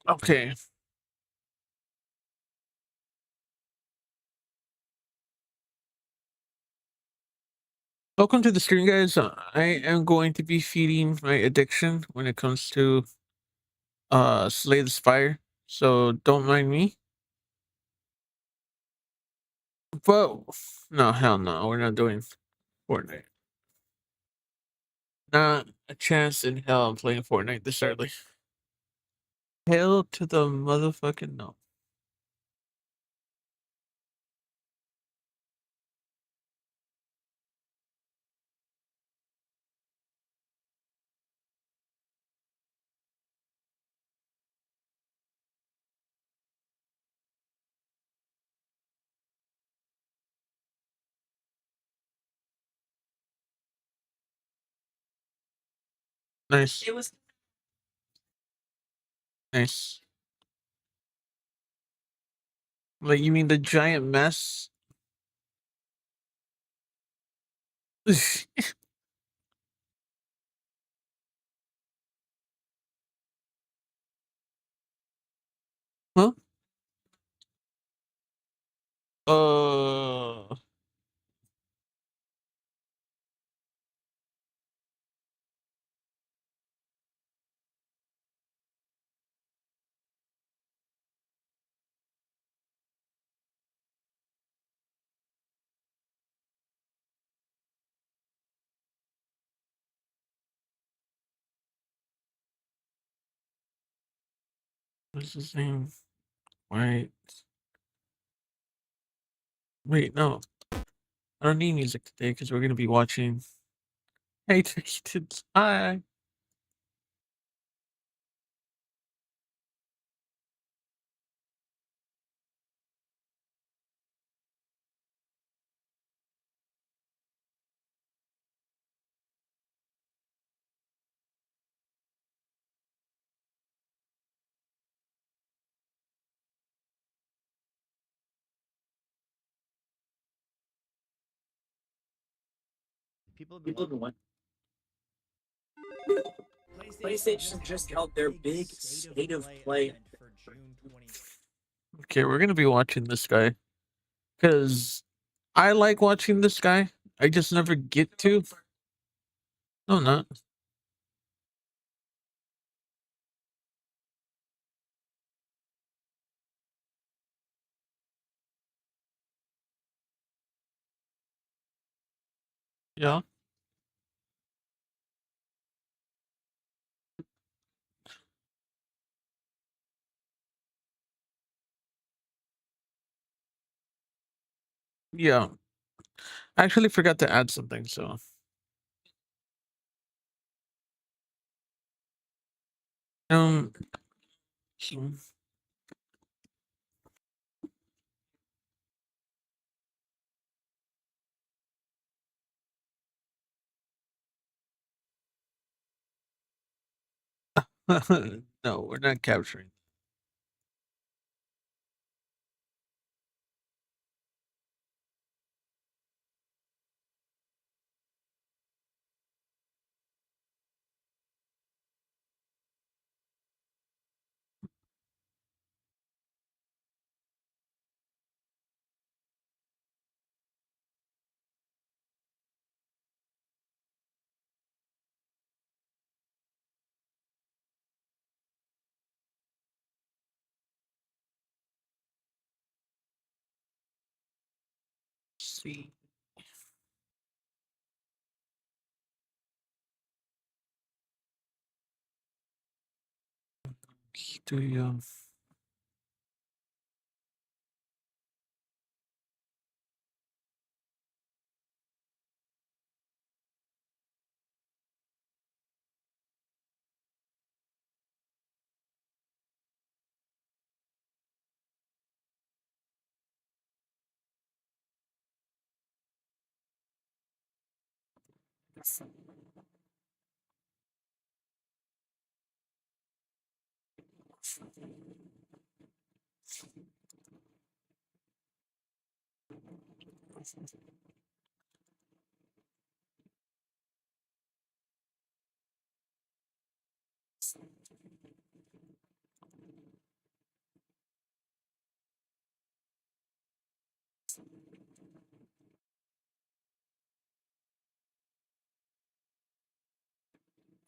Okay. Welcome to the stream, guys. I am going to be feeding my addiction when it comes to Slay the Spire. So don't mind me. But no, hell no, we're not doing Fortnite. Not a chance in hell I'm playing Fortnite this early. Hell to the motherfucking no. Nice. It was nice. Like you mean the giant mess? Huh? Uh what's his name? Wait. Wait, no. I don't need music today because we're gonna be watching. Hey, hi. People have been wanting. PlayStation just held their big state of play event for June 20th. Okay, we're gonna be watching this guy because I like watching this guy. I just never get to. No, not. Yeah. Yeah. I actually forgot to add something, so um no, we're not capturing. See. Do you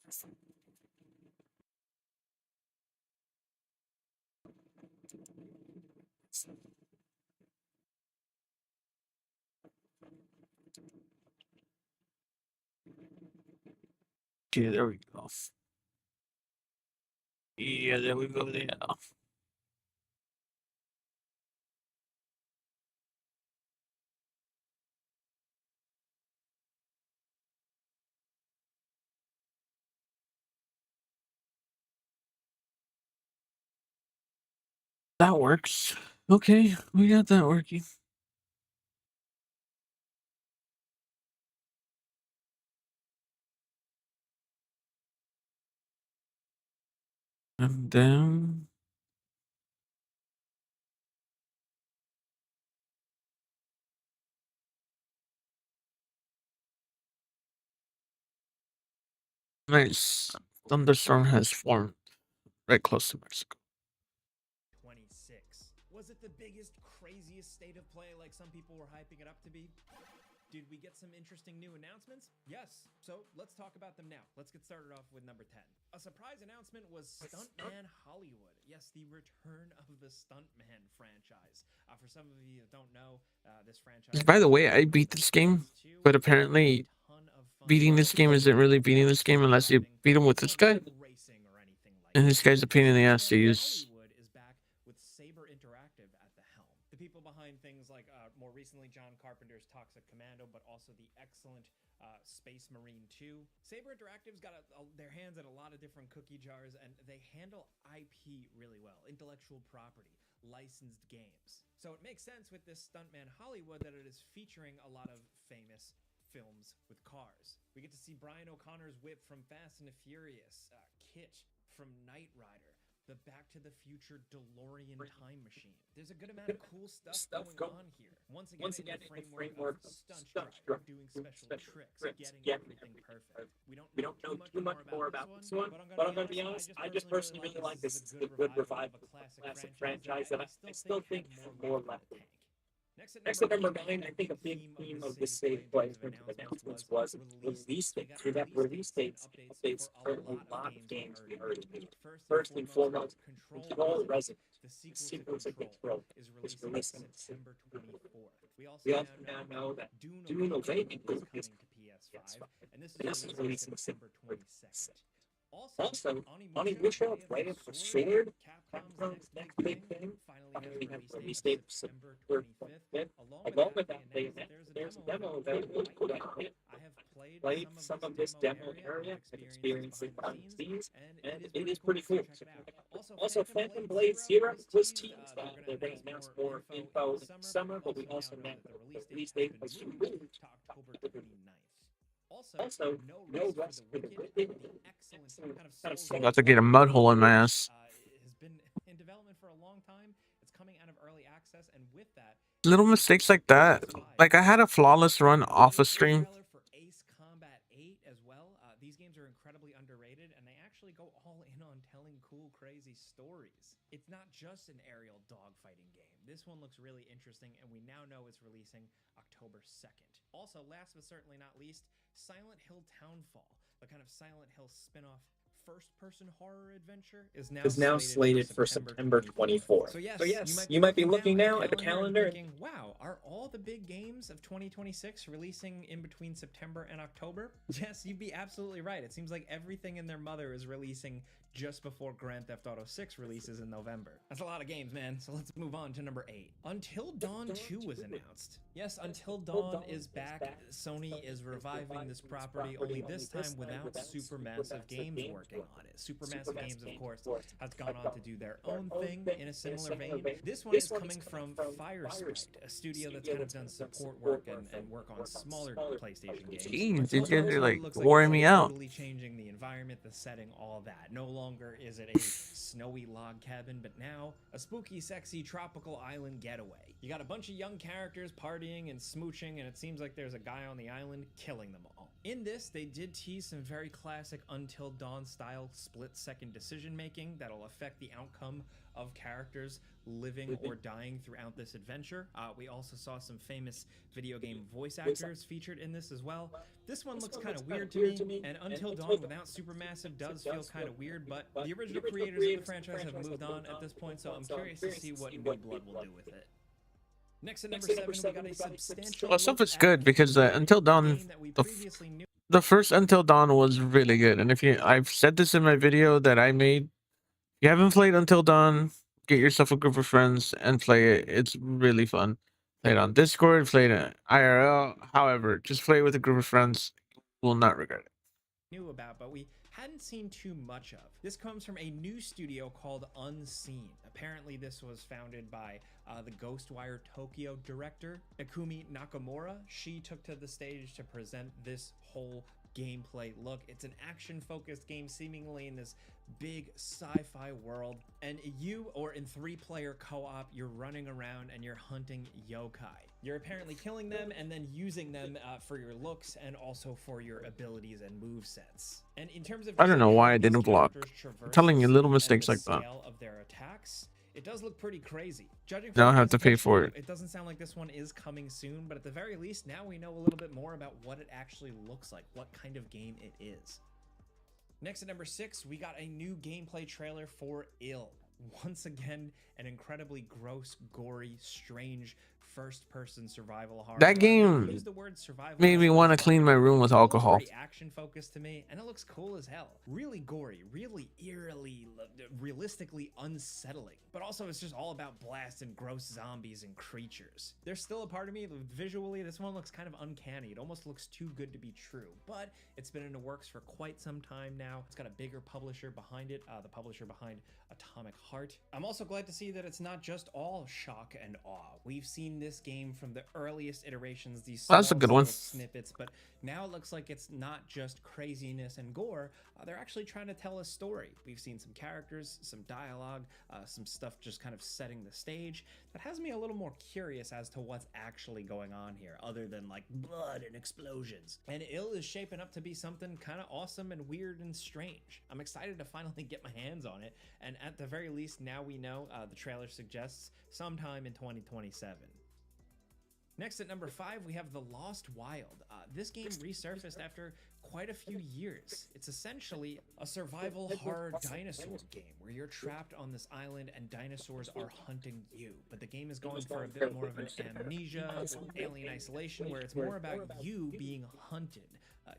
Okay, there we go. Yeah, there we go. There. That works. Okay, we got that working. And then nice. Thunderstorm has formed right close to Mexico. 26. Was it the biggest, craziest state of play like some people were hyping it up to be? Did we get some interesting new announcements? Yes. So let's talk about them now. Let's get started off with number 10. A surprise announcement was Stuntman Hollywood. Yes, the return of the Stuntman franchise. For some of you that don't know, this franchise. By the way, I beat this game, but apparently beating this game isn't really beating this game unless you beat him with this guy. And this guy's a pain in the ass to use. Is back with Saber Interactive at the helm. The people behind things like more recently John Carpenter's Toxic Commando, but also the excellent Space Marine 2. Saber Interactive's got their hands in a lot of different cookie jars, and they handle IP really well, intellectual property, licensed games. So it makes sense with this Stuntman Hollywood that it is featuring a lot of famous films with cars. We get to see Brian O'Connor's whip from Fast and the Furious, Kit from Knight Rider, the Back to the Future DeLorean time machine. There's a good amount of cool stuff going on here. Once again, in the framework of stunt drive, doing special tricks, getting everything perfect. We don't know too much more about this one, but I'm going to be honest, I just personally really like this. It's a good revival of a classic franchise that I still think has more left in it. Next at number 9, I think a big theme of this state play in terms of announcements was release dates. We got release dates updates for a lot of games we already knew. First and foremost, Control Resident. The sequel to Control is releasing September 24th. We also now know that Dune Awakening is coming to PS5, and this is releasing September 22nd. Also, Onimusha playing for Sword, Capcom's next big thing, finally have a release date of September 25th. Along with that, there's a demo available to put out it. I have played some of this demo area and experienced it behind the scenes, and it is pretty cool. Also, Phantom Blade Zero was teased that they're going to announce more info in the summer, but we also know the release date was moved to October 29th. Also, no rest for the wicked. Excellent kind of I'm about to get a mud hole in my ass. Has been in development for a long time. It's coming out of early access, and with that, Little mistakes like that. Like I had a flawless run off a stream. For Ace Combat 8 as well. These games are incredibly underrated, and they actually go all in on telling cool, crazy stories. It's not just an aerial dogfighting game. This one looks really interesting, and we now know it's releasing October 2nd. Also, last but certainly not least, Silent Hill Townfall, the kind of Silent Hill spin-off first-person horror adventure, is now slated for September 24th. So yes, you might be looking now at the calendar and thinking, wow, are all the big games of 2026 releasing in between September and October? Yes, you'd be absolutely right. It seems like everything and their mother is releasing just before Grand Theft Auto 6 releases in November. That's a lot of games, man. So let's move on to number 8. Until Dawn 2 was announced. Yes, Until Dawn is back. Sony is reviving this property, only this time without Supermassive Games working on it. Supermassive Games, of course, has gone on to do their own thing in a similar vein. This one is coming from Firesprite, a studio that's kind of done support work and work on smaller PlayStation games. Jeez, these guys are like wearing me out. Totally changing the environment, the setting, all that. No longer is it a snowy log cabin, but now a spooky, sexy, tropical island getaway. You got a bunch of young characters partying and smooching, and it seems like there's a guy on the island killing them all. In this, they did tease some very classic Until Dawn style split second decision making that'll affect the outcome of characters living or dying throughout this adventure. We also saw some famous video game voice actors featured in this as well. This one looks kind of weird to me, and Until Dawn without Supermassive does feel kind of weird, but the original creators of the franchise have moved on at this point, so I'm curious to see what New Blood will do with it. Next at number 7, we got a substantial Well, stuff look is at good because a Until Dawn, game that we the previously knew. the first Until Dawn was really good, and if you, I've said this in my video that I made. If you haven't played Until Dawn, get yourself a group of friends and play it. It's really fun. Play it on Discord, play it IRL. However, just play it with a group of friends. You will not regret it. Knew about, but we hadn't seen too much of. This comes from a new studio called Unseen. Apparently, this was founded by the Ghostwire Tokyo director, Ikumi Nakamura. She took to the stage to present this whole gameplay look. It's an action-focused game, seemingly in this big sci-fi world, and you, or in 3-player co-op, you're running around and you're hunting yokai. You're apparently killing them and then using them for your looks and also for your abilities and movesets. And in terms of I don't know how why I these didn't block. characters I'm traverse telling the you, little scene and mistakes the like that. scale of their attacks, it does look pretty crazy. Judging Now I from the have to pay for presentation, it. it doesn't sound like this one is coming soon, but at the very least, now we know a little bit more about what it actually looks like, what kind of game it is. Next at number 6, we got a new gameplay trailer for Ill. Once again, an incredibly gross, gory, strange first-person survival horror. That game Use the word survival made me want to clean my room with alcohol. Pretty action-focused to me, and it looks cool as hell. Really gory, really eerily, realistically unsettling. But also, it's just all about blasting gross zombies and creatures. There's still a part of me, visually, this one looks kind of uncanny. It almost looks too good to be true, but it's been in the works for quite some time now. It's got a bigger publisher behind it, the publisher behind Atomic Heart. I'm also glad to see that it's not just all shock and awe. We've seen this game from the earliest iterations, these small, That's a good one. snippets, but now it looks like it's not just craziness and gore. They're actually trying to tell a story. We've seen some characters, some dialogue, some stuff just kind of setting the stage. That has me a little more curious as to what's actually going on here, other than like blood and explosions. And Ill is shaping up to be something kind of awesome and weird and strange. I'm excited to finally get my hands on it, and at the very least, now we know the trailer suggests sometime in 2027. Next at number 5, we have The Lost Wild. This game resurfaced after quite a few years. It's essentially a survival horror dinosaur game where you're trapped on this island and dinosaurs are hunting you. But the game is going for a bit more of an amnesia, alien isolation, where it's more about you being hunted.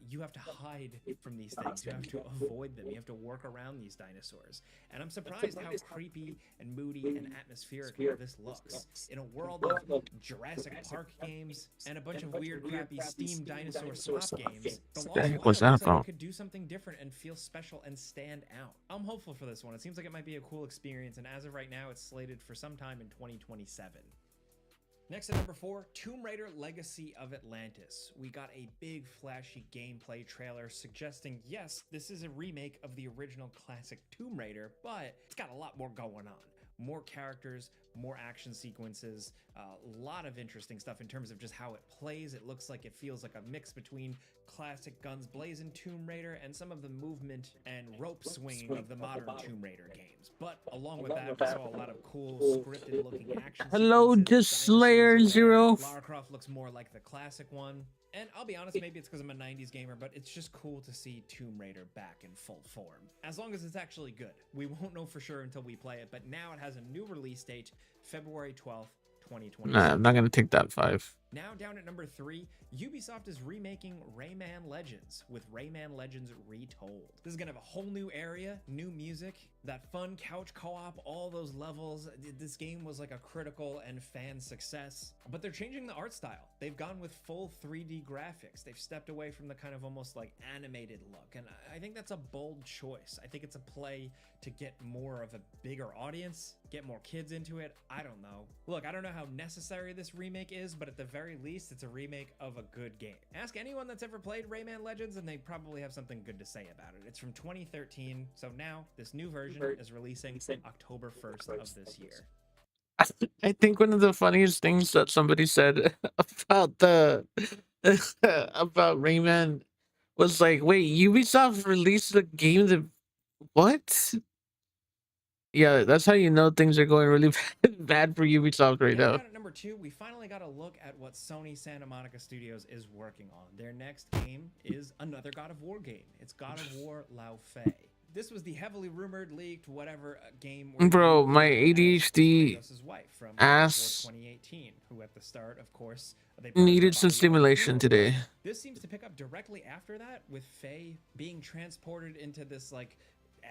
You have to hide from these things. You have to avoid them. You have to work around these dinosaurs. And I'm surprised how creepy and moody and atmospheric this looks. In a world of Jurassic Park games and a bunch of weird, crappy Steam dinosaur swap games, The Lost Wild looks like it could do something different and feel special and stand out. I'm hopeful for this one. It seems like it might be a cool experience, and as of right now, it's slated for sometime in 2027. Next at number 4, Tomb Raider Legacy of Atlantis. We got a big flashy gameplay trailer suggesting, yes, this is a remake of the original classic Tomb Raider, but it's got a lot more going on. More characters, more action sequences, a lot of interesting stuff in terms of just how it plays. It looks like it feels like a mix between classic guns blazing Tomb Raider and some of the movement and rope swinging of the modern Tomb Raider games. But along with that, we saw a lot of cool scripted looking action Hello, sequences. just Slayer Zero. Lara Croft looks more like the classic one. And I'll be honest, maybe it's because I'm a 90s gamer, but it's just cool to see Tomb Raider back in full form. As long as it's actually good. We won't know for sure until we play it, but now it has a new release date, February 12th, 2020. Nah, I'm not gonna take that 5. Now down at number 3, Ubisoft is remaking Rayman Legends with Rayman Legends Retold. This is gonna have a whole new area, new music, that fun couch co-op, all those levels. This game was like a critical and fan success, but they're changing the art style. They've gone with full 3D graphics. They've stepped away from the kind of almost like animated look, and I think that's a bold choice. I think it's a play to get more of a bigger audience, get more kids into it. I don't know. Look, I don't know how necessary this remake is, but at the very least, it's a remake of a good game. Ask anyone that's ever played Rayman Legends, and they probably have something good to say about it. It's from 2013, so now this new version is releasing October 1st of this year. I think one of the funniest things that somebody said about the about Rayman was like, wait, Ubisoft released the game that what? Yeah, that's how you know things are going really bad for Ubisoft right Now now. down at number 2, we finally got a look at what Sony Santa Monica Studios is working on. Their next game is another God of War game. It's God of War Lao Fei. This was the heavily rumored, leaked, whatever game where Bro, you my play as ADHD Kratos' wife from God of War ass 2018, who at the start, of course, they brought her needed dead some body out of the stimulation funeral. But today. this seems to pick up directly after that, with Faye being transported into this like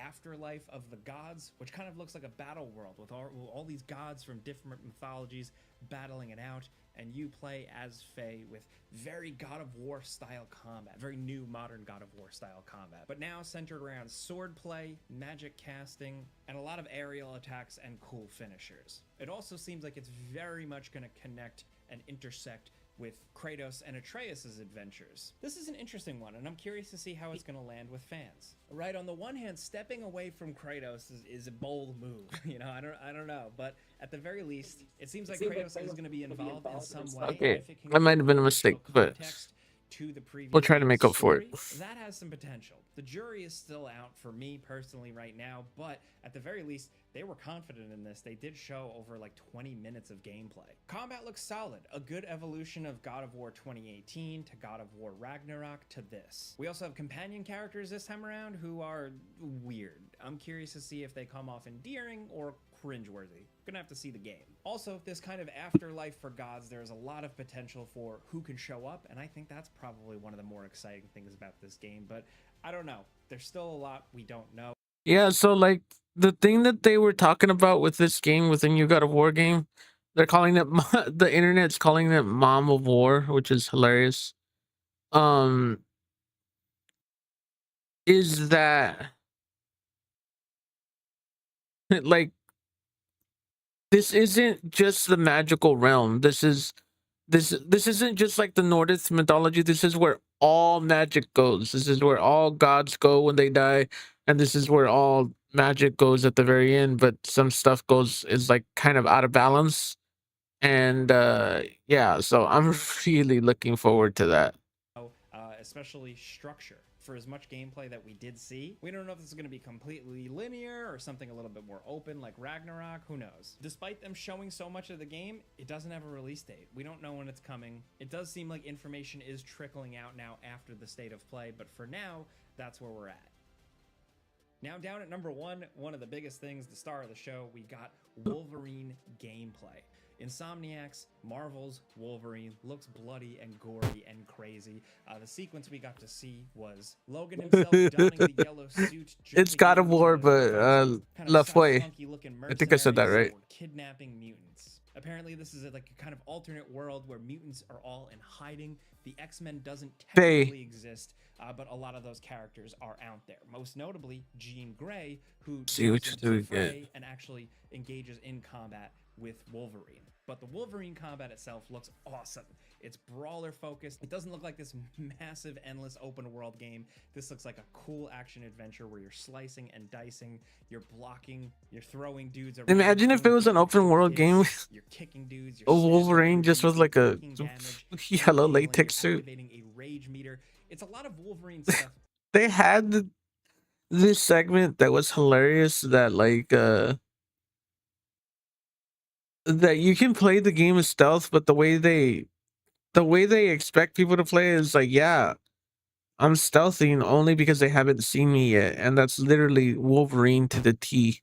afterlife of the gods, which kind of looks like a battle world with all these gods from different mythologies battling it out, and you play as Faye with very God of War style combat, very new modern God of War style combat, but now centered around sword play, magic casting, and a lot of aerial attacks and cool finishers. It also seems like it's very much going to connect and intersect with Kratos and Atreus' adventures. This is an interesting one, and I'm curious to see how it's going to land with fans. Right, on the one hand, stepping away from Kratos is a bold move. You know, I don't know, but at the very least, it seems like Kratos is going to be involved in some way. Okay, If it can that might have been a additional mistake, but context to the previous we'll try to game's make up for it. story, that has some potential. The jury is still out for me personally right now, but at the very least, they were confident in this. They did show over like 20 minutes of gameplay. Combat looks solid, a good evolution of God of War 2018 to God of War Ragnarok to this. We also have companion characters this time around who are weird. I'm curious to see if they come off endearing or cringeworthy. Gonna have to see the game. Also, this kind of afterlife for gods, there's a lot of potential for who can show up, and I think that's probably one of the more exciting things about this game, but I don't know. There's still a lot we don't know. Yeah, so like the thing that they were talking about with this game, with the new God of War game, they're calling it the internet's calling it Mom of War, which is hilarious. Um, is that like this isn't just the magical realm. This isn't just like the Nordic mythology. This is where all magic goes. This is where all gods go when they die, and this is where all magic goes at the very end. But some stuff goes is like kind of out of balance, and yeah. So I'm really looking forward to that. Especially structure. For as much gameplay that we did see, we don't know if this is going to be completely linear or something a little bit more open like Ragnarok, who knows. Despite them showing so much of the game, it doesn't have a release date. We don't know when it's coming. It does seem like information is trickling out now after the state of play, but for now, that's where we're at. Now down at number 1, one of the biggest things, the star of the show, we got Wolverine gameplay. Insomniac's Marvel's Wolverine looks bloody and gory and crazy. The sequence we got to see was Logan himself donning the yellow suit. It's God of War, but kind La of Fue. looking I think I said that mercenaries right. were kidnapping mutants. Apparently, this is like a kind of alternate world where mutants are all in hiding. The X-Men doesn't technically exist, but a lot of those characters are out there. Most notably, Jean Grey, who jumps into the fray and actually engages in combat with Wolverine. But the Wolverine combat itself looks awesome. It's brawler focused. It doesn't look like this massive, endless open world game. This looks like a cool action adventure where you're slicing and dicing, you're blocking, you're throwing dudes around. Imagine if it was an open world game. You're kicking dudes. A Wolverine just with like a yellow latex suit. A rage meter. It's a lot of Wolverine stuff. They had this segment that was hilarious that like that you can play the game as stealth, but the way they expect people to play is like, yeah, I'm stealthing only because they haven't seen me yet, and that's literally Wolverine to the T.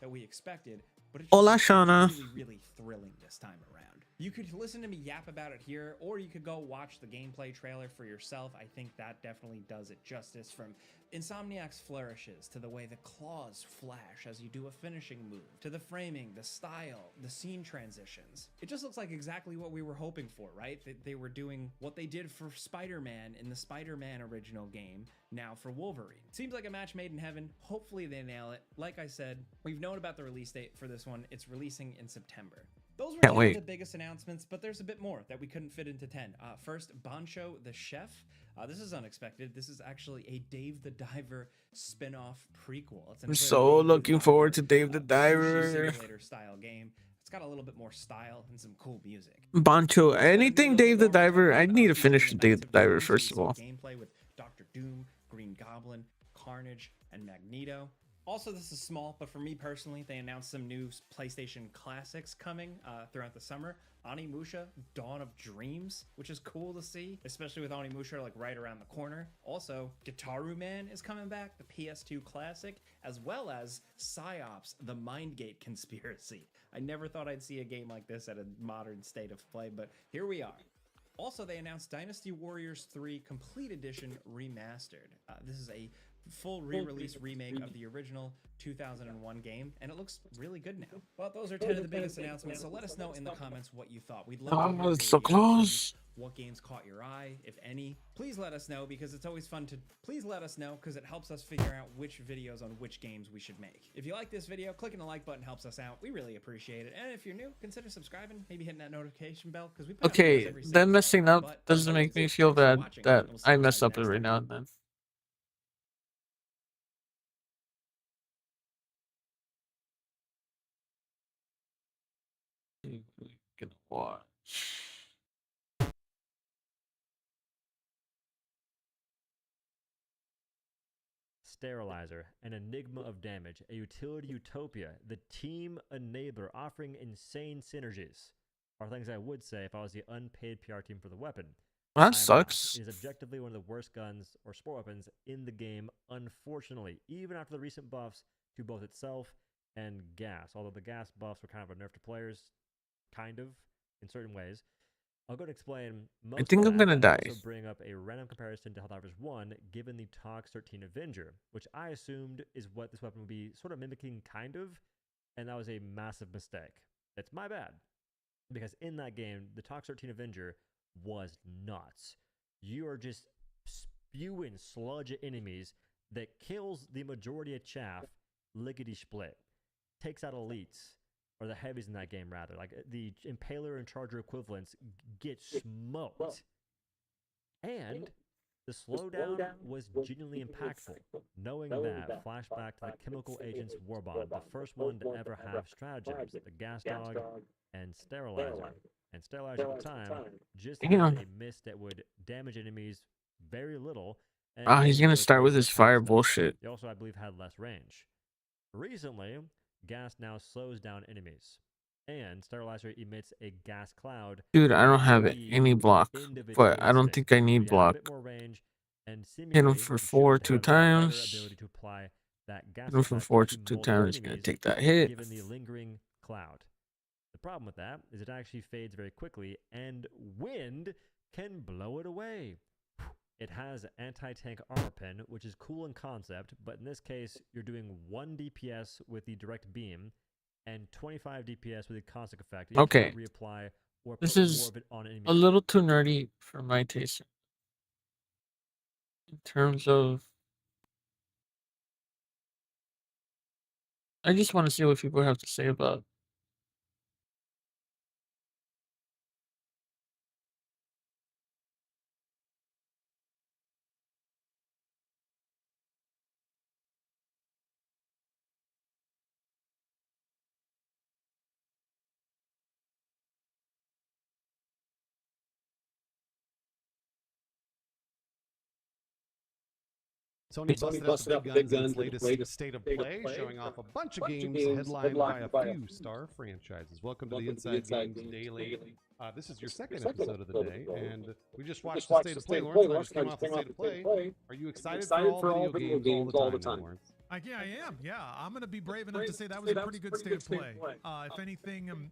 That we expected, but it's Hola, Shauna. really thrilling this time around. You could listen to me yap about it here, or you could go watch the gameplay trailer for yourself. I think that definitely does it justice, from Insomniac's flourishes to the way the claws flash as you do a finishing move, to the framing, the style, the scene transitions. It just looks like exactly what we were hoping for, right? They were doing what they did for Spider-Man in the Spider-Man original game, now for Wolverine. Seems like a match made in heaven. Hopefully they nail it. Like I said, we've known about the release date for this one. It's releasing in September. Those were two of the biggest announcements, but there's a bit more that we couldn't fit into 10. First, Bancho the Chef. This is unexpected. This is actually a Dave the Diver spin-off prequel. I'm so looking forward to Dave the Diver. Simulator style game. It's got a little bit more style and some cool music. Bancho, anything Dave the Diver. I need to finish Dave the Diver first of all. Gameplay with Dr. Doom, Green Goblin, Carnage, and Magneto. Also, this is small, but for me personally, they announced some new PlayStation classics coming throughout the summer. Onimusha, Dawn of Dreams, which is cool to see, especially with Onimusha like right around the corner. Also, Gitaru Man is coming back, the PS2 classic, as well as Psyops, the Mindgate Conspiracy. I never thought I'd see a game like this at a modern state of play, but here we are. Also, they announced Dynasty Warriors 3 Complete Edition Remastered. This is a full re-release remake of the original 2001 game, and it looks really good now. Well, those are 10 of the biggest announcements, so let us know in the comments what you thought. We'd love to hear it's so close. what games caught your eye, if any. Please let us know, because it's always fun to... Please let us know, because it helps us figure out which videos on which games we should make. If you like this video, clicking the like button helps us out. We really appreciate it. And if you're new, consider subscribing, maybe hitting that notification bell, because we put out videos every Them messing day. up But doesn't make me feel thanks for bad watching, that and we'll see I you mess guys up next every time. now and then. Gonna watch. Sterilizer, an enigma of damage, a utility utopia, the team enabler offering insane synergies are things I would say if I was the unpaid PR team for the weapon. That I'm not. sucks. It is objectively one of the worst guns or sport weapons in the game, unfortunately, even after the recent buffs to both itself and gas, although the gas buffs were kind of a nerf to players, kind of, in certain ways. I'll go and explain most I think of I'm that, gonna and die. also bring up a random comparison to Helldivers 1, given the Tox 13 Avenger, which I assumed is what this weapon would be sort of mimicking, kind of, and that was a massive mistake. It's my bad, because in that game, the Tox 13 Avenger was nuts. You are just spewing sludge at enemies that kills the majority of chaff, lickety-split, takes out elites, or the heavies in that game, rather. Like, the Impaler and Charger equivalents get smoked. And the slowdown was genuinely impactful, knowing that, flashback to the Chemical Agents Warbond, the first one to ever have stratagems, the Gas Dog and Sterilizer. And Sterilizer at the time just had a mist that would damage enemies very little. And He's gonna start with his fire bullshit. They also, I believe, had less range. Recently, gas now slows down enemies, and Sterilizer emits a gas cloud. Dude, I don't have any block, but I don't think I need block. A bit more range, and Hit him for 4 2 times. ability to apply that gas Hit him for 4 2 times. Gonna take that hit. Given the lingering cloud. The problem with that is it actually fades very quickly, and wind can blow it away. It has anti-tank armor pin, which is cool in concept, but in this case, you're doing 1 DPS with the direct beam and 25 DPS with the constant effect. You Okay, reapply or this put is more of it on enemy. a little too nerdy for my taste. In terms of, I just want to see what people have to say about. Sony busted out the big guns in its latest State of Play, showing off a bunch of games headlined by a few star franchises. Welcome to the Inside Games Daily. This is your second episode of the day, and we just watched the State of Play, Lawrence, and I just came off the State of Play. Are you excited for all video games all the time, Lawrence? Yeah, I am. Yeah, I'm going to be brave enough to say that was a pretty good State of Play. If anything,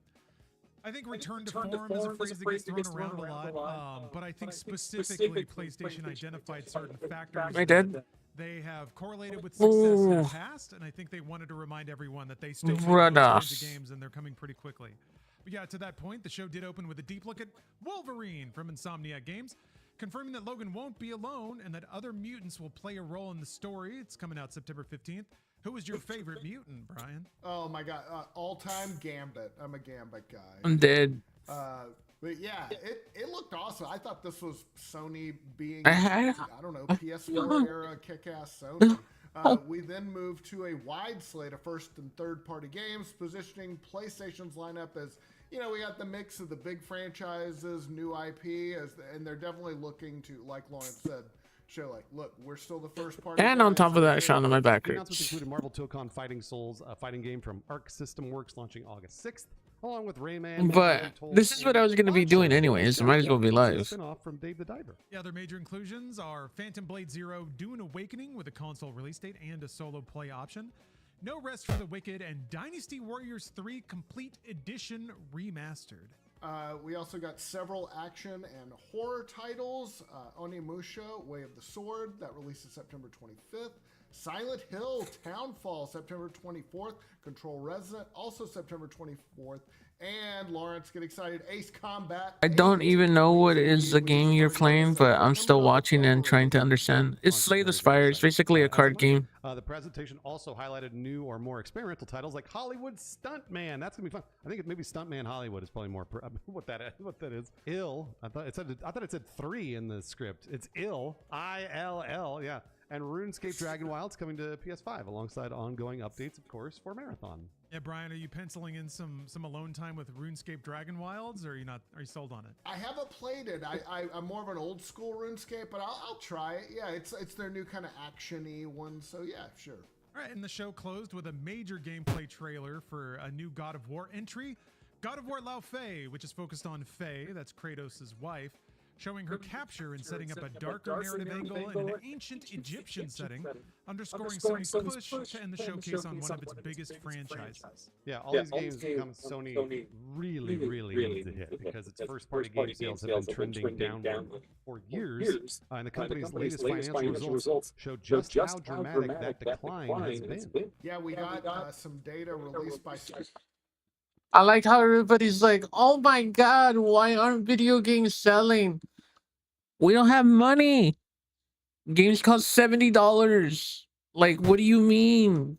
I think return to form is a phrase that gets thrown around a lot, but I think specifically PlayStation identified certain factors. Am I dead? They have correlated with success in the past, and I think they wanted to remind everyone that they still make those kinds of games, and they're coming pretty quickly. But yeah, to that point, the show did open with a deep look at Wolverine from Insomniac Games, confirming that Logan won't be alone and that other mutants will play a role in the story. It's coming out September 15th. Who was your favorite mutant, Brian? Oh my god, all-time Gambit. I'm a Gambit guy. I'm dead. But yeah, it looked awesome. I thought this was Sony being, I don't know, PS4 era kick-ass Sony. We then moved to a wide slate of first and third-party games, positioning PlayStation's lineup as, we got the mix of the big franchises, new IP, and they're definitely looking to, like Lawrence said, show like, look, we're still the first party. And on top of that, I shot on my back. The announcements included Marvel Tokon Fighting Souls, a fighting game from Arc System Works launching August 6th, along with Rayman. But this is what I was going to be doing anyways. So might as well be live. Spin-off from Dave the Diver. The other major inclusions are Phantom Blade Zero, Dune Awakening with a console release date and a solo play option, No Rest for the Wicked, and Dynasty Warriors 3 Complete Edition Remastered. We also got several action and horror titles. Onimusha, Way of the Sword, that releases September 25th. Silent Hill, Townfall, September 24th. Control Resident, also September 24th. And Lawrence, get excited, Ace Combat. I don't even know what is the game you're playing, but I'm still watching and trying to understand. It's Slay the Spire. It's basically a card game. The presentation also highlighted new or more experimental titles like Hollywood Stuntman. That's gonna be fun. I think it maybe Stuntman Hollywood is probably more what that is. Ill. I thought it said 3 in the script. It's Ill. ILL. Yeah. And RuneScape Dragon Wilds coming to PS5 alongside ongoing updates, of course, for Marathon. Yeah, Brian, are you penciling in some alone time with RuneScape Dragon Wilds, or are you not? Are you sold on it? I haven't played it. I'm more of an old school RuneScape, but I'll try it. Yeah, it's their new kind of action-y one, so yeah, sure. All right, and the show closed with a major gameplay trailer for a new God of War entry, God of War Lao Fei, which is focused on Fei, that's Kratos' wife, showing her capture and setting up a darker narrative angle in an ancient Egyptian setting, underscoring Sony's push to end the showcase on one of its biggest franchises. Yeah, all these games become Sony really needs a hit because its first-party game sales have been trending downward for years, and the company's latest financial results show just how dramatic that decline has been. Yeah, we got some data released by... I like how everybody's like, oh my god, why aren't video games selling? We don't have money. Games cost $70. Like, what do you mean?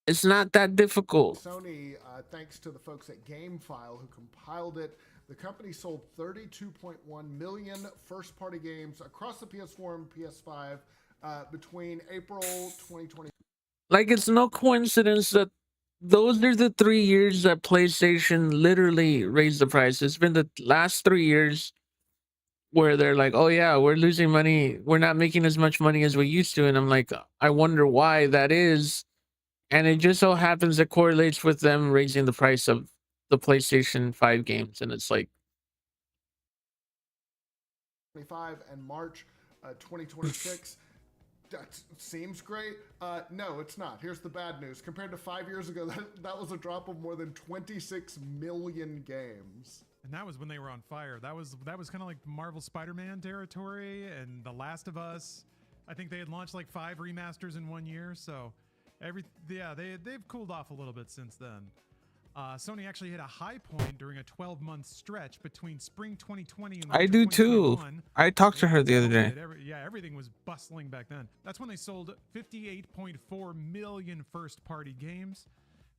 It's not that difficult. Sony, thanks to the folks at GameFile who compiled it, the company sold 32.1 million first-party games across the PS4 and PS5 between April 2020. Like, it's no coincidence that those are the 3 years that PlayStation literally raised the price. It's been the last 3 years where they're like, oh yeah, we're losing money. We're not making as much money as we used to. And I'm like, I wonder why that is. And it just so happens it correlates with them raising the price of the PlayStation 5 games. And it's like 25 and March 2026. That seems great. No, it's not. Here's the bad news. Compared to 5 years ago, that was a drop of more than 26 million games. And that was when they were on fire. That was kind of like Marvel Spider-Man territory and The Last of Us. I think they had launched like 5 remasters in 1 year. So they've cooled off a little bit since then. Sony actually hit a high point during a 12-month stretch between spring 2020 and I do too. I talked to her the other day. Everything was bustling back then. That's when they sold 58.4 million first-party games.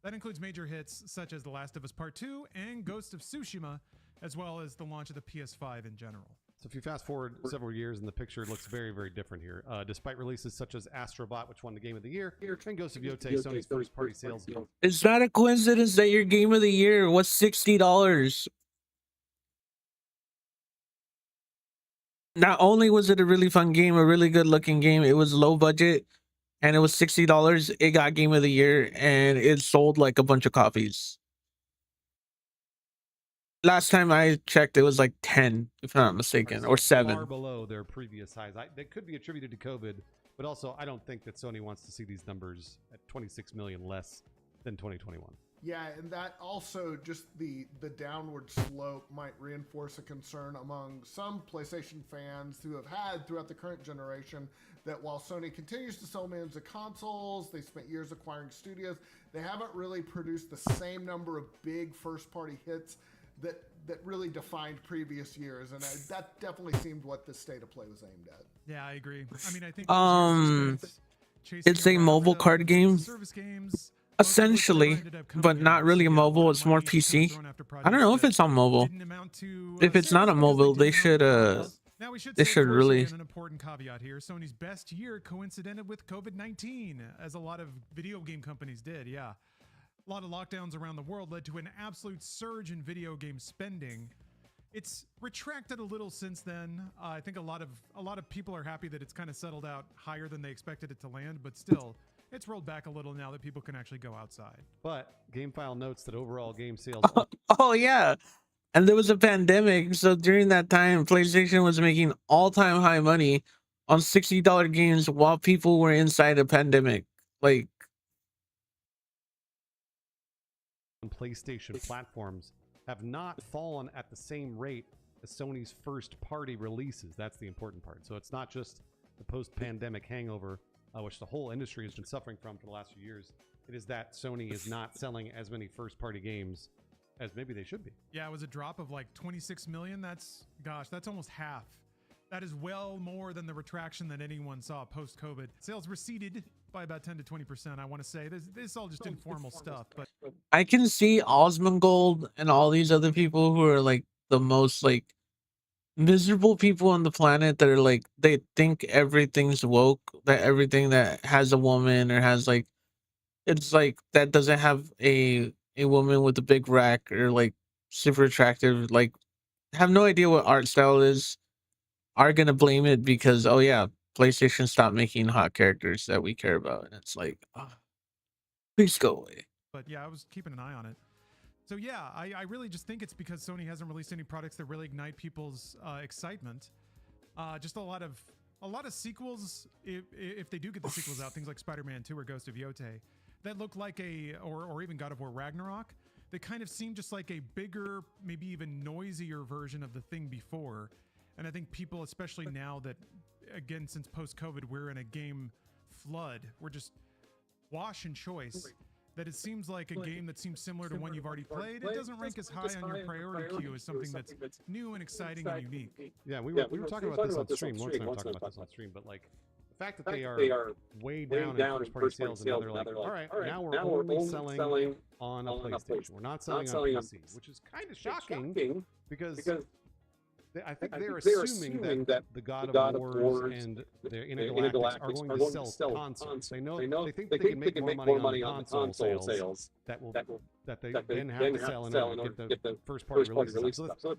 That includes major hits such as The Last of Us Part 2 and Ghost of Tsushima, as well as the launch of the PS5 in general. So if you fast forward several years, and the picture looks very different here. Despite releases such as Astrobot, which won the Game of the Year, and Ghost of Yotei, Sony's first-party sales. Is that a coincidence that your Game of the Year was $60? Not only was it a really fun game, a really good-looking game, it was low budget, and it was $60. It got Game of the Year, and it sold like a bunch of copies. Last time I checked, it was like 10, if I'm not mistaken, or 7. Far below their previous highs. That could be attributed to COVID, but also I don't think that Sony wants to see these numbers at 26 million less than 2021. Yeah, and that also just the downward slope might reinforce a concern among some PlayStation fans who have had throughout the current generation that while Sony continues to sell millions of consoles, they spent years acquiring studios, they haven't really produced the same number of big first-party hits that really defined previous years, and that definitely seemed what the state of play was aimed at. Yeah, I agree. I mean, I think it's a mobile card game, essentially, but not really a mobile. It's more PC. I don't know if it's on mobile. If it's not on mobile, they should really. An important caveat here: Sony's best year coincided with COVID-19, as a lot of video game companies did. Yeah. A lot of lockdowns around the world led to an absolute surge in video game spending. It's retracted a little since then. I think a lot of people are happy that it's kind of settled out higher than they expected it to land, but still, it's rolled back a little now that people can actually go outside. But GameFile notes that overall game sales. Oh yeah, and there was a pandemic, so during that time, PlayStation was making all-time high money on $60 games while people were inside a pandemic. Like, PlayStation platforms have not fallen at the same rate as Sony's first-party releases. That's the important part. So it's not just the post-pandemic hangover, which the whole industry has been suffering from for the last few years. It is that Sony is not selling as many first-party games as maybe they should be. Yeah, it was a drop of like 26 million. That's almost half. That is well more than the retraction that anyone saw post-COVID. Sales receded by about 10 to 20%. I want to say this is all just informal stuff, but I can see Osmongold and all these other people who are like the most like miserable people on the planet that are like, they think everything's woke, that everything that has a woman or has like, it's like that doesn't have a woman with a big rack or like super attractive, like have no idea what art style is, are gonna blame it because, oh yeah, PlayStation stopped making hot characters that we care about, and it's like, please go away. But yeah, I was keeping an eye on it. So yeah, I really just think it's because Sony hasn't released any products that really ignite people's excitement. Just a lot of sequels, if they do get the sequels out, things like Spider-Man 2 or Ghost of Yotei, that look like or even God of War Ragnarok, they kind of seem just like a bigger, maybe even noisier version of the thing before. And I think people, especially now that, again, since post-COVID, we're in a game flood, we're just wash and choice, that it seems like a game that seems similar to one you've already played. It doesn't rank as high on your priority queue as something that's new and exciting and unique. Yeah, we were talking about this on stream. Once we were talking about this on stream, but like the fact that they are way down in first-party sales, and now they're like, all right, now we're only selling on a PlayStation. We're not selling on PC, which is kind of shocking because I think they're assuming that the God of Wars and their Intergalactics are going to sell consoles. They think they can make more money on console sales that they then have to sell in order to get the first party releases. So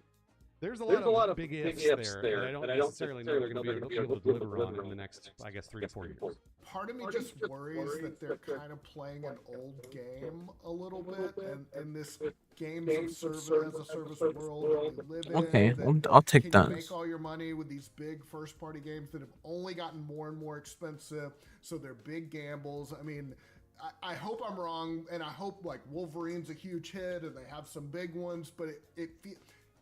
there's a lot of big ifs there, and I don't necessarily know they're going to be able to deliver on in the next, I guess, 3 to 4 years. Part of me just worries that they're kind of playing an old game a little bit, and in this games of service as a service world that we live in. Okay, I'll take that. You make all your money with these big first-party games that have only gotten more and more expensive, so they're big gambles. I mean, I hope I'm wrong, and I hope like Wolverine's a huge hit, and they have some big ones, but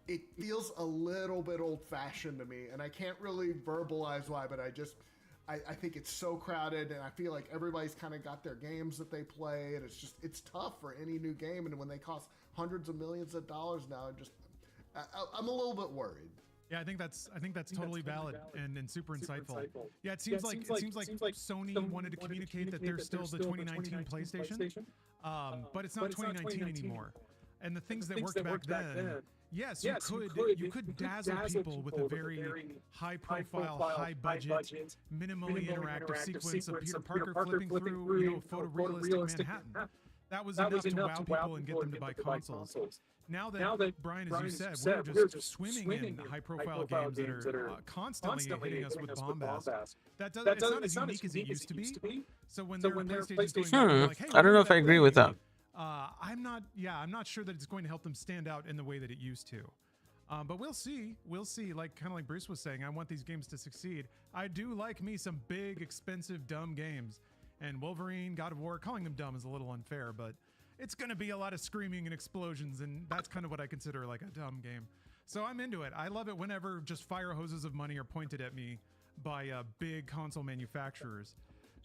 it feels a little bit old-fashioned to me, and I can't really verbalize why, but I think it's so crowded, and I feel like everybody's kind of got their games that they play, and it's tough for any new game, and when they cost hundreds of millions of dollars now, I'm a little bit worried. Yeah, I think that's totally valid and super insightful. Yeah, it seems like Sony wanted to communicate that they're still the 2019 PlayStation, but it's not 2019 anymore. And the things that worked back then, yes, you could dazzle people with a very high-profile, high-budget, minimally interactive sequence of Peter Parker flipping through, photorealistic Manhattan. That was enough to wow people and get them to buy consoles. Now that, Brian, as you said, we're just swimming in high-profile games that are constantly hitting us with bombast. It's not as unique as it used to be. So when there are PlayStations going like, hey, I don't know if I agree with that. I'm not sure that it's going to help them stand out in the way that it used to. But we'll see. Like kind of like Bruce was saying, I want these games to succeed. I do like me some big, expensive, dumb games. And Wolverine, God of War, calling them dumb is a little unfair, but it's going to be a lot of screaming and explosions, and that's kind of what I consider like a dumb game. So I'm into it. I love it whenever just fire hoses of money are pointed at me by big console manufacturers.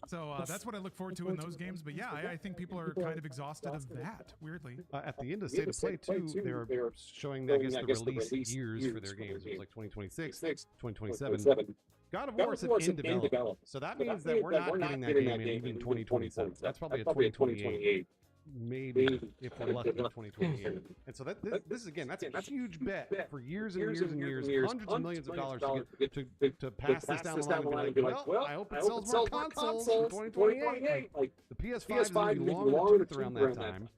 So that's what I look forward to in those games. But yeah, I think people are kind of exhausted of that, weirdly. At the end of State of Play 2, they were showing, I guess, the release years for their games. It was like 2026, 2027. God of War is in development. So that means that we're not getting that game in even 2027. That's probably a 2028. Maybe if we're lucky, 2028. And so this is, again, that's a huge bet for years and years and years, hundreds of millions of dollars to pass this down the line and be like, well, I hope it sells more consoles in 2028. Like, the PS5 is going to be long in the tooth around that time.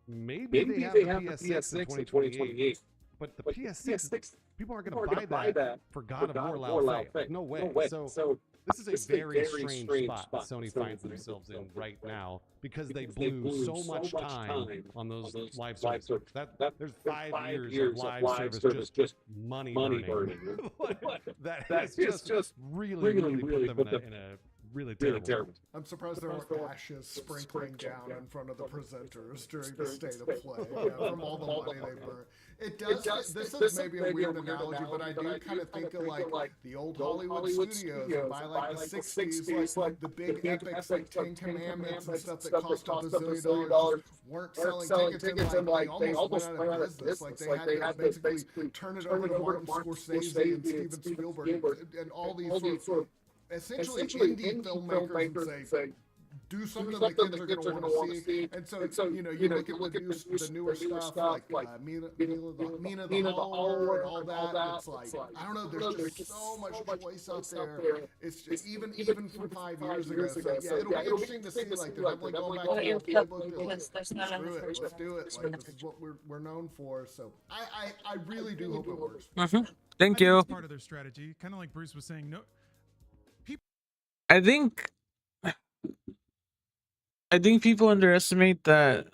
Maybe they have the PS6 in 2028. But the PS6, people aren't going to buy that for God of War Lao Fei. Like, no way. So this is a very strange spot Sony finds themselves in right now because they blew so much time on those live service. There's 5 years of live service just money burning. that has just really put them in a really terrible. I'm surprised there weren't ashes sprinkling down in front of the presenters during the state of play from all the money they burned. It does. This is maybe a weird analogy, but I do kind of think of like the old Hollywood studios, and by like the 60s, like the big epics like Ten Commandments and stuff that cost $1 bazillion weren't selling tickets, and like they almost went out of business. Like they had to basically turn it over to Martin Scorsese and Steven Spielberg and all these sort of essentially indie filmmakers and say, do something that kids are going to want to see. And so you look at the newer stuff like Mina the Hall and all that. It's like, I don't know, there's just so much choice out there. It's just even from 5 years ago. So yeah, it'll be interesting to see, like, they're definitely going back to the playbook. Like, screw it, let's do it. Like, this is what we're known for. So I really do hope it works. Thank you. It's part of their strategy, kind of like Bruce was saying. I think people underestimate that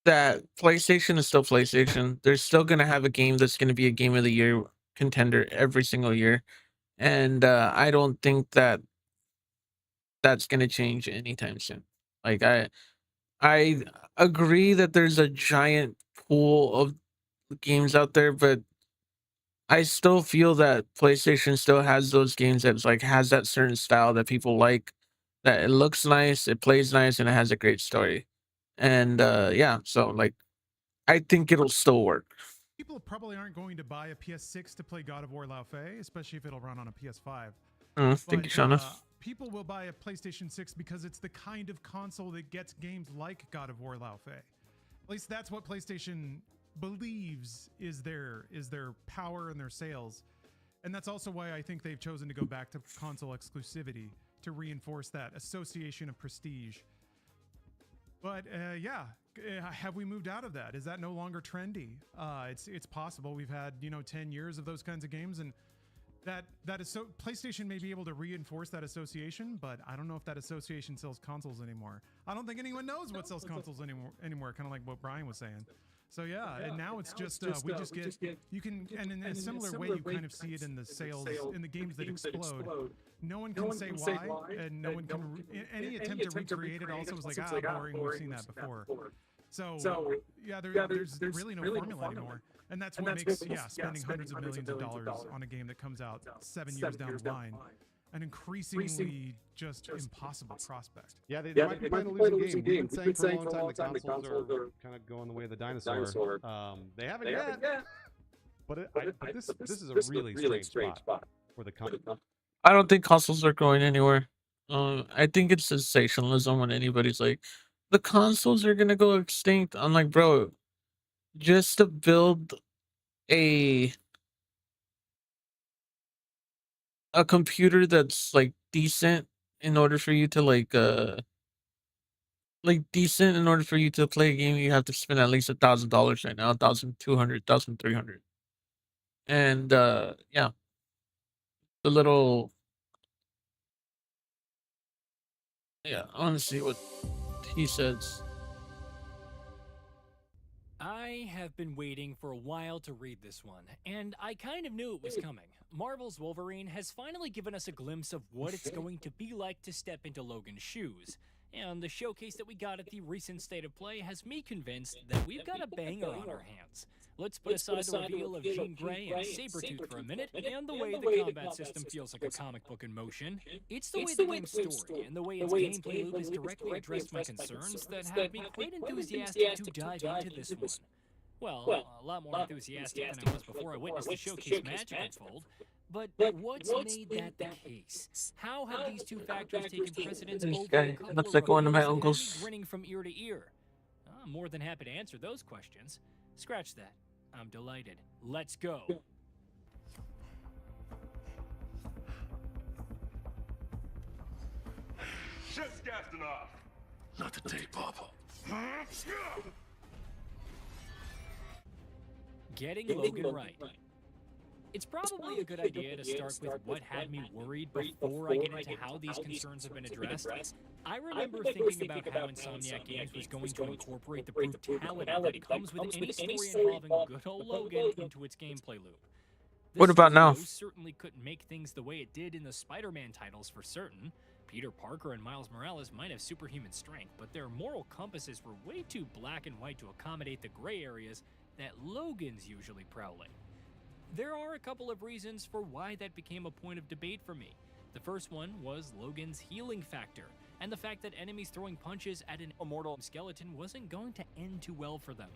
that PlayStation is still PlayStation. They're still gonna have a game that's gonna be a Game of the Year contender every single year, and I don't think that that's gonna change anytime soon. Like I agree that there's a giant pool of games out there, but I still feel that PlayStation still has those games that's like has that certain style that people like, that it looks nice, it plays nice, and it has a great story. And yeah, so like I think it'll still work. People probably aren't going to buy a PS6 to play God of War Lao Fei, especially if it'll run on a PS5. Thank you, Shauna. People will buy a PlayStation 6 because it's the kind of console that gets games like God of War Lao Fei. At least that's what PlayStation believes is their power and their sales. And that's also why I think they've chosen to go back to console exclusivity to reinforce that association of prestige. But yeah, have we moved out of that? Is that no longer trendy? It's possible. We've had 10 years of those kinds of games, and that is so PlayStation may be able to reinforce that association, but I don't know if that association sells consoles anymore. I don't think anyone knows what sells consoles anymore. Kind of like what Brian was saying. So yeah, and now it's just we just get you can, and in a similar way you kind of see it in the sales in the games that explode. No one can say why, and no one can any attempt to recreate it also was like boring. We've seen that before. So yeah, there's really no formula anymore, and that's what makes spending hundreds of millions of dollars on a game that comes out 7 years down the line an increasingly just impossible prospect. Yeah, they might be playing a losing game. We've been saying for a long time the consoles are kind of going the way of the dinosaur. They haven't yet. But this is a really strange spot for the company. I don't think consoles are going anywhere. I think it's sensationalism when anybody's like, the consoles are gonna go extinct. I'm like, bro, just to build a computer that's like decent in order for you to decent in order for you to play a game, you have to spend at least $1,000 right now, $1,200, $1,300. And yeah, the little I want to see what he says. I have been waiting for a while to read this one, and I kind of knew it was coming. Marvel's Wolverine has finally given us a glimpse of what it's going to be like to step into Logan's shoes. And the showcase that we got at the recent State of Play has me convinced that we've got a banger on our hands. Let's put aside the reveal of Jean Grey and Sabretooth for a minute, and the way the combat system feels like a comic book in motion. It's the way the game's story and the way its gameplay loop has directly addressed my concerns that have me quite enthusiastic to dive into this one. Well, a lot more enthusiastic than I was before I witnessed the showcase magic unfold. But what's made that the case? How have these two factors taken precedence over a couple looks like one of my reviews that uncles. have me grinning from ear to ear? I'm more than happy to answer those questions. Scratch that. I'm delighted. Let's go. Just casting off. Not today, Papa. getting Logan right. It's probably a good idea to start with what had me worried before I get into how these concerns have been addressed. I remember thinking about how Insomniac Games was going to incorporate the brutality that comes with any story involving good old Logan into its gameplay loop. The What about now? studio certainly couldn't make things the way it did in the Spider-Man titles for certain. Peter Parker and Miles Morales might have superhuman strength, but their moral compasses were way too black and white to accommodate the gray areas that Logan's usually prowling. There are a couple of reasons for why that became a point of debate for me. The first one was Logan's healing factor, and the fact that enemies throwing punches at an immortal skeleton wasn't going to end too well for them.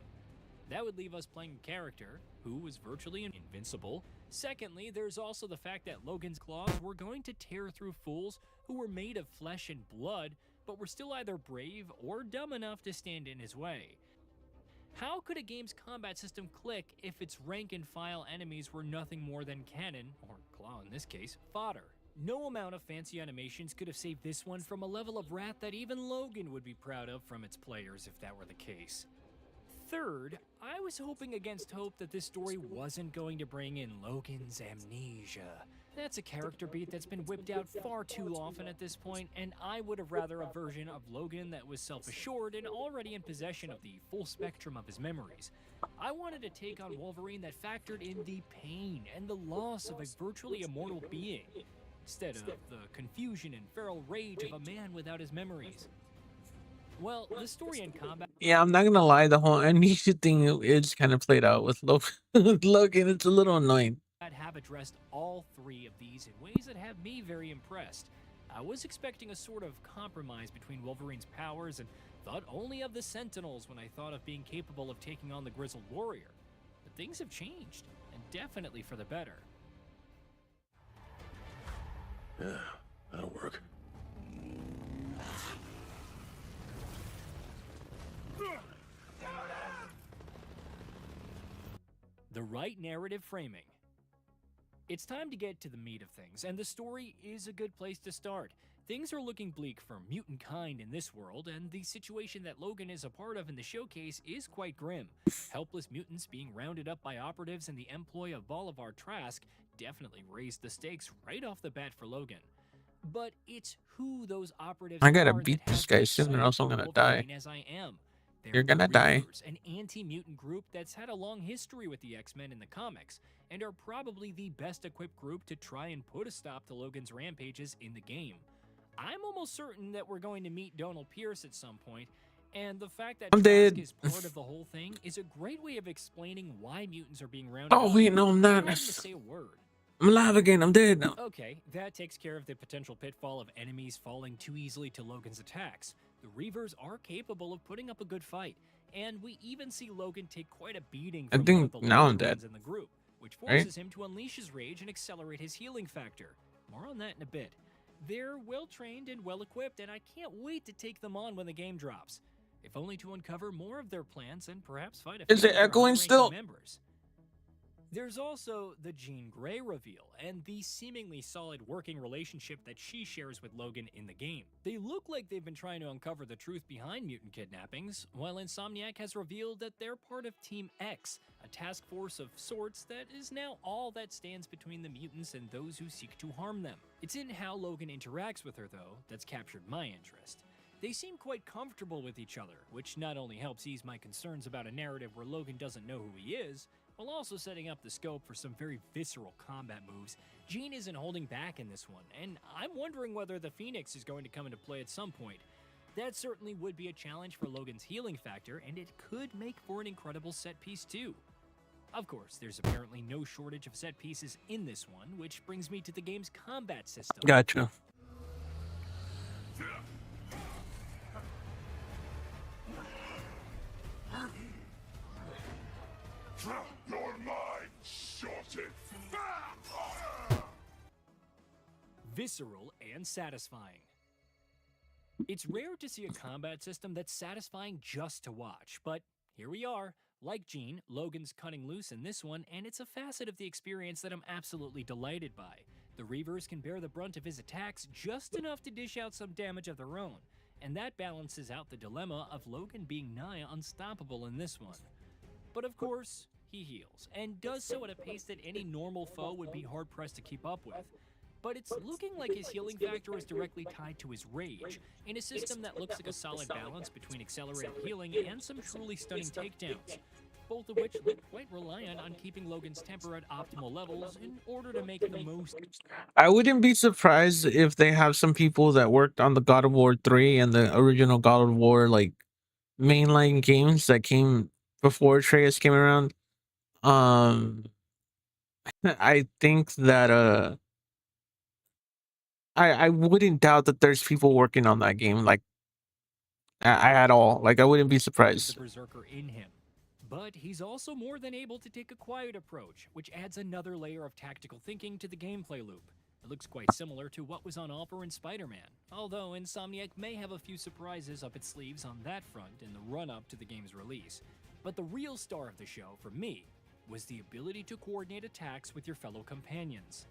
That would leave us playing a character who was virtually invincible. Secondly, there's also the fact that Logan's claws were going to tear through fools who were made of flesh and blood, but were still either brave or dumb enough to stand in his way. How could a game's combat system click if its rank-and-file enemies were nothing more than cannon, or claw in this case, fodder? No amount of fancy animations could have saved this one from a level of wrath that even Logan would be proud of from its players if that were the case. Third, I was hoping against hope that this story wasn't going to bring in Logan's amnesia. That's a character beat that's been whipped out far too often at this point, and I would have rather a version of Logan that was self-assured and already in possession of the full spectrum of his memories. I wanted a take on Wolverine that factored in the pain and the loss of a virtually immortal being, instead of the confusion and feral rage of a man without his memories. Well, the story and combat... Yeah, I'm not gonna lie, the whole amnesia thing is kind of played out with Logan. It's a little annoying. have addressed all three of these in ways that have me very impressed. I was expecting a sort of compromise between Wolverine's powers and thought only of the Sentinels when I thought of being capable of taking on the Grizzled Warrior. But things have changed, and definitely for the better. Yeah, that'll work. The right narrative framing. It's time to get to the meat of things, and the story is a good place to start. Things are looking bleak for mutant kind in this world, and the situation that Logan is a part of in the showcase is quite grim. Helpless mutants being rounded up by operatives in the employ of Bolivar Trask definitely raised the stakes right off the bat for Logan. But it's who those operatives I gotta are beat that this has guy me soon or excited else I'm for gonna die. Wolverine as I am. They're You're gonna the die. Reavers, an anti-mutant group that's had a long history with the X-Men in the comics, and are probably the best equipped group to try and put a stop to Logan's rampages in the game. I'm almost certain that we're going to meet Donald Pierce at some point, and the fact that I'm Trask dead. is part of the whole thing is a great way of explaining why mutants are being rounded Oh up wait, no, I'm without not. having to say a word. I'm alive again. I'm dead now. Okay, that takes care of the potential pitfall of enemies falling too easily to Logan's attacks. The Reavers are capable of putting up a good fight, and we even see Logan take quite a beating I from think one of the now larger I'm dead. ones in the group, which Right? forces him to unleash his rage and accelerate his healing factor. More on that in a bit. They're well-trained and well-equipped, and I can't wait to take them on when the game drops. If only to uncover more of their plans and perhaps fight a Is few it of their echoing high-ranking still? members. There's also the Jean Grey reveal, and the seemingly solid working relationship that she shares with Logan in the game. They look like they've been trying to uncover the truth behind mutant kidnappings, while Insomniac has revealed that they're part of Team X, a task force of sorts that is now all that stands between the mutants and those who seek to harm them. It's in how Logan interacts with her, though, that's captured my interest. They seem quite comfortable with each other, which not only helps ease my concerns about a narrative where Logan doesn't know who he is, while also setting up the scope for some very visceral combat moves. Jean isn't holding back in this one, and I'm wondering whether the Phoenix is going to come into play at some point. That certainly would be a challenge for Logan's healing factor, and it could make for an incredible set piece too. Of course, there's apparently no shortage of set pieces in this one, which brings me to the game's combat system. Gotcha. Your mind shorted. Visceral and satisfying. It's rare to see a combat system that's satisfying just to watch, but here we are. Like Jean, Logan's cutting loose in this one, and it's a facet of the experience that I'm absolutely delighted by. The Reavers can bear the brunt of his attacks just enough to dish out some damage of their own, and that balances out the dilemma of Logan being nigh unstoppable in this one. But of course, he heals, and does so at a pace that any normal foe would be hard-pressed to keep up with. But it's looking like his healing factor is directly tied to his rage, in a system that looks like a solid balance between accelerated healing and some truly stunning takedowns, both of which look quite reliant on keeping Logan's temper at optimal levels in order to make the most. I wouldn't be surprised if they have some people that worked on the God of War 3 and the original God of War like mainline games that came before Atreus came around. Um I think that I wouldn't doubt that there's people working on that game like at all. Like I wouldn't be The surprised. berserker in him. But he's also more than able to take a quiet approach, which adds another layer of tactical thinking to the gameplay loop. It looks quite similar to what was on offer in Spider-Man, although Insomniac may have a few surprises up its sleeves on that front in the run-up to the game's release. But the real star of the show, for me, was the ability to coordinate attacks with your fellow companions.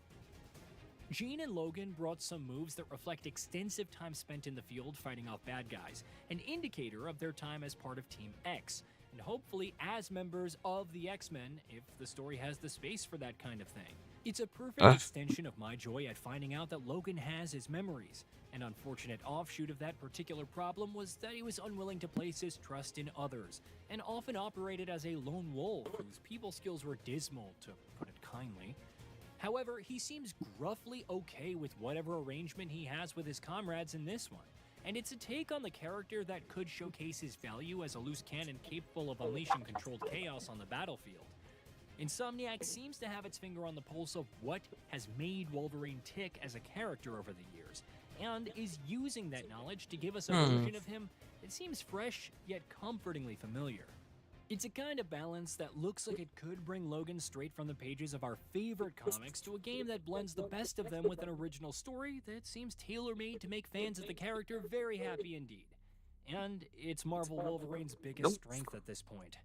Jean and Logan brought some moves that reflect extensive time spent in the field fighting off bad guys, an indicator of their time as part of Team X, and hopefully as members of the X-Men if the story has the space for that kind of thing. It's a perfect extension of my joy at finding out that Logan has his memories. An unfortunate offshoot of that particular problem was that he was unwilling to place his trust in others, and often operated as a lone wolf whose people skills were dismal, to put it kindly. However, he seems gruffly okay with whatever arrangement he has with his comrades in this one, and it's a take on the character that could showcase his value as a loose cannon capable of unleashing controlled chaos on the battlefield. Insomniac seems to have its finger on the pulse of what has made Wolverine tick as a character over the years, and is using that knowledge to give us a version of him that seems fresh yet comfortingly familiar. It's a kind of balance that looks like it could bring Logan straight from the pages of our favorite comics to a game that blends the best of them with an original story that seems tailor-made to make fans of the character very happy indeed. And it's Marvel Wolverine's biggest strength at this point.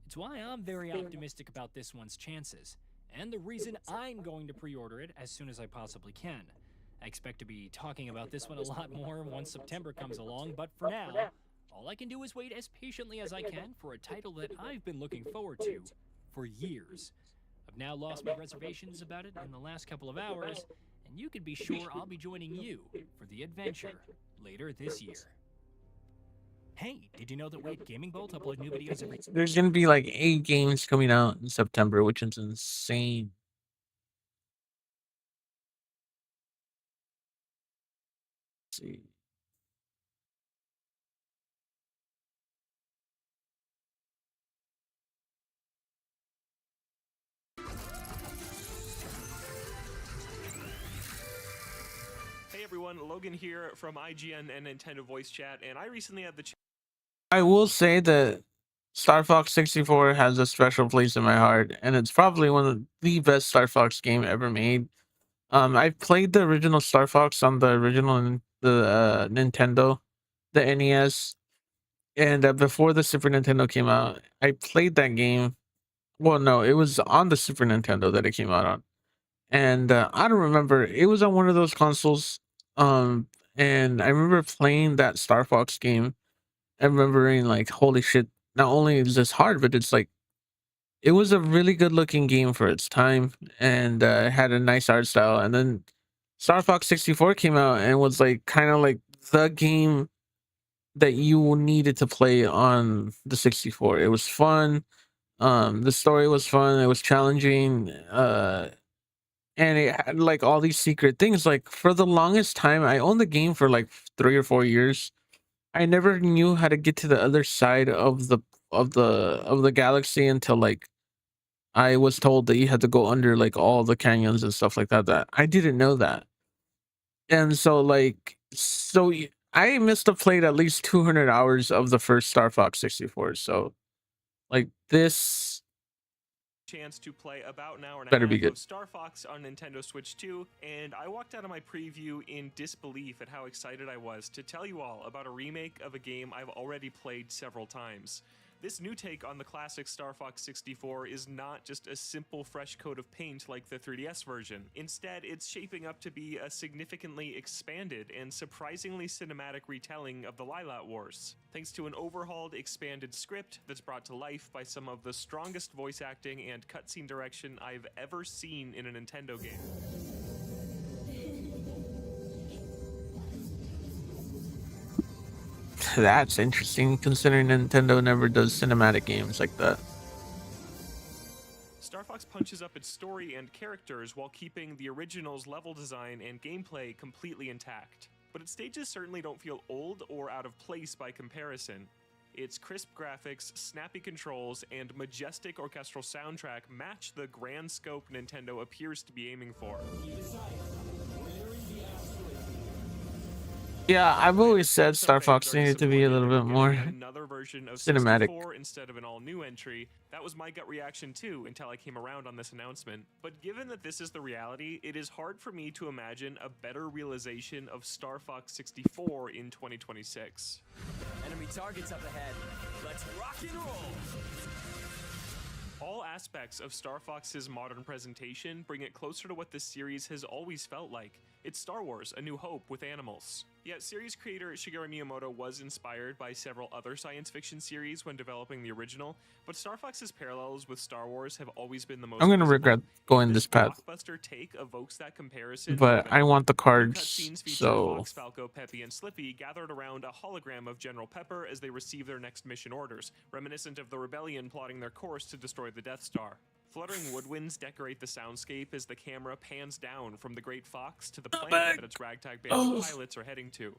It's why I'm very optimistic about this one's chances, and the reason I'm going to pre-order it as soon as I possibly can. I expect to be talking about this one a lot more once September comes along, but for now, all I can do is wait as patiently as I can for a title that I've been looking forward to for years. I've now lost my reservations about it in the last couple of hours, and you can be sure I'll be joining you for the adventure later this year. Hey, did you know that Wade Gaming Bolt upload new videos every... There's gonna be like 8 games coming out in September, which is insane. Let's see. Hey everyone, Logan here from IGN and Nintendo Voice Chat, and I recently had the I will say that Star Fox 64 has a special place in my heart, and it's probably one of the best Star Fox game ever made. I played the original Star Fox on the original Nintendo, the NES, and before the Super Nintendo came out, I played that game. Well, no, it was on the Super Nintendo that it came out on, and I don't remember. It was on one of those consoles, and I remember playing that Star Fox game and remembering like, holy shit! Not only is this hard, but it's like it was a really good looking game for its time, and it had a nice art style. And then Star Fox 64 came out and was like kind of like the game that you needed to play on the 64. It was fun. The story was fun. It was challenging. And it had like all these secret things. Like for the longest time, I owned the game for like 3 or 4 years. I never knew how to get to the other side of the galaxy until like I was told that you had to go under like all the canyons and stuff like that. That I didn't know that. And so I must have played at least 200 hours of the first Star Fox 64. So like this chance to play about an hour and better a be half good. of Star Fox on Nintendo Switch 2, and I walked out of my preview in disbelief at how excited I was to tell you all about a remake of a game I've already played several times. This new take on the classic Star Fox 64 is not just a simple fresh coat of paint like the 3DS version. Instead, it's shaping up to be a significantly expanded and surprisingly cinematic retelling of the Lylat Wars, thanks to an overhauled, expanded script that's brought to life by some of the strongest voice acting and cutscene direction I've ever seen in a Nintendo game. That's interesting, considering Nintendo never does cinematic games like that. Star Fox punches up its story and characters while keeping the original's level design and gameplay completely intact. But its stages certainly don't feel old or out of place by comparison. Its crisp graphics, snappy controls, and majestic orchestral soundtrack match the grand scope Nintendo appears to be aiming for. Yeah, I've always said Star Fox needed to be a little bit more another version of cinematic. 64 instead of an all-new entry. That was my gut reaction too until I came around on this announcement. But given that this is the reality, it is hard for me to imagine a better realization of Star Fox 64 in 2026. Enemy targets up ahead. Let's rock and roll! All aspects of Star Fox's modern presentation bring it closer to what this series has always felt like. It's Star Wars: A New Hope with animals. Yet series creator Shigeru Miyamoto was inspired by several other science fiction series when developing the original, but Star Fox's parallels with Star Wars have always been the most I'm gonna visible. regret going this path, Blockbuster take evokes that comparison, but I want the New cards, cutscenes feature so Fox, Falco, Peppy, and Slippy gathered around a hologram of General Pepper as they receive their next mission orders, reminiscent of the rebellion plotting their course to destroy the Death Star. Fluttering woodwinds decorate the soundscape as the camera pans down from the Great Fox to the planet that its ragtag band of pilots are heading to.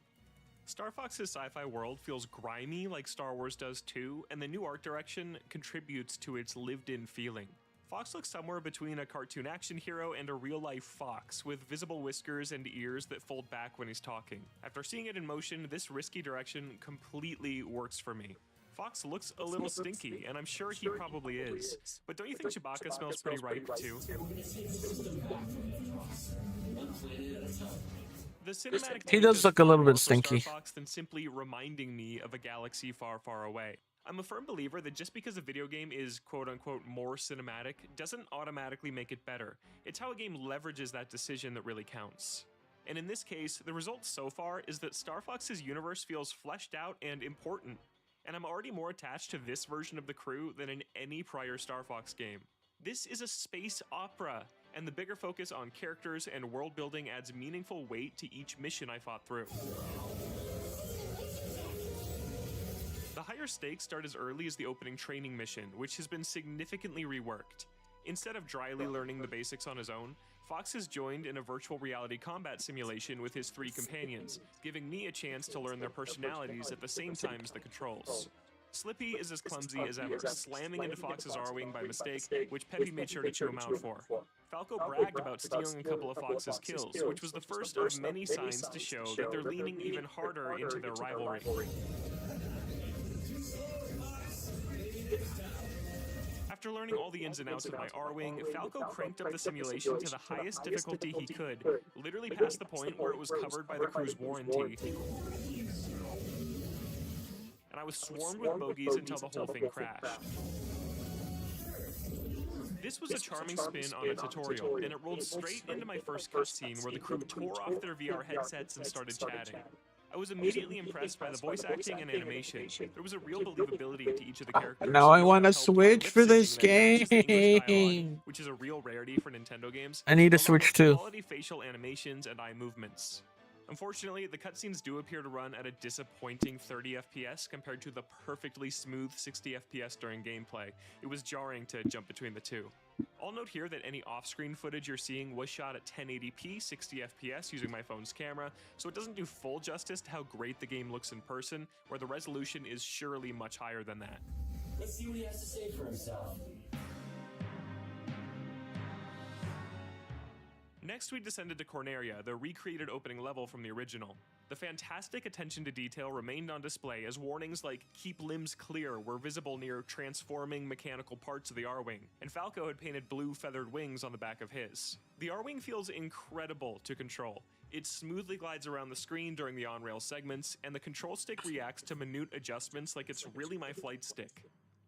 Star Fox's sci-fi world feels grimy like Star Wars does too, and the new art direction contributes to its lived-in feeling. Fox looks somewhere between a cartoon action hero and a real-life fox, with visible whiskers and ears that fold back when he's talking. After seeing it in motion, this risky direction completely works for me. Fox looks a little stinky, and I'm sure he probably is. But don't you think Chewbacca smells pretty ripe, too? The cinematic He does look a little bit stinky. Star Fox than simply reminding me of a galaxy far, far away. I'm a firm believer that just because a video game is quote-unquote more cinematic doesn't automatically make it better. It's how a game leverages that decision that really counts. And in this case, the result so far is that Star Fox's universe feels fleshed out and important. And I'm already more attached to this version of the crew than in any prior Star Fox game. This is a space opera, and the bigger focus on characters and world building adds meaningful weight to each mission I fought through. The higher stakes start as early as the opening training mission, which has been significantly reworked. Instead of dryly learning the basics on his own, Fox has joined in a virtual reality combat simulation with his 3 companions, giving me a chance to learn their personalities at the same time as the controls. Slippy is as clumsy as ever, slamming into Fox's R-Wing by mistake, which Peppy made sure to chew him out for. Falco bragged about stealing a couple of Fox's kills, which was the first of many signs to show that they're leaning even harder into their rivalry. After learning all the ins and outs of my R-Wing, Falco cranked up the simulation to the highest difficulty he could, literally past the point where it was covered by the crew's warranty. And I was swarmed with bogeys until the whole thing crashed. This was a charming spin on a tutorial, and it rolled straight into my first cutscene where the crew tore off their VR headsets and started chatting. I was immediately impressed by the voice acting and animation. There was a real believability to each of the characters. Now I want to Helped switch for this lip-syncing that matches the English dialogue, game. which is a real rarity for Nintendo games. I need to along switch with too. Quality facial animations and eye movements. Unfortunately, the cutscenes do appear to run at a disappointing 30 FPS compared to the perfectly smooth 60 FPS during gameplay. It was jarring to jump between the two. I'll note here that any off-screen footage you're seeing was shot at 1080p 60 FPS using my phone's camera, so it doesn't do full justice to how great the game looks in person, where the resolution is surely much higher than that. Let's see what he has to say for himself. Next, we descended to Corneria, the recreated opening level from the original. The fantastic attention to detail remained on display as warnings like "keep limbs clear" were visible near transforming mechanical parts of the R-Wing, and Falco had painted blue feathered wings on the back of his. The R-Wing feels incredible to control. It smoothly glides around the screen during the on-rail segments, and the control stick reacts to minute adjustments like it's really my flight stick.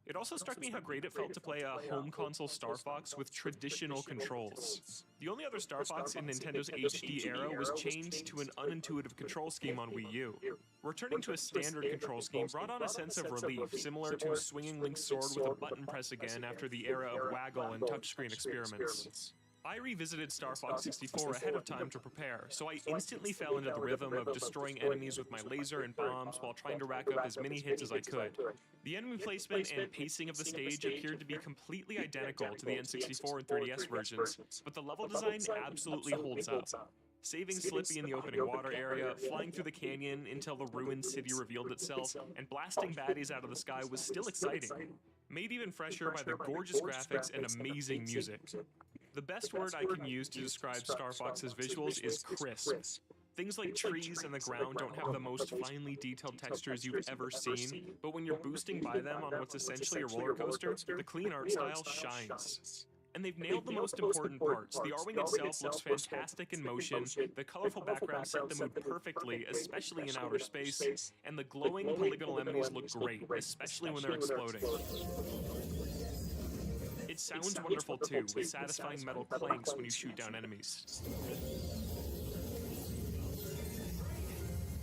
It also struck me how great it felt to play a home console Star Fox with traditional controls. The only other Star Fox in Nintendo's HD era was chained to an unintuitive control scheme on Wii U. Returning to a standard control scheme brought on a sense of relief, similar to swinging Link's sword with a button press again after the era of waggle and touchscreen experiments. I revisited Star Fox 64 ahead of time to prepare, so I instantly fell into the rhythm of destroying enemies with my laser and bombs while trying to rack up as many hits as I could. The enemy placement and pacing of the stage appeared to be completely identical to the N64 and 3DS versions, but the level design absolutely holds up. Saving Slippy in the opening water area, flying through the canyon until the ruined city revealed itself, and blasting baddies out of the sky was still exciting, made even fresher by the gorgeous graphics and amazing music. The best word I can use to describe Star Fox's visuals is crisp. Things like trees and the ground don't have the most finely detailed textures you've ever seen, but when you're boosting by them on what's essentially a roller coaster, the clean art style shines. And they've nailed the most important parts. The R-Wing itself looks fantastic in motion, the colorful background set the mood perfectly, especially in outer space, and the glowing polygonal enemies look great, especially when they're exploding. It sounds wonderful too, with satisfying metal clanks when you shoot down enemies.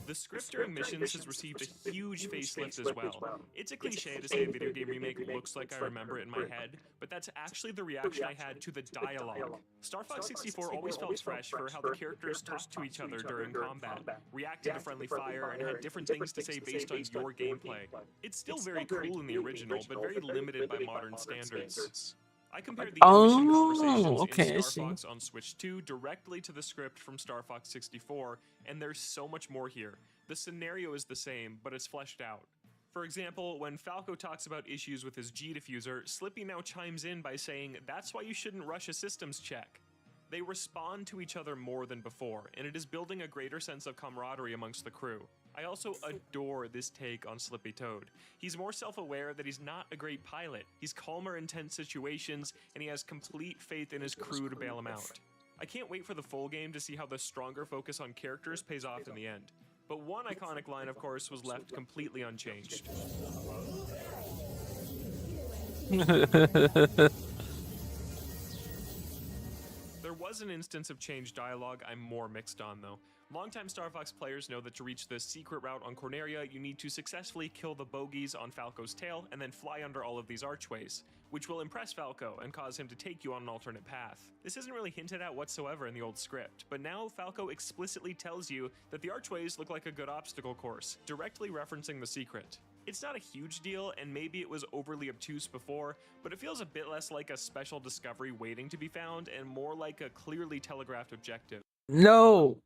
The script during missions has received a huge facelift as well. It's a cliche to say a video game remake looks like I remember it in my head, but that's actually the reaction I had to the dialogue. Star Fox 64 always felt fresh for how the characters talked to each other during combat, reacted to friendly fire, and had different things to say based on your gameplay. It's still very cool in the original, but very limited by modern standards. I compared the in-mission conversations in Star Fox on Switch 2 directly to the script from Star Fox 64, and there's so much more here. The scenario is the same, but it's fleshed out. For example, when Falco talks about issues with his G-diffuser, Slippy now chimes in by saying, "That's why you shouldn't rush a systems check." They respond to each other more than before, and it is building a greater sense of camaraderie amongst the crew. I also adore this take on Slippy Toad. He's more self-aware that he's not a great pilot. He's calmer in tense situations, and he has complete faith in his crew to bail him out. I can't wait for the full game to see how the stronger focus on characters pays off in the end. But one iconic line, of course, was left completely unchanged. There was an instance of changed dialogue I'm more mixed on, though. Longtime Star Fox players know that to reach the secret route on Corneria, you need to successfully kill the bogies on Falco's tail and then fly under all of these archways, which will impress Falco and cause him to take you on an alternate path. This isn't really hinted at whatsoever in the old script, but now Falco explicitly tells you that the archways look like a good obstacle course, directly referencing the secret. It's not a huge deal, and maybe it was overly obtuse before, but it feels a bit less like a special discovery waiting to be found and more like a clearly telegraphed objective. No,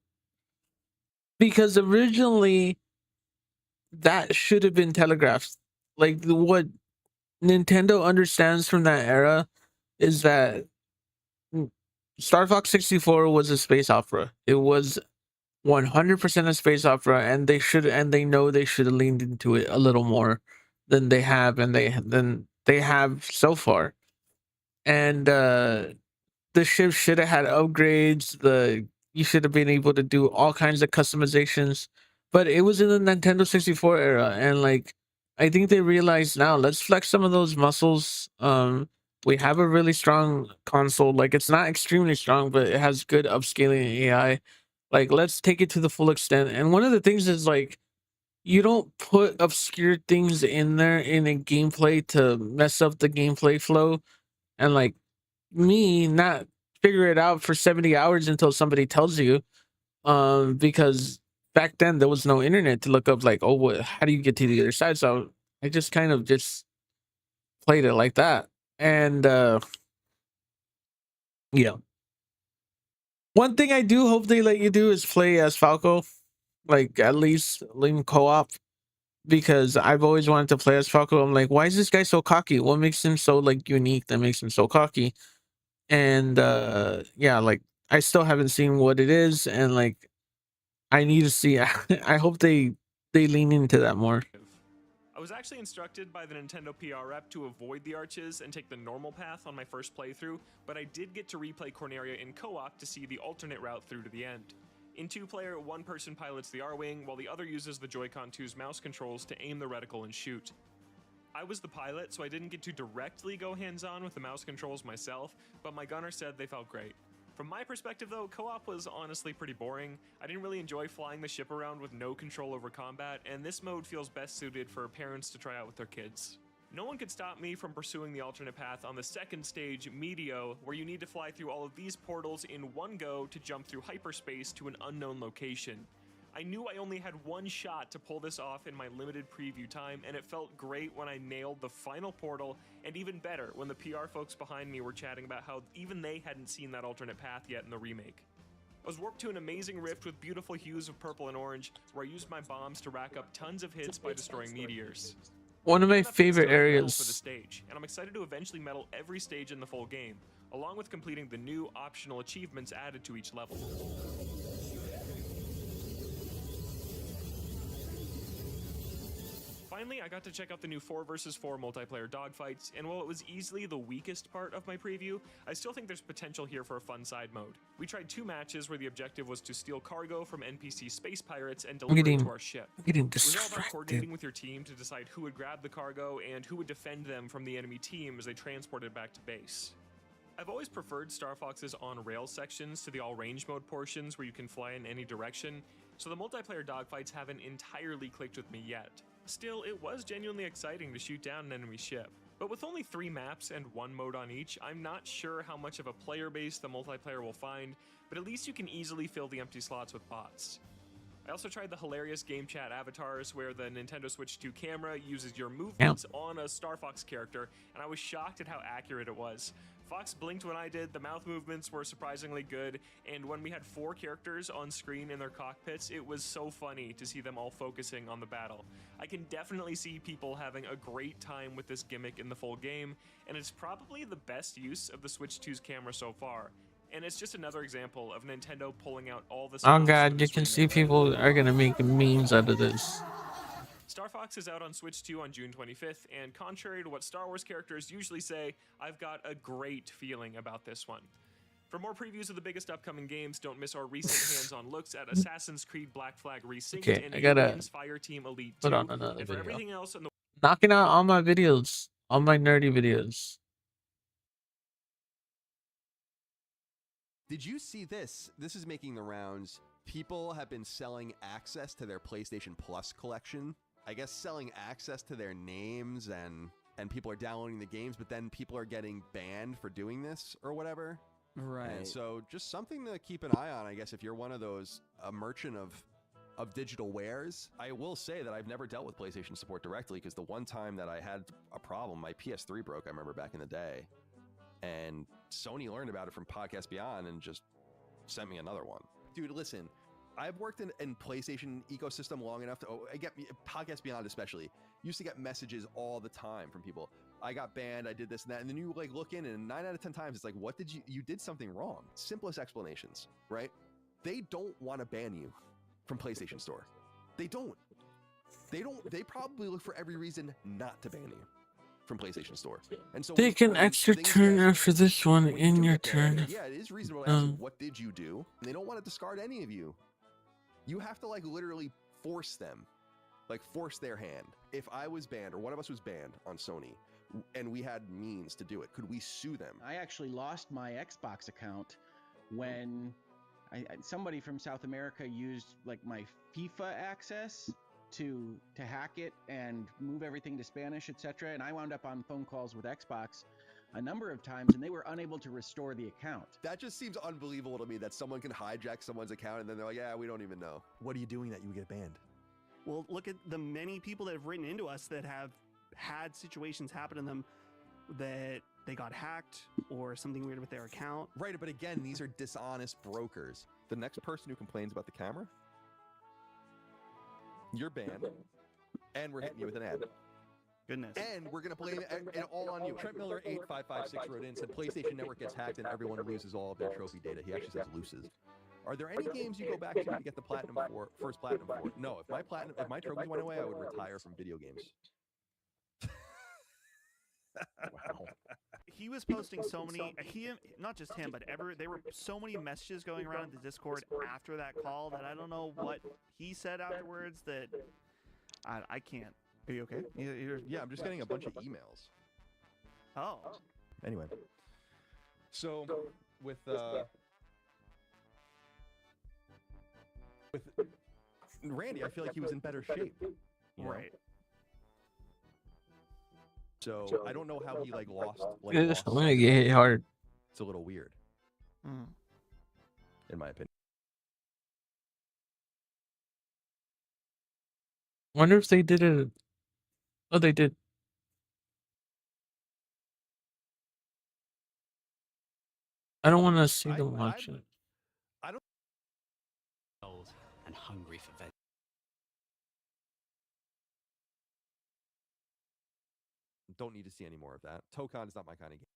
because originally that should have been telegraphed. Like what Nintendo understands from that era is that Star Fox 64 was a space opera. It was 100% a space opera, and they know they should have leaned into it a little more than they have, and they have so far. And the ship should have had upgrades. You should have been able to do all kinds of customizations, but it was in the Nintendo 64 era, and like I think they realized now, let's flex some of those muscles. We have a really strong console. Like it's not extremely strong, but it has good upscaling AI. Like let's take it to the full extent. And one of the things is like you don't put obscure things in there in a gameplay to mess up the gameplay flow, and like me not figure it out for 70 hours until somebody tells you, because back then there was no internet to look up like, oh, how do you get to the other side? So I just kind of just played it like that. And yeah, one thing I do hope they let you do is play as Falco, like at least in co-op, because I've always wanted to play as Falco. I'm like, why is this guy so cocky? What makes him so like unique that makes him so cocky? And yeah, like I still haven't seen what it is, and like I need to see. I hope they lean into that more. I was actually instructed by the Nintendo PR rep to avoid the arches and take the normal path on my first playthrough, but I did get to replay Corneria in co-op to see the alternate route through to the end. In 2-player, one person pilots the R-Wing, while the other uses the Joy-Con 2's mouse controls to aim the reticle and shoot. I was the pilot, so I didn't get to directly go hands-on with the mouse controls myself, but my gunner said they felt great. From my perspective though, co-op was honestly pretty boring. I didn't really enjoy flying the ship around with no control over combat, and this mode feels best suited for parents to try out with their kids. No one could stop me from pursuing the alternate path on the second stage, Meteo, where you need to fly through all of these portals in one go to jump through hyperspace to an unknown location. I knew I only had one shot to pull this off in my limited preview time, and it felt great when I nailed the final portal, and even better when the PR folks behind me were chatting about how even they hadn't seen that alternate path yet in the remake. I was warped to an amazing rift with beautiful hues of purple and orange, where I used my bombs to rack up tons of hits by destroying meteors. One of my Enough favorite to medal areas. for the stage, and I'm excited to eventually medal every stage in the full game, along with completing the new optional achievements added to each level. Finally, I got to check out the new 4 vs 4 multiplayer dogfights, and while it was easily the weakest part of my preview, I still think there's potential here for a fun side mode. We tried 2 matches where the objective was to steal cargo from NPC space pirates and deliver it to our ship. Getting It was all about distracted. coordinating with your team to decide who would grab the cargo and who would defend them from the enemy team as they transported back to base. I've always preferred Star Fox's on-rail sections to the all-range mode portions where you can fly in any direction, so the multiplayer dogfights haven't entirely clicked with me yet. Still, it was genuinely exciting to shoot down an enemy ship. But with only 3 maps and 1 mode on each, I'm not sure how much of a player base the multiplayer will find, but at least you can easily fill the empty slots with bots. I also tried the hilarious game chat avatars where the Nintendo Switch 2 camera uses your movements on a Star Fox character, and I was shocked at how accurate it was. Fox blinked when I did, the mouth movements were surprisingly good, and when we had 4 characters on screen in their cockpits, it was so funny to see them all focusing on the battle. I can definitely see people having a great time with this gimmick in the full game, and it's probably the best use of the Switch 2's camera so far. And it's just another example of Nintendo pulling out all the Oh stops god, from you this can remake. see people are gonna make memes out of this. Star Fox is out on Switch 2 on June 25th, and contrary to what Star Wars characters usually say, I've got a great feeling about this one. For more previews of the biggest upcoming games, don't miss our recent hands-on looks at Assassin's Creed Black Flag Resynced Okay, and I gotta Aliens Fireteam Elite 2. put on another And for video. everything else in the Knocking out all my videos, all my nerdy videos. Did you see this? This is making the rounds. People have been selling access to their PlayStation Plus collection. I guess selling access to their names and people are downloading the games, but then people are getting banned for doing this or whatever. Right. And so just something to keep an eye on, I guess, if you're one of those, a merchant of digital wares. I will say that I've never dealt with PlayStation support directly because the one time that I had a problem, my PS3 broke, I remember back in the day. And Sony learned about it from Podcast Beyond and just sent me another one. Dude, listen, I've worked in PlayStation ecosystem long enough to, I get Podcast Beyond especially, used to get messages all the time from people. I got banned, I did this and that, and then you like look in and 9 out of 10 times it's like, what did you did something wrong. Simplest explanations, right? They don't want to ban you from PlayStation Store. They probably look for every reason not to ban you from PlayStation Store. And so Take an extra turn after this one in your turn. Yeah, it is reasonable to ask, what did you do? And they don't want to discard any of you. You have to like literally force them, like force their hand. If I was banned or one of us was banned on Sony and we had means to do it, could we sue them? I actually lost my Xbox account when somebody from South America used like my FIFA access to hack it and move everything to Spanish, etc. And I wound up on phone calls with Xbox a number of times, and they were unable to restore the account. That just seems unbelievable to me that someone can hijack someone's account and then they're like, yeah, we don't even know. What are you doing that you would get banned? Well, look at the many people that have written into us that have had situations happen to them that they got hacked or something weird with their account. Right, but again, these are dishonest brokers. The next person who complains about the camera, you're banned, and we're hitting you with an ad. Goodness. And we're going to blame it all on you. Trent Miller 8556 wrote in, said PlayStation Network gets hacked and everyone loses all of their trophy data. He actually says loses. Are there any games you go back to get the platinum for, first platinum for? No, if my trophies went away, I would retire from video games. Wow. He was posting so many, not just him, but there were so many messages going around in the Discord after that call that I don't know what he said afterwards that I can't Are you okay? Yeah, I'm just getting a bunch of emails. Oh. Anyway, so with Randy, I feel like he was in better shape. You know? Right. So I don't know how he lost. I'm Lost gonna get hit hard. It's a little weird, in my opinion. Wonder if they did it. Oh, they did. I don't want to see them watch it. I don't. And hungry for vengeance. Don't need to see any more of that. Tokon is not my kind of game.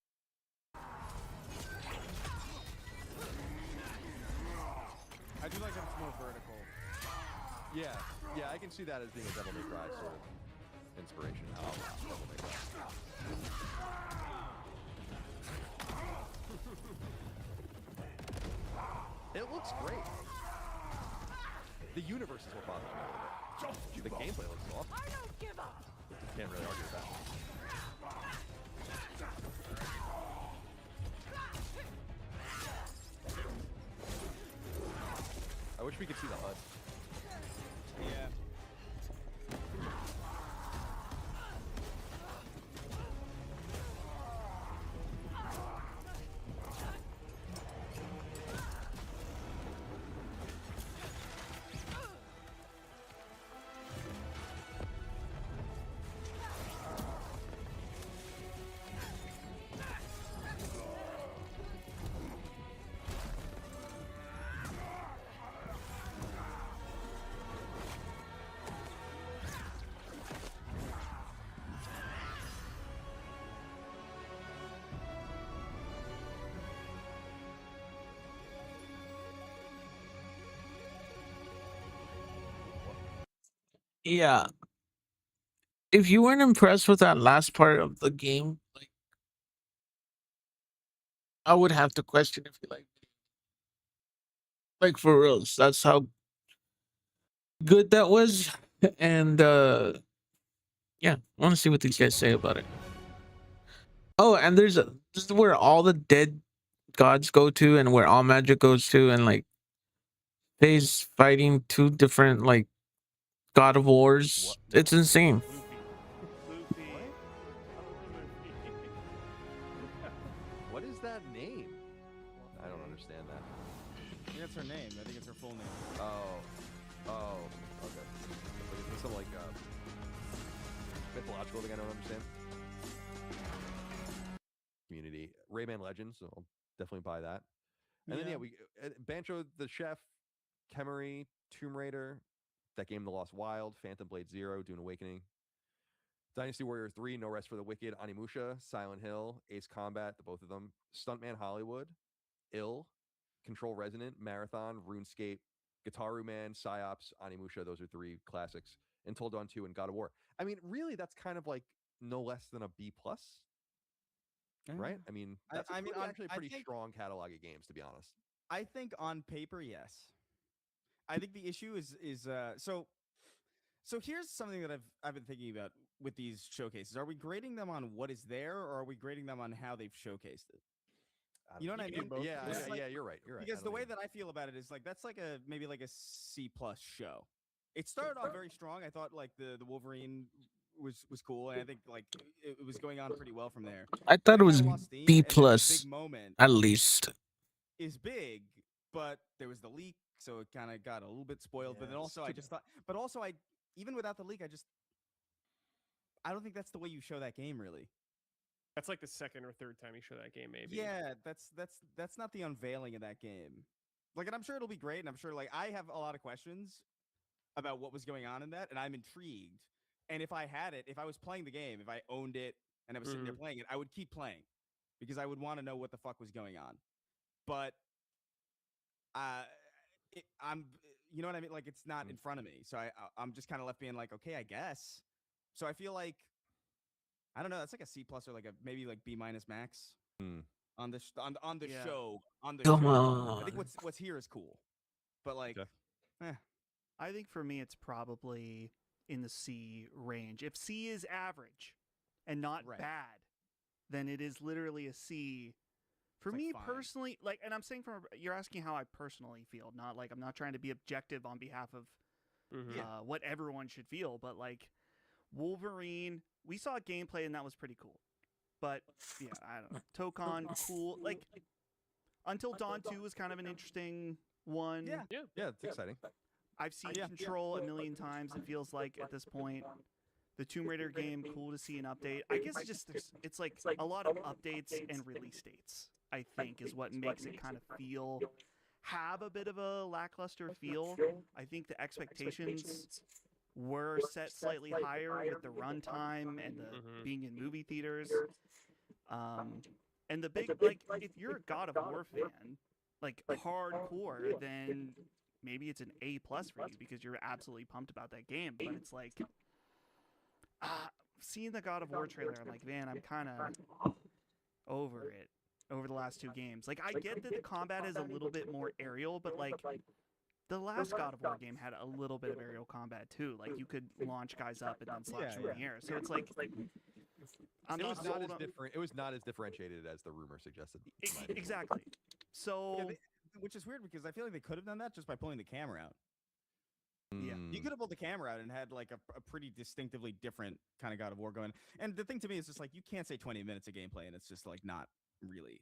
I do like that it's more vertical. Yeah, I can see that as being a Devil May Cry sort of inspiration. Oh, Devil May Cry. It looks great. The universe is what bothers me a little bit. The gameplay looks awesome. I don't give up. Can't really argue with that. I wish we could see the HUD. Yeah. Yeah. If you weren't impressed with that last part of the game, I would have to question if you like for reals. That's how good that was. And yeah, I want to see what these guys say about it. Oh, and this is where all the dead gods go to, and where all magic goes to, and Faye's fighting two different God of Wars. It's insane. What is that name? I don't understand that. I think that's her name. I think it's her full name. Oh, okay. Is this some mythological thing I don't understand? Community. Rayman Legends, so I'll definitely buy that. And then we Bancho the Chef, Kemery, Tomb Raider, that game The Lost Wild, Phantom Blade Zero, Dune Awakening, Dynasty Warrior 3, No Rest for the Wicked, Animusha, Silent Hill, Ace Combat, the both of them, Stuntman Hollywood, Ill, Control Resonant, Marathon, RuneScape, Gitaru Man, Psyops, Animusha. Those are 3 classics. Until Dawn 2 and God of War. I mean, really, that's kind of no less than a B+. Right? I mean, that's actually a pretty strong catalog of games, to be honest. I think on paper, yes. I think the issue is so here's something that I've been thinking about with these showcases. Are we grading them on what is there, or are we grading them on how they've showcased it? You know what I mean? Yeah, you're right. You're right. Because the way that I feel about it is that's maybe a C+ show. It started off very strong. I thought the Wolverine was cool, and I think it was going on pretty well from there. I thought it was B+, big moment at least. Is big, but there was the leak, so it kind of got a little bit spoiled. But then also I just thought, even without the leak, I don't think that's the way you show that game, really. That's like the second or third time you show that game, maybe. Yeah, that's not the unveiling of that game. And I'm sure it'll be great, and I'm sure I have a lot of questions about what was going on in that, and I'm intrigued. And if I had it, if I was playing the game, if I owned it and I was sitting there playing it, I would keep playing because I would want to know what the fuck was going on. But I'm, you know what I mean? It's not in front of me, so I'm just kind of left being okay, I guess. So I feel I don't know. That's a C+ or maybe B- max on the on the show. Come on. I think what's here is cool, but I think for me it's probably in the C range. If C is average and not bad, then it is literally a C. For me personally, like, and I'm saying you're asking how I personally feel, not like I'm not trying to be objective on behalf of what everyone should feel, but like Wolverine, we saw gameplay and that was pretty cool. But yeah, I don't know. Tokon, cool. Like Until Dawn 2 was kind of an interesting one. Yeah, it's exciting. I've seen Control a million times, it feels like at this point. The Tomb Raider game, cool to see an update. I guess it's like a lot of updates and release dates, I think, is what makes it kind of have a bit of a lackluster feel. I think the expectations were set slightly higher with the runtime and the being in movie theaters. And the big, like, if you're a God of War fan, like hardcore, then maybe it's an A+ for you because you're absolutely pumped about that game. But it's like, seeing the God of War trailer, I'm like, man, I'm kind of over it over the last 2 games. Like, I get that the combat is a little bit more aerial, but like, the last God of War game had a little bit of aerial combat too. Like, you could launch guys up and then slash them in the air. So it's like, It was not as different. It was not as differentiated as the rumor suggested. Exactly. So, which is weird because I feel like they could have done that just by pulling the camera out. Yeah, you could have pulled the camera out and had like a pretty distinctively different kind of God of War going. And the thing to me is just like you can't say 20 minutes of gameplay and it's just like not really.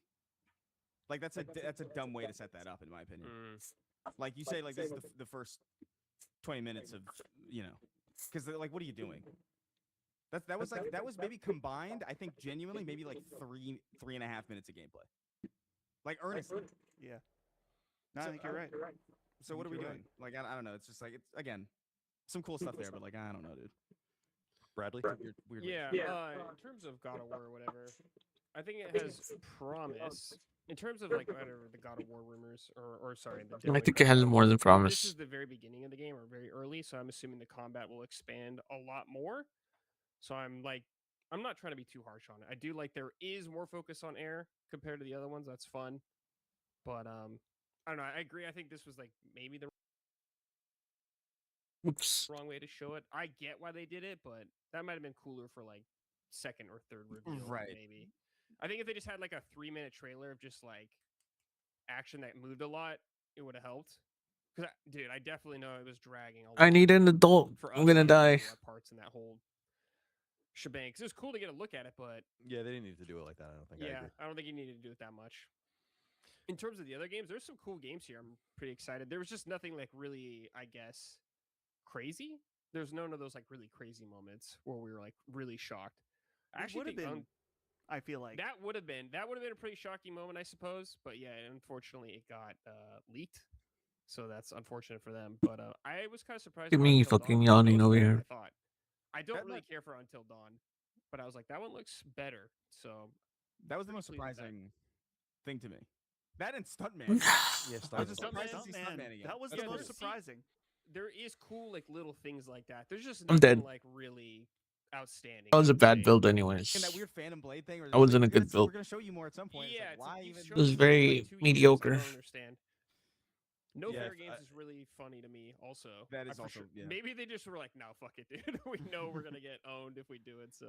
Like that's a dumb way to set that up in my opinion. Like you say, like this is the first 20 minutes of because like what are you doing? That was maybe combined. I think genuinely maybe like 3.5 minutes of gameplay. Like earnestly. Yeah. No, I think you're right. So what are we doing? Like I don't know. It's just like it's again some cool stuff there, but like I don't know, dude. Bradley, weird. Yeah. In terms of God of War or whatever, I think it has promise. In terms of like whatever the God of War rumors or sorry, I think it has more than promise. This is the very beginning of the game or very early, so I'm assuming the combat will expand a lot more. So I'm not trying to be too harsh on it. I do like there is more focus on air compared to the other ones. That's fun. But I don't know. I agree. I think this was like maybe the wrong way to show it. I get why they did it, but that might have been cooler for like second or third reveal. Right. Maybe. I think if they just had like a 3-minute trailer of just like action that moved a lot, it would have helped. Because, dude, I definitely know it was dragging a lot. I need an adult. I'm gonna die. Parts in that whole shebang. Because it was cool to get a look at it, but yeah, they didn't need to do it like that. I don't think. Yeah, I don't think you needed to do it that much. In terms of the other games, there's some cool games here. I'm pretty excited. There was just nothing like really, I guess, crazy. There's none of those like really crazy moments where we were like really shocked. Actually, would have been. I feel like that would have been a pretty shocking moment, I suppose. But yeah, unfortunately, it got leaked. So that's unfortunate for them. But I was kind of surprised. Look at me fucking yawning over here. I don't really care for Until Dawn, but I was like, that one looks better. So that was the most surprising thing to me. That and Stuntman. Yeah, Stuntman. That was the most surprising. There is cool like little things like that. There's just I'm nothing dead. like really outstanding. That was a bad build, anyways. And that weird Phantom Blade thing. I wasn't a good build. We're gonna show you more at some point. Yeah, it's like, why even? It was very mediocre. I don't understand. No Fair Games is really funny to me. Also, that is also maybe they just were like, "No, fuck it, dude. We know we're gonna get owned if we do it." So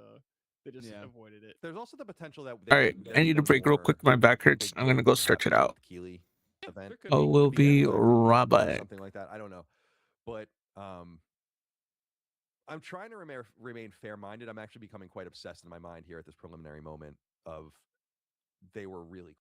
they just avoided it. There's also the potential that. All right, I need to break real quick. My back hurts. I'm gonna go stretch it out. Keeley event. Oh, will be Rabbi. Something like that. I don't know, but I'm trying to remain fair-minded. I'm actually becoming quite obsessed in my mind here at this preliminary moment of they were really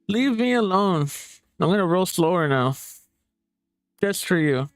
Leave me alone. I'm gonna roll slower now. Just for you.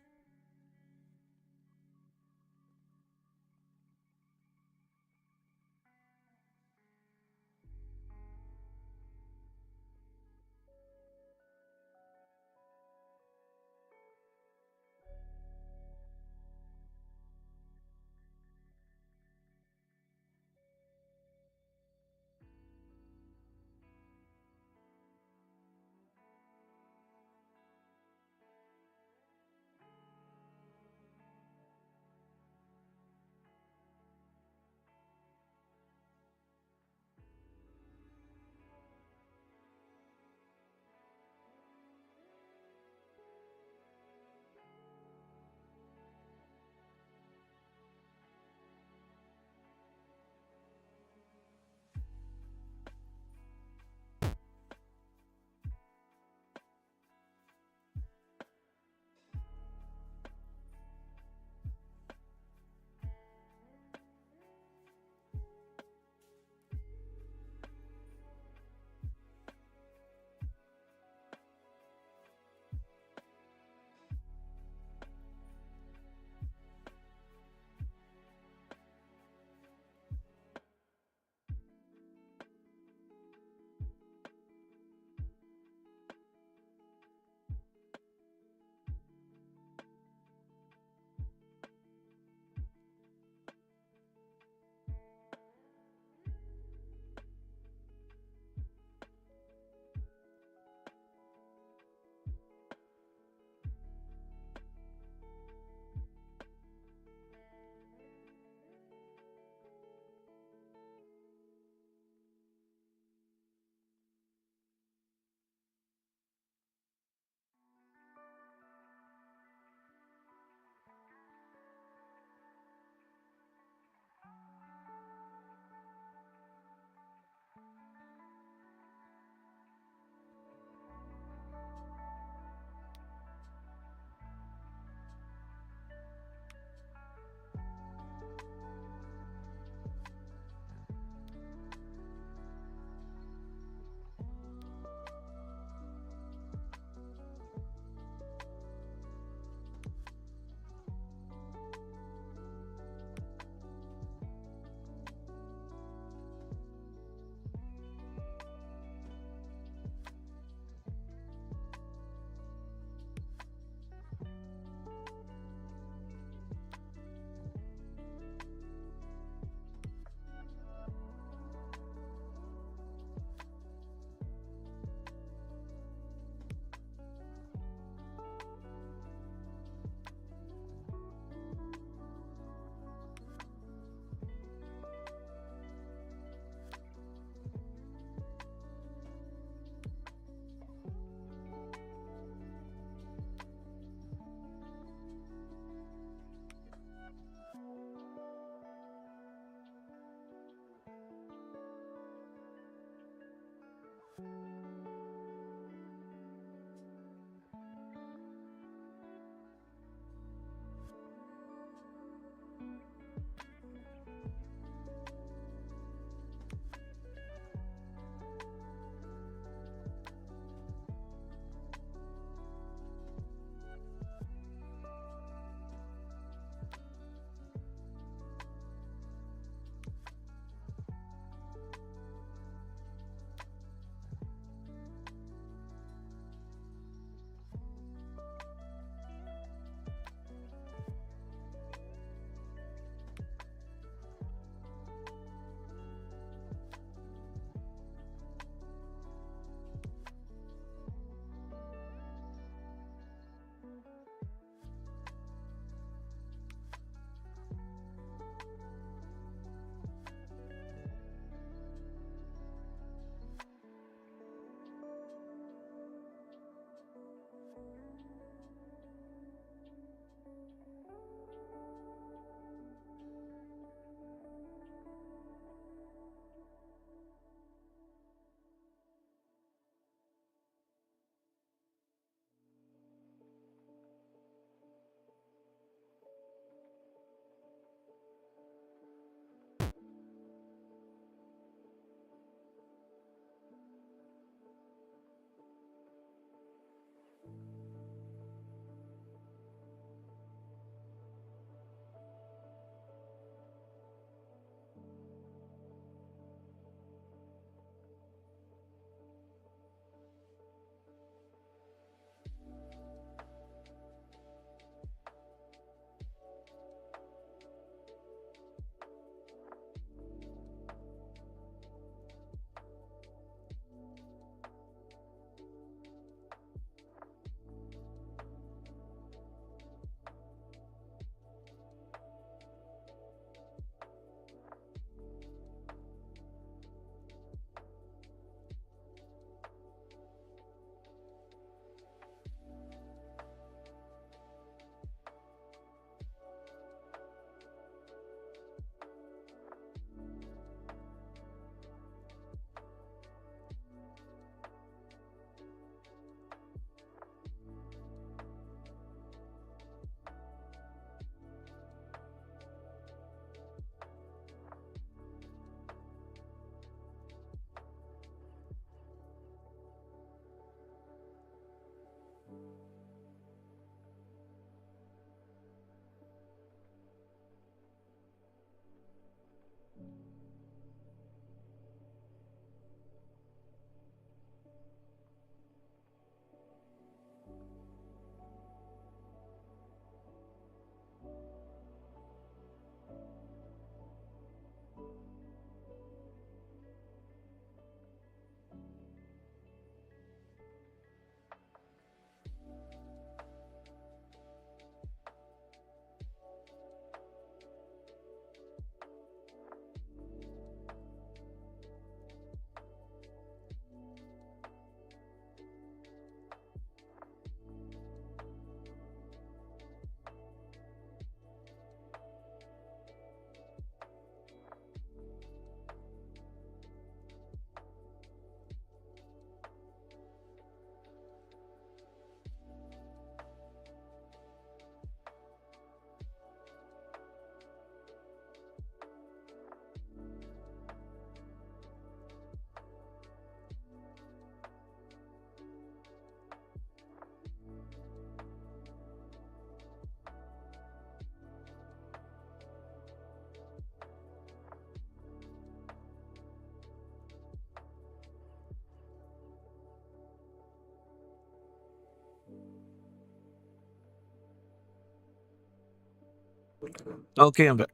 Okay, I'm back.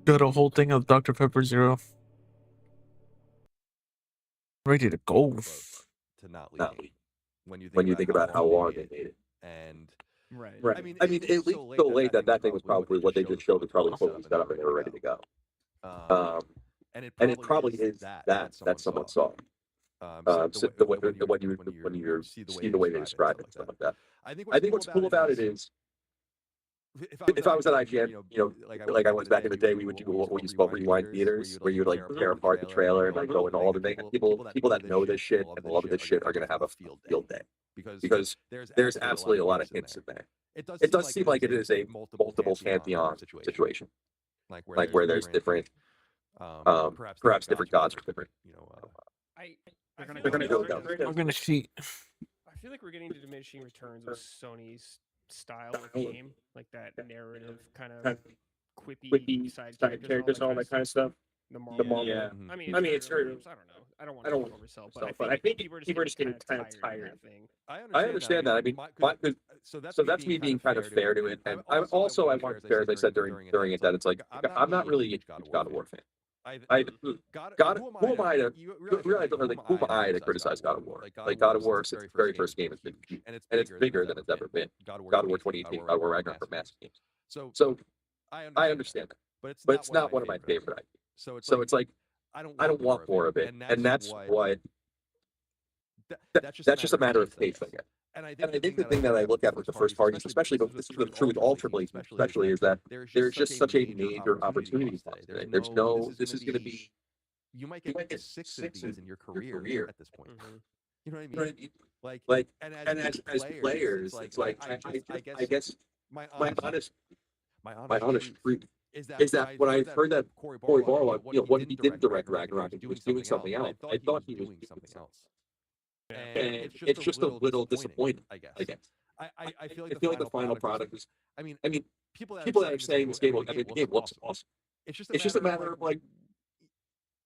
Got a whole thing of Dr. Pepper Zero. Ready to go. To not leak when you think about how long they made it. And Right. I mean, it leaked so late that thing was probably what they just showed was probably totally set up and they were ready to go. And it probably is that someone saw. So when you see the way they describe it and stuff like that. I think what's cool about it is, if I was at IGN, like I was back in the day, we would do what we used to call rewind theaters, where you would like tear apart the trailer and like go into all the things. People that know this shit and love this shit are gonna have a field day because there's absolutely a lot of hints in there. It does seem like it is a multiple pantheon situation, like where there's different, perhaps different gods or different, They're gonna go down. I'm gonna cheat. I feel like we're getting to diminishing returns with Sony's style of game, like that narrative kind of quippy side characters and all that kind of stuff. The Marvel. Yeah. I mean, it's very. I don't know. I don't want to oversell, but I think people are just getting kind of tired of that thing. I understand that. I mean, so that's me being kind of fair to it, and I want to be fair, as I said during it, that it's like I'm not really a huge God of War fan. Who am I to criticize God of War? Like God of War, since its very first game, has been huge, and it's bigger than it's ever been. God of War 2018, God of War Ragnarok are massive games. So I understand that, but it's not one of my favorite ideas. So it's like I don't want more of it, and that's what. That's just a matter of taste, I guess. And I think the thing that I look at with the first parties, especially, but this is true with all AAA, especially, is that there's just such a major opportunity cost today. There's no, this is going to be, you might get six of these in your career at this point. You know what I mean? Like, and as players, it's like, I guess my honest truth is that when I heard that Cory Barlog, when he did direct Ragnarok and he was doing something else, I thought he was doing something else. And it's just a little disappointing, I guess. I feel like the final product is. I mean, people that are saying this game, the game looks awesome. It's just a matter of like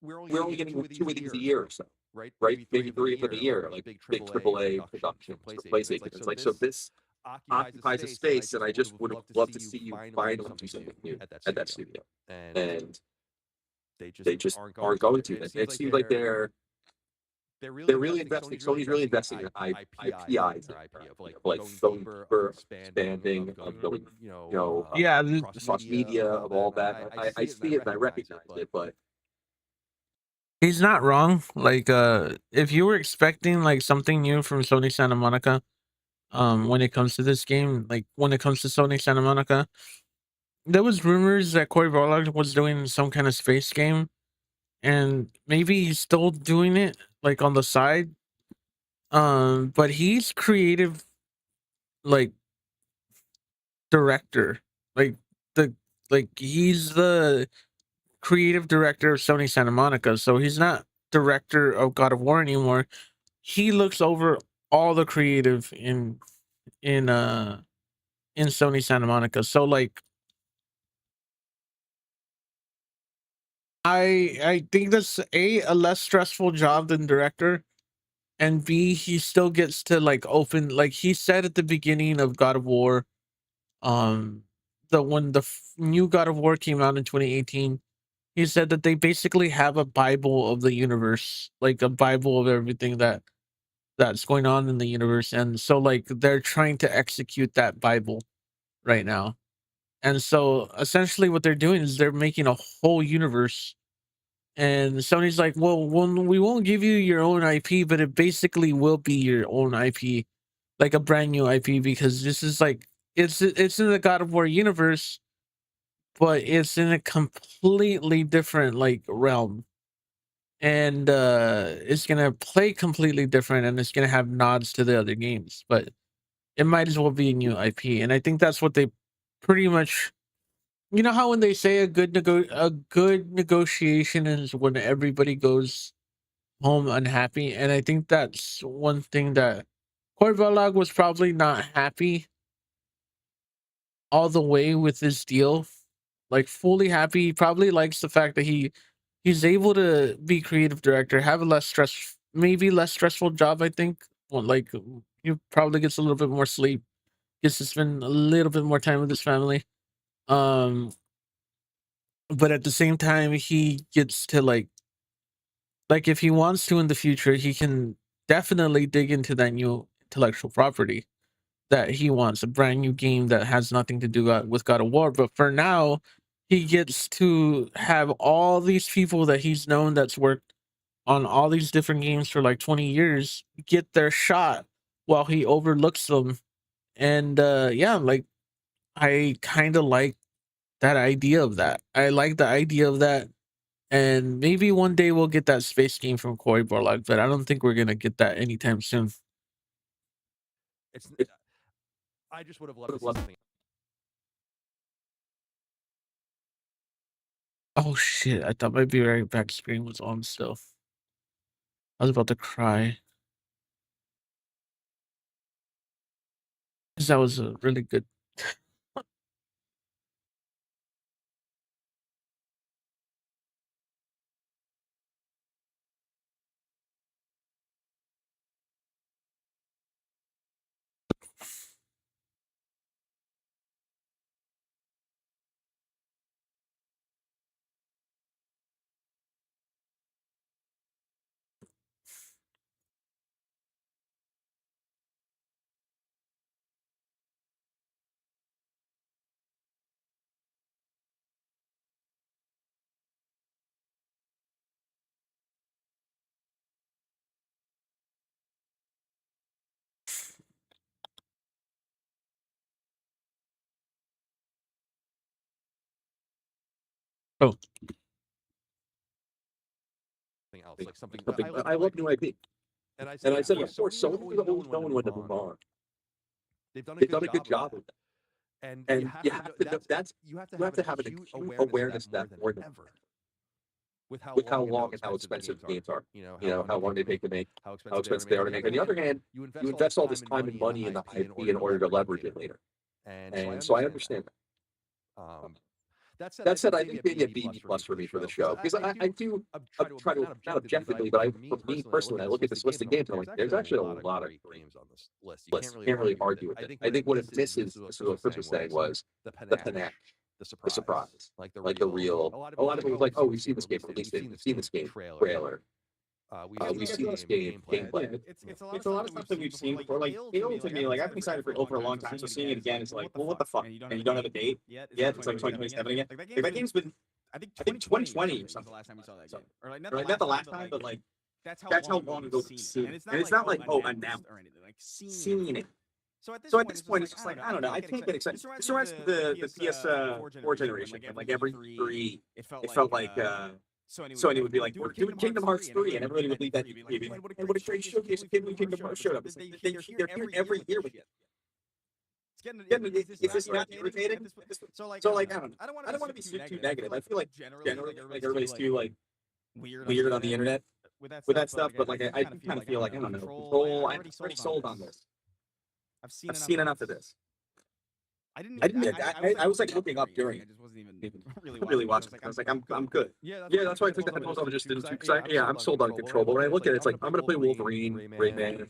we're only getting two of these a year or so, right? Maybe three for the year, like big AAA productions for PlayStation. It's like, so this occupies a space, and I just would love to see you finally do something new at that studio. And they just aren't going to. It seems like they're really investing. Sony's really investing in IPI of like going for expanding, going, across media of all that. I see it and I recognize it, but he's not wrong. Like, if you were expecting like something new from Sony Santa Monica, when it comes to this game, like when it comes to Sony Santa Monica, there was rumors that Cory Barlog was doing some kind of space game, and maybe he's still doing it like on the side. But he's creative, like director, like he's the creative director of Sony Santa Monica. So he's not director of God of War anymore. He looks over all the creative in Sony Santa Monica. So like I think that's a less stressful job than director, and B, he still gets to like open, like he said at the beginning of God of War, when the new God of War came out in 2018, he said that they basically have a Bible of the universe, like a Bible of everything that's going on in the universe, and so like they're trying to execute that Bible right now. And so essentially what they're doing is they're making a whole universe. And Sony's like, well, we won't give you your own IP, but it basically will be your own IP, like a brand new IP, because this is like it's in the God of War universe, but it's in a completely different like realm, and it's gonna play completely different, and it's gonna have nods to the other games, but it might as well be a new IP. And I think that's what they pretty much. You know how when they say a good negotiation is when everybody goes home unhappy, and I think that's one thing that Cory Barlog was probably not happy all the way with this deal, like fully happy. He probably likes the fact that he's able to be creative director, have a maybe less stressful job. I think, well, like he probably gets a little bit more sleep, gets to spend a little bit more time with his family. But at the same time, he gets to like if he wants to in the future, he can definitely dig into that new intellectual property that he wants, a brand new game that has nothing to do with God of War. But for now, he gets to have all these people that he's known that's worked on all these different games for like 20 years get their shot while he overlooks them. And yeah, like I kind of like that idea of that. I like the idea of that. And maybe one day we'll get that space game from Cory Barlog, but I don't think we're gonna get that anytime soon. I just would have loved to see something. Oh shit! I thought my Be Right Back screen was on still. I was about to cry. 'Cause that was a really good. Oh. Else, like something. I love new IP. And I said said before, Sony was always knowing when to move on. They've done a good job with that. And you have to have an acute awareness of that more than ever. With how long and how expensive the games are. You know, how long they take to make, how expensive they are to make. On the other hand, you invest all this time and money in the IP in order to leverage it later. And so I understand that. That said, I think maybe a B+ for me for the show, because I do try to not objectively, but for me personally, I look at this list of games and I'm like, there's actually a lot of great games on this list. You can't really argue with it. I think what it misses, as Chris was saying, was the panache, the surprise, like the real. A lot of it was like, oh, we've seen this game released, we've seen this game trailer. We've seen this game gameplay. It's a lot of stuff that we've seen before. Like Halo to me, like I've been excited for a long time, so seeing it again is like, well, what the fuck? And you don't have a date yet. It's like 2027 again. Like that game's been, I think 2020 or something. The last time we saw that game, or like not the last time, but like that's how long ago we've seen it. And it's not like oh, announced or anything. Like seeing it. So at this point, it's just like I don't know. I can't get excited. This reminds me of the PS4 generation. Like every three, it felt like. Sony would be like, we're doing Kingdom Hearts 3, and everybody would leave that TV like, and what a great showcase of Kingdom Hearts showed up. They're here every year with it. Is this not irritating? So like, I don't know. I don't want to be too negative. I feel like generally, like everybody's too like weird on the internet with that stuff, but like I kind of feel like I don't know. Control. I'm already sold on this. I've seen enough of this. I was like looking up during it. I just wasn't even really watching it. I was like, I'm good. Yeah, that's why I took the headphones off and just didn't. I'm sold on Control. But when I look at it, it's like I'm gonna play Wolverine, Rayman,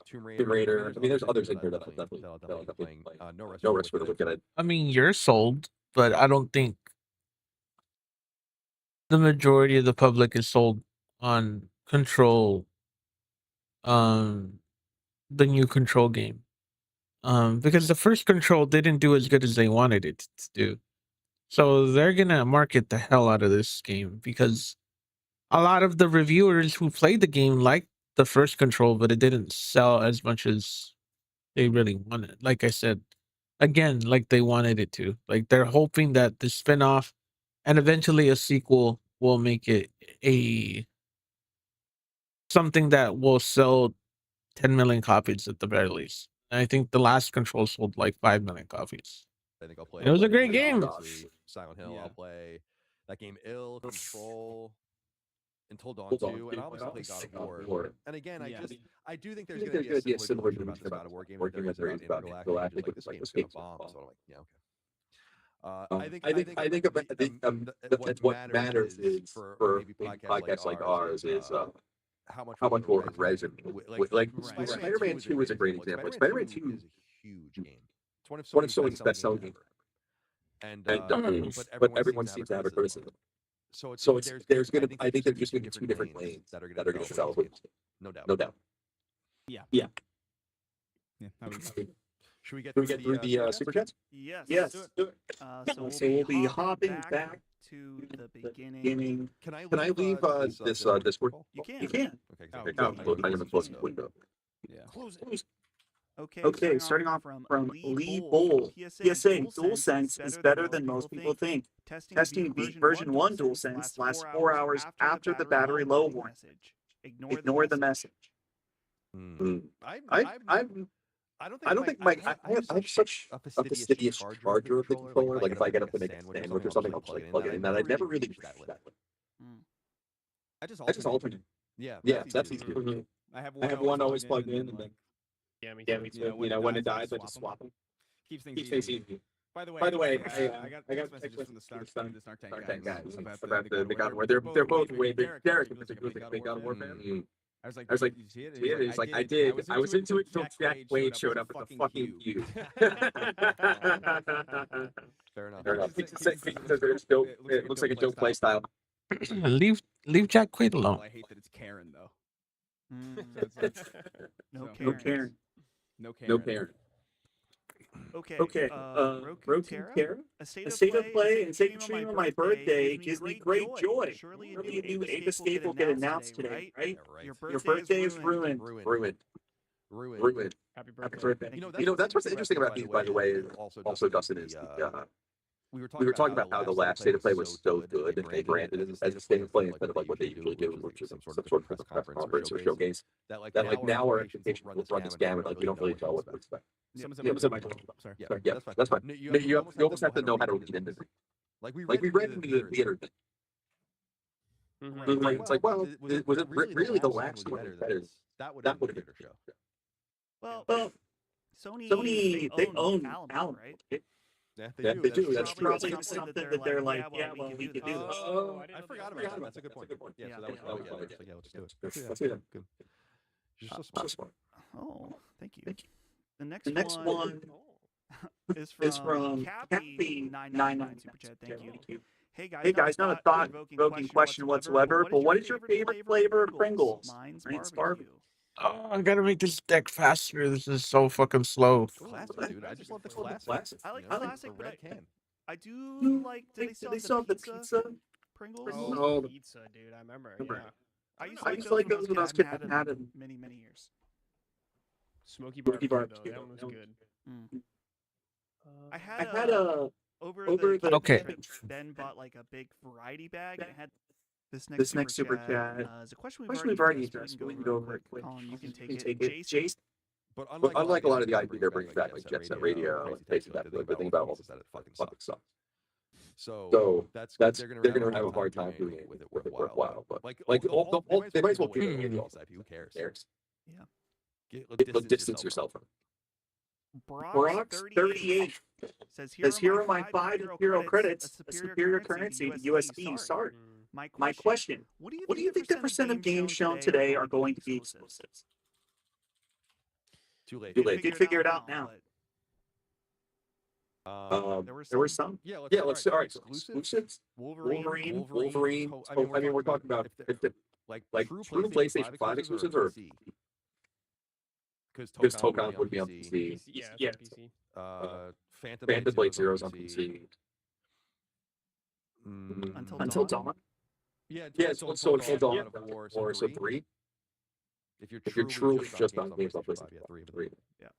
Tomb Raider. I mean, there's others in here that I'll definitely play. No rest for the wicked. I mean, you're sold, but I don't think the majority of the public is sold on Control. The new Control game. Because the first Control didn't do as good as they wanted it to do. So they're gonna market the hell out of this game because a lot of the reviewers who played the game liked the first Control, but it didn't sell as much as they really wanted. Like I said, again, like they wanted it to. Like they're hoping that the spin-off and eventually a sequel will make it something that will sell 10 million copies at the very least. And I think the last Control sold like 5 million copies. I think I'll play. It was a great game. Silent Hill. I'll play that game. Control, Until Dawn 2, and I'll obviously play God of War. And again, I do think there's going to be a similar delusion about this God of War game that there is about intergalactic. Like this game's gonna bomb. So I'm like, yeah, okay. I think what matters is for podcasts like ours is how much will resonate. Like Spider-Man 2 is a great example. Spider-Man 2 is a huge game. It's one of Sony's best-selling games. But everyone seems to have a criticism. So there's gonna, I think there's just gonna be two different lanes that are gonna develop with it. No doubt. Yeah. Yeah. Should we get through the super chats? Yes. Yes. Do it. So we'll be hopping back to the beginning. Can I leave this Discord? You can. You can. Okay. Okay. I'm gonna close the window. Yeah. Close it. Okay, starting off from Lee Bowl. PSA, DualSense is better than most people think. Testing version 1 DualSense lasts 4 hours after the battery low warning. Ignore the message. I don't think I have such a fastidious charger of the controller. Like if I get up to make a sandwich or something, I'll just like plug it in. That I never really used that way. I just alternate. Yeah, that's easy. I have one always plugged in, and then me too. When it dies, I just swap them. Keeps things easy. By the way, I got text messages from the Snark Tank guys about the God of War. They're both way big. Derek in particular is a big God of War fan. I was like, you see it? He's like, I did. I was into it until Jack Wade showed up at the fucking queue. Fair enough. It looks like a joke play style. leave Jack Quaid alone. I hate that it's Karen though. No Karen. No Karen. Okay. Roku Terra. A state of play and sacred stream on my birthday gives me great joy. Surely a new Ape Escape will get announced today, right? Your birthday is ruined. Happy birthday. You know, that's what's interesting about these, by the way, also Dustin, is we were talking about how the last state of play was so good, and they branded it as a state of play instead of like what they usually do, which is some sort of press conference or showcase. That like now our expectation will run this gamut, like we don't really know what to expect. Sorry. Yeah, that's fine. You almost have to know how to lead into it. Like we read into the theater thing. It's like, well, was it really the last one? That would have been a better show. Well, Sony they own Alamo, right? Yeah, they do. That's probably something that they're like, yeah, well, we could do this. Oh, I forgot about that. That's a good point. Yeah, so that was yeah, let's do it. Let's do that. Good. You're so smart. Oh, thank you. The next one is from Cappy999 Super Chat. Thank you. Hey guys, not a thought-provoking question whatsoever, but what is your favorite flavor of Pringles? Mine's barbecue. Oh, I gotta make this deck faster. This is so fucking slow. Classic, dude. I just love the classic. I like classic, but I do like. Do they still have the pizza Pringles? Oh, pizza, dude. I remember. Yeah. I used to like those when I was a kid. I had them many years. Smoky barbecue, though. That one was good. I had a over the okay. Ben bought like a big variety bag and it had this next super chat. Is a question we've already addressed. We can go over it quick. Colin, you can take it. Jace. But unlike a lot of the IP they're bringing back, like Jet Set Radio, and things like that, the thing about all this is that it fucking sucks. So that's they're gonna have a hard time doing it with it worthwhile. But like they might as well give it all IP. Who cares? Yeah. Distance yourself from it. Brox38 says, here are my 5 hero credits, a superior currency to USD. Sorry. My question, what do you think the percent of games shown today are going to be exclusives? Too late. You'd figure it out now. There were some. Yeah, let's all right. Exclusives. Wolverine. I mean, we're talking about if the like true PlayStation 5 exclusives or because Tokon would be on PC. Yeah. PC. Phantom Blade Zero's on PC. Until Dawn. Yeah. So until Dawn or so 3. If you're truly just on games on PlayStation 3. Yeah.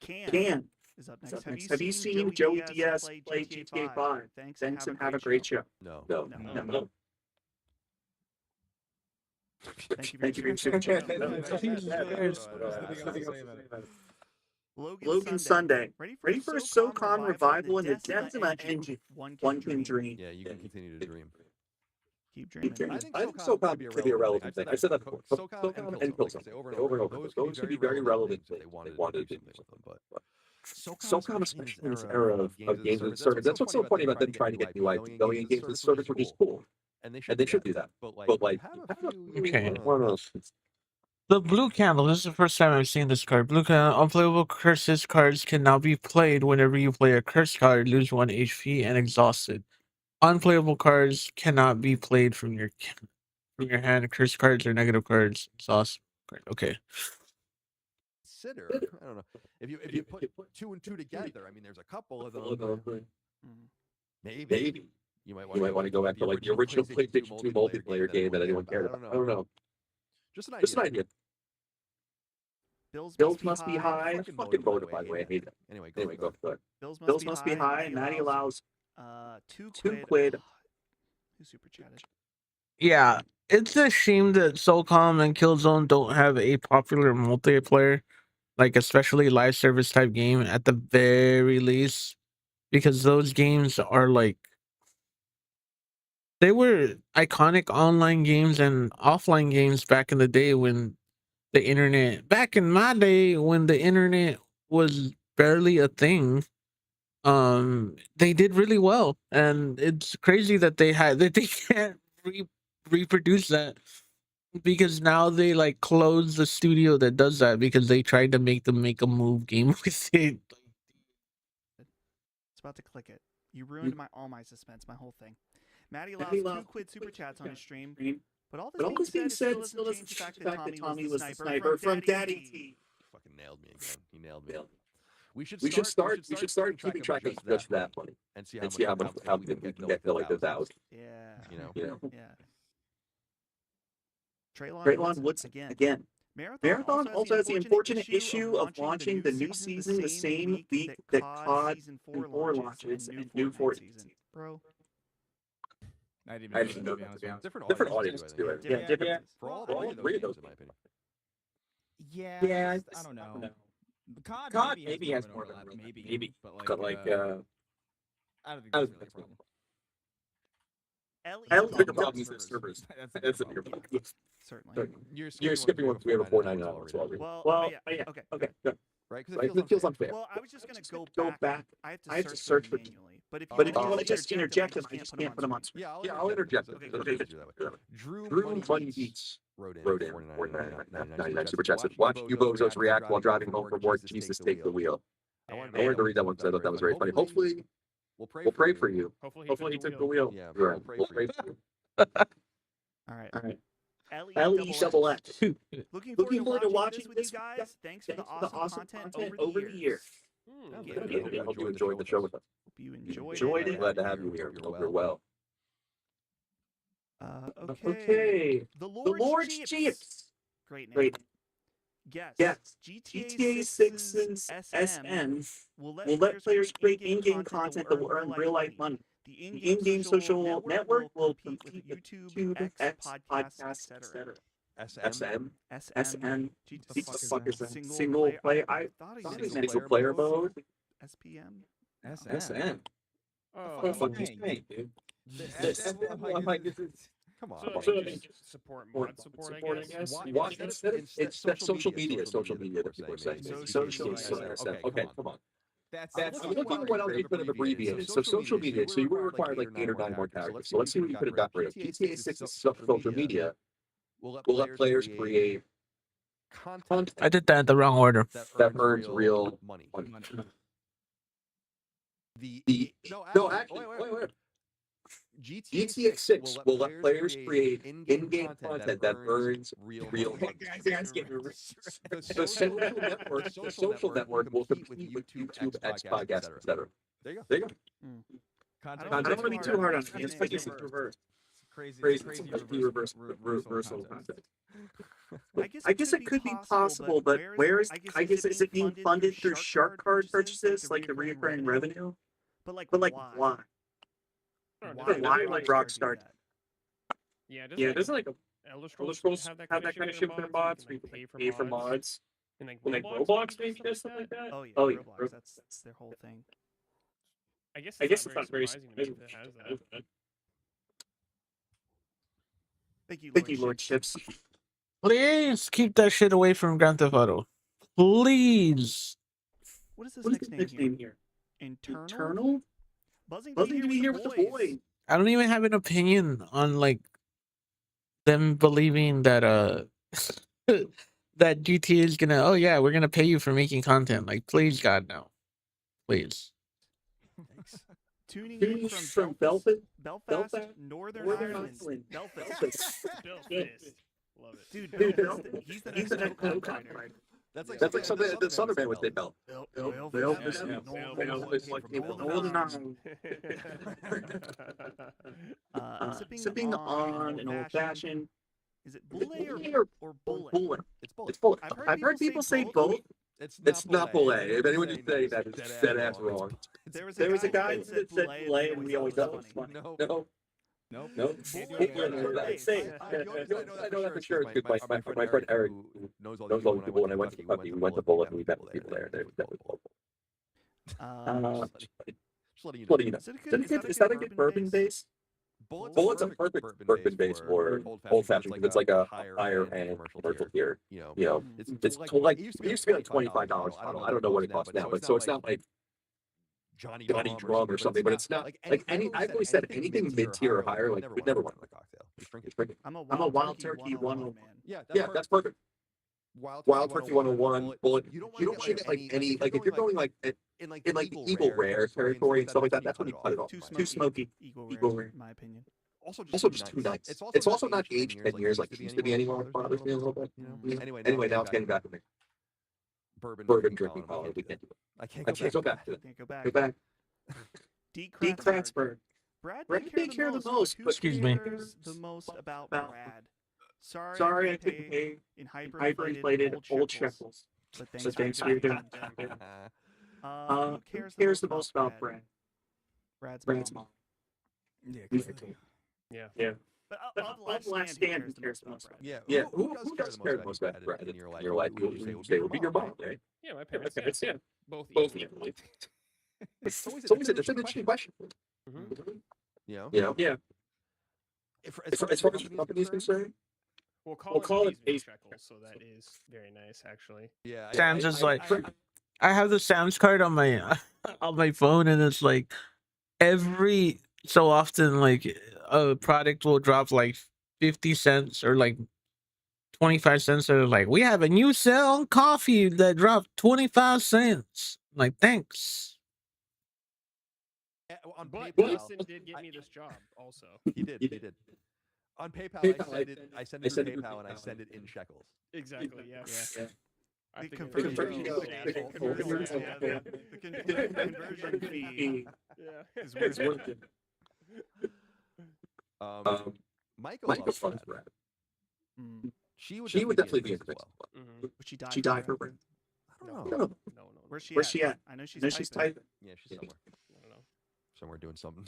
Can is up next. Have you seen Joey Diaz play GTA 5? Thanks and have a great show. No. Thank you for your super chat. Logan Sunday. Ready for a SOCON revival in the Decima engine? One can dream. Yeah, you can continue to dream. Keep dreaming. I think SOCON could be a relevant thing. I said that before. SOCON and Killzone. Over and over. Those could be very relevant. They wanted to do something with them, but SOCON, especially in this era of games as a service, that's what's so funny about them trying to get new IP going in games as a service, which is cool. And they should do that. But like, okay, one of those. The blue candle. This is the first time I've seen this card. Blue candle. Unplayable curses cards can now be played whenever you play a curse card, lose 1 HP, and exhausted. Unplayable cards cannot be played from your hand. Curse cards or negative cards. Exhaust. Okay. Consider, I don't know, if you put 2 and 2 together. I mean, there's a couple of them. Maybe you might want to go back to like the original PlayStation 2 multiplayer game that anyone cared about. I don't know. Just an idea. Bills must be high. Fucking voted, by the way. I hate it. Anyway, go for it. Bills must be high. Maddie allows 2 quid. Who super chatted? Yeah, it's a shame that SOCOM and Killzone don't have a popular multiplayer, like especially live service type game at the very least, because those games are like, they were iconic online games and offline games back in the day when back in my day when the internet was barely a thing. They did really well, and it's crazy that they can't reproduce that, because now they like close the studio that does that because they tried to make them make a move game with it. It's about to click it. You ruined all my suspense, my whole thing. Maddie allows 2 quid super chats on his stream. But all this being said, it still doesn't change the fact that Tommy was the sniper from Daddy T. Fucking nailed me again. He nailed me. We should start keeping track of just that money and see how we can get to like 1,000. Yeah. You know. Yeah. Traylon Woods again. Marathon also has the unfortunate issue of launching the new season the same week that COD Season 4 launches and new Fortnite season. Bro. I didn't know, to be honest. Different audiences do it. Yeah, Yeah. For all three of those, in my opinion. Yeah, I don't know. COD maybe has more overlap, maybe, but like I don't think that's really a problem. I don't think the problem is the servers. That's a bigger problem. Certainly. You're skipping one. We have a 499 one. Well, yeah. Okay. Good. Right? Because it feels unfair. Well, I was just going to go back. I have to search for manually. But if you want to just interject them, I just can't put them on screen. Yeah, I'll interject them. Drew Money Beats wrote in 499 super chats. Watch you bozos react while driving home from work. Jesus, take the wheel. I wanted to read that one because I thought that was very funny. Hopefully, we'll pray for you. Hopefully he took the wheel. Yeah, we'll pray for you. All right. LE-double-X. Looking forward to watching this with you guys. Thanks for the awesome content over the years. I hope you enjoyed the show with us. Hope you enjoyed it. Glad to have you here. Hope you're well. Okay. The Lord's Jeeps. Great name. Yes. GTA 6's SM will let players create in-game content that will earn real-life money. The in-game social network will compete with YouTube, X, podcasts, etc. SM? SM. What the fuck is that? Single player? I thought he meant single player mode. SPM? SM. Oh, What the fuck is saying, dude? Come on. So they just support mod support, I guess. It's social media that people are saying. Social media. Okay, come on. I'm looking at what else you could have abbreviated. So social media. So you were required like 8 or 9 more characters. So let's see what you could have got rid of. GTA 6 is social media. We'll let players create content. I did that in the wrong order. That earns real money. No, actually, wait. GTA 6 will let players create in-game content that earns real money. Guys, get the social network will compete with YouTube, X, podcasts, etc. There you go. I don't want to be too hard on it. It's like it's reverse. Crazy reversal content. I guess it could be possible, but where is? I guess is it being funded through shark card purchases, like the recurring revenue? But like why? Why would Rockstar? Yeah, doesn't like Elder Scrolls Scrolls have that kind of shit with their mods? You We can pay for mods. And like Roblox maybe does something like that. Oh yeah, Roblox. That's their whole thing. I guess it's not very surprising to me that it has that. Thank you, Lord Chips. Please keep that shit away from Grand Theft Auto. Please. What is this next name here? Internal? Buzzing to be here with the boys. I don't even have an opinion on like them believing that that GTA is gonna. Oh yeah, we're gonna pay you for making content. Like, please, God, no, please. Tuning in from Belfast, Northern Ireland. Belfast. Love it. Dude, Dude, Belfast, he's the next next Coke Coke writer. writer. That's like That's like something that the Southern Southern man man would say, Bell. Belfast, Belfast, like the Golden Island. Sipping on an old fashioned. Is it Bullet or Bullet? Bullet. It's bullet. It's bullet. I've heard people say both. It's not Bullet. If anyone just say that, it's dead ass wrong. There was a guy that said Bullet, and we always thought it was funny. No. Nope. Bullet. Say. I know that for sure. Because my friend Eric who knows all these people when I went to Kentucky, we went to Bullet and we met people there. They were definitely local. Just letting you know. Is that a good bourbon base? Bullet's a perfect bourbon base for old fashioned because it's like a higher end commercial beer. You know, it's like it used to be like $25 a bottle. I don't know what it costs now, but so it's not like Johnny Drum or something. But it's not like any. I've always said anything mid tier or higher. Like we'd never want a cocktail. Just drink it. I'm a Wild Turkey 101. Yeah, that's perfect. Wild Turkey 101, Bullet. You don't want to get like any like if you're going like in like the evil rare territory and stuff like that. That's when you cut it off. Too smoky. Eagle rare, in my opinion. Also just too nice. It's also not aged 10 years like it used to be anymore. It bothers me a little bit. Anyway, now it's getting back to me. Bourbon drinking power. We can't do it. I can't go back to it. Can't go back. Go back. D. D. Kratzberg. Kratzberg. Brad didn't care the most. Who Excuse me. cares the most about Brad? Sorry, I couldn't pay in hyperinflated old shekels. But So thanks for your doing. Who cares the most about Brad? Brad's mom. Yeah. But of Last Stand, who cares the most about Brad? Yeah. Who does care the most about Brad in your life? You say would be your mom, right? Yeah, my parents. Yeah. Both equally. It's always a interesting question. You know? Yeah. As far as the company is concerned, We'll call it base shekels, so that is very nice, actually. Yeah. Sam's is like, I have the Sam's card on my phone, and it's like every so often, like a product will drop like 50 cents or like 25 cents. Or like, we have a new sale on coffee that dropped 25 cents. I'm like, thanks. But Justin did get me this job, also. He did. On PayPal, I send it through PayPal and I send it in shekels. Exactly. Yeah. The conversion fee is worth it. Michael funds Brad. She would definitely be interested. Would She died for Brad. I don't know. No. Where's she at? I know she's typing. Yeah, she's somewhere. I don't know. Somewhere doing something.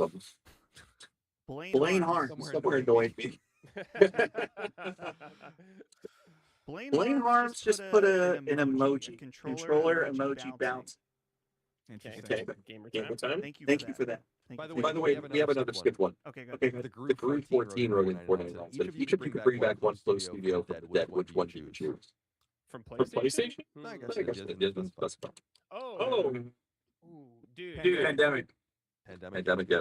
Blaine Harms somewhere annoyed me. Blaine Harms just put an emoji. Controller emoji bounce. Okay. Gamer time. Thank you for that. By the way, we have another skipped one. Okay, good. Okay, the group 14 wrote in 499. So if each of you could bring back one close studio from the dead, which one do you choose? From PlayStation? I guess it is. That's fine. Oh. Dude. Pandemic. Yeah.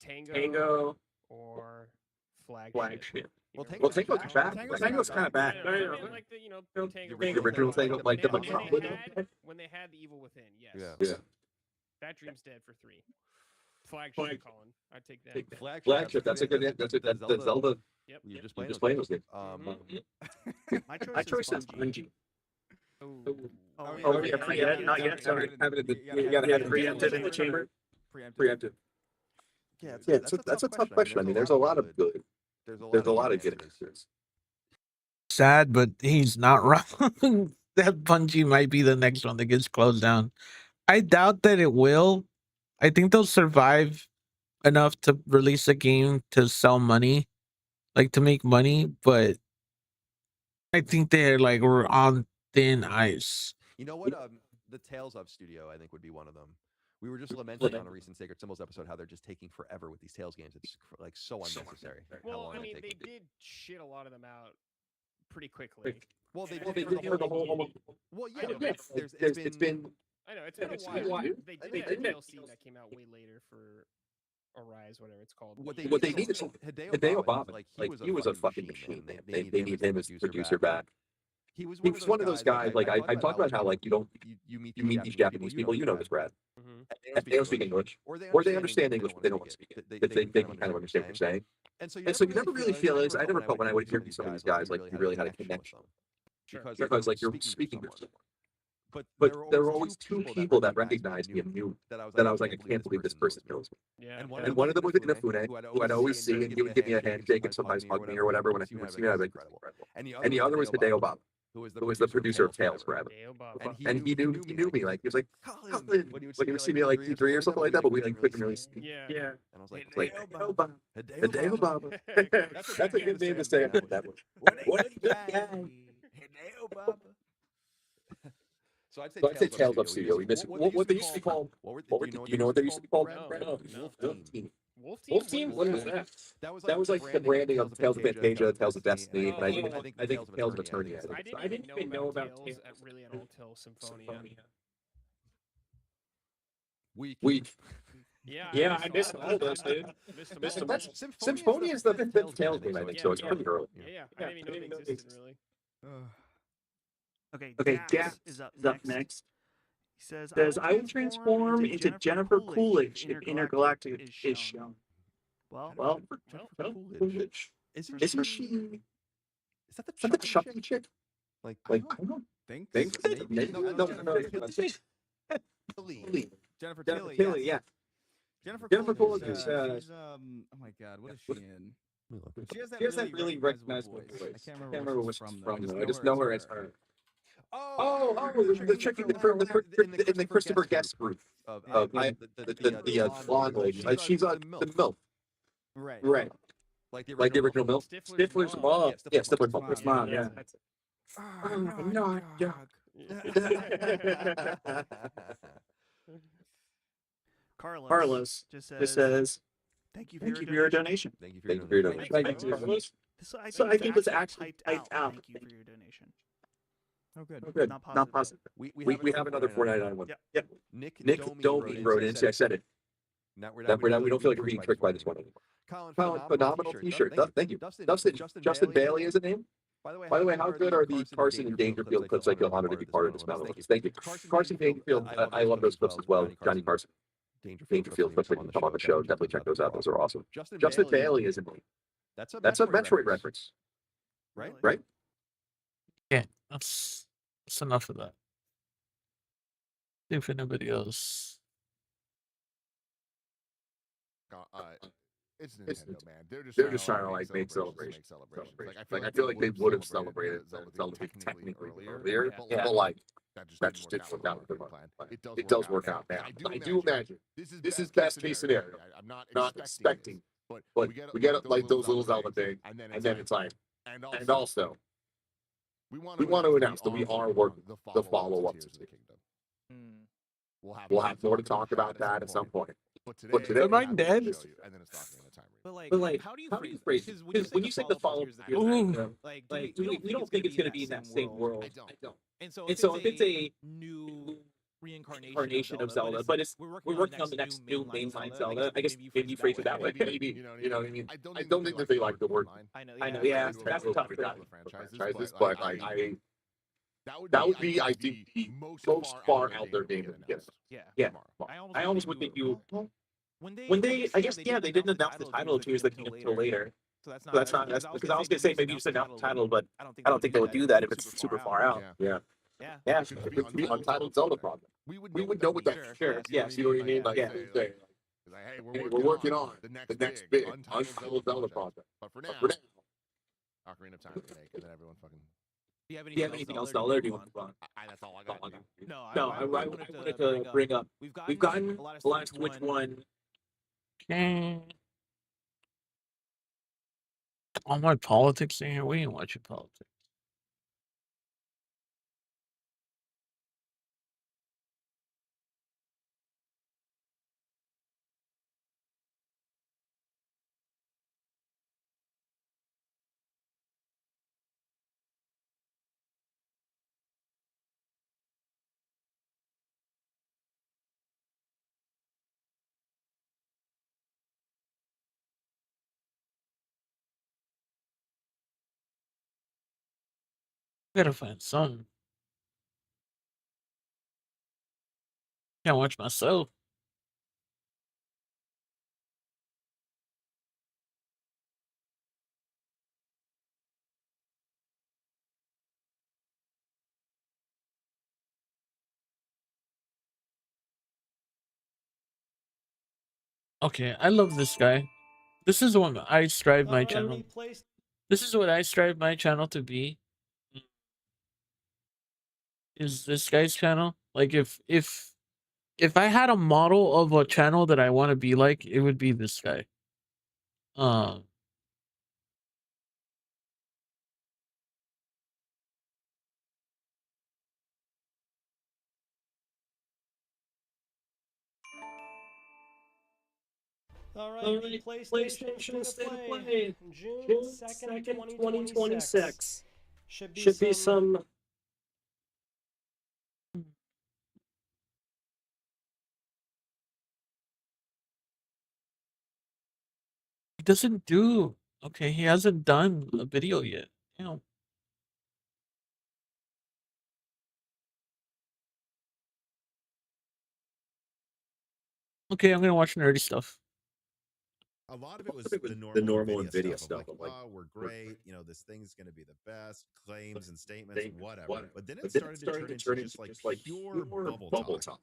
Tango or Flagship. Well, Tango's bad. Tango's kind of bad. Like The original Tango, like when they had the Evil Within, yes. Yeah. That Dream's dead for 3. Flagship, Colin. I'd take that. Flagship. That's a good. That's the Zelda. Yep. You just playing those games. My choice is Bungie. Oh, yeah, not yet. Sorry, you gotta have it preempted in the chamber. Preempted. Yeah, that's a tough question. I mean, there's a lot of good. There's a lot of good answers. Sad, but he's not wrong. That Bungie might be the next one that gets closed down. I doubt that it will. I think they'll survive enough to release a game to sell money, like to make money, but I think they're like we're on thin ice. You know what? The Tales of Studio, I think, would be one of them. We were just lamenting on a recent Sacred Symbols episode how they're just taking forever with these Tales games. It's like so unnecessary. Well, I mean, they did shit a lot of them out pretty quickly. Well, they Well, did they did for the whole. Well, yeah, but it's been. I know it's been a while. They did that DLC that came out way later for Arise, whatever it's called. What they needed is Hideo Bob. Like he was a fucking machine. They need him as producer back. he was He was one of those guys. Like I talked about how like you meet you meet these Japanese people, you know this, Brad, and they don't speak English, or they understand English, but they don't want to speak it. They can kind of understand what you're saying. And so you never really feel this. I never felt when I would interview some of these guys like you really had a connection because like you're speaking with someone. But there were always two people that recognized me and knew that I was like, I can't believe this person knows me. Yeah. And one of them was Inafune, who I'd always see, and he would give me a handshake and sometimes hug me or whatever when he would see me. I'd be like, this is incredible. And the other was Hideo Baba, who was the producer of Tales forever. And he knew me. Like he was like, Colin, when he would see me like T3 or something like that, but we like couldn't really see. Yeah. And I was like, Hideo Baba. Hideo Baba. That's a good name to say after that one. What a good guy. Hideo Baba. So I'd say Tales Up Studio. We miss what they used to be called. Do you know what they used to be called? No. Wolf Team. Wolf Wolf Team? What is that? That was like the branding of Tales of Fantasia, Tales of Destiny, and I think Tales of Eternia. I didn't even know about Tales really at all till Symphonia. Weak. Yeah, I missed all those, dude. Missed them all. Symphonia is the fifth Tales game, I think, so it's pretty early. Yeah. I didn't even know they existed really. Okay, Dax is up next. He says, I will transform into Jennifer Coolidge if Intergalactic is shown. Well, Coolidge. Isn't she? Is that the Chucky chick? Like I don't think maybe. No. Jennifer Tilly, Tilly, yeah. Jennifer Coolidge is, is, she's, oh my god, what is she in? She has that really recognizable voice. I can't remember where she's from, though. I just know her as her. The chick in the Christopher Guest group of the blonde lady. She's on the MILF. Right. Like the original MILF. Stifler's mom. Yeah, Stifler's mom. Yeah. Oh, no, dog. Carlos just says, thank you for your donation. Thank you for your donation. Thank you, Carlos. So I think it was actually typed out. Thank you for your donation. Oh, good. Good. Not positive. We have another 499 one. Yep. Nick Domi wrote in. See, I said it. We don't feel like we're being tricked by this one anymore. Colin, phenomenal T-shirt. Thank you. Justin Bailey is a name. By the way, how good are the Carson and Dangerfield clips? I feel honored to be part of this battle. Thank you. Carson Dangerfield, I love those clips as well. Johnny Carson. Dangerfield clips that can come on the show. Definitely check those out. Those are awesome. Justin Bailey is a name. That's a Metroid reference. Right? Yeah, that's enough of that. See if anybody else. It's Nintendo, man. They're just trying to like make celebrations. Like I feel like they would have celebrated Zelda technically earlier, but like that just didn't work out with their plan. It does work out now. I do imagine this is best case scenario. I'm not expecting, but we get like those little Zelda thing, and then it's like, and also we want to announce that we are working the follow-up to the Kingdom. We'll have more to talk about that at some point. But today, am I dead? But like, how do you phrase it? Because when you say the follow-up, like we don't think it's going to be in that same world. I don't. And so if it's a new reincarnation of Zelda, but we're working on the next new mainline Zelda. I guess maybe you phrase it that way. Maybe you know what I mean. I don't think that they like the word. I know. Yeah, that's tough for franchises, but like that would be, I think, the most far out there game in the beginning. Yeah. I almost would think you. When they, I guess, they didn't announce the title of Tears of the Kingdom until later. So that's not because I was gonna say maybe you said announce the title, but I don't think they would do that if it's super far out. Yeah. If it could be Untitled Zelda Project, we would know what that. Sure. Yeah. See what I mean? Like, yeah. Hey, we're working on the next big Untitled Zelda Project. But for now, Ocarina of Time remake, and then everyone fucking. Do you have anything else, Zelda, or do you want to move on? That's all I got. No, I wanted to bring up. We've gotten a lot of Switch one. All my politics in here. We ain't watching politics. Gotta find something. Can't watch myself. Okay, I love this guy. This is what I strive my channel. This is what I strive my channel to be. Is this guy's channel? Like if I had a model of a channel that I want to be like, it would be this guy. Um All right, the PlayStation State of Play, June 2nd, 2026. Should be some he doesn't do okay, he hasn't done a video yet. Damn. Okay, I'm gonna watch nerdy stuff. A lot of it was the normal NVIDIA stuff. I'm like, oh, we're great. You know, this thing's going to be the best. Claims and statements, whatever. But then it started to turn into just like pure bubble talk.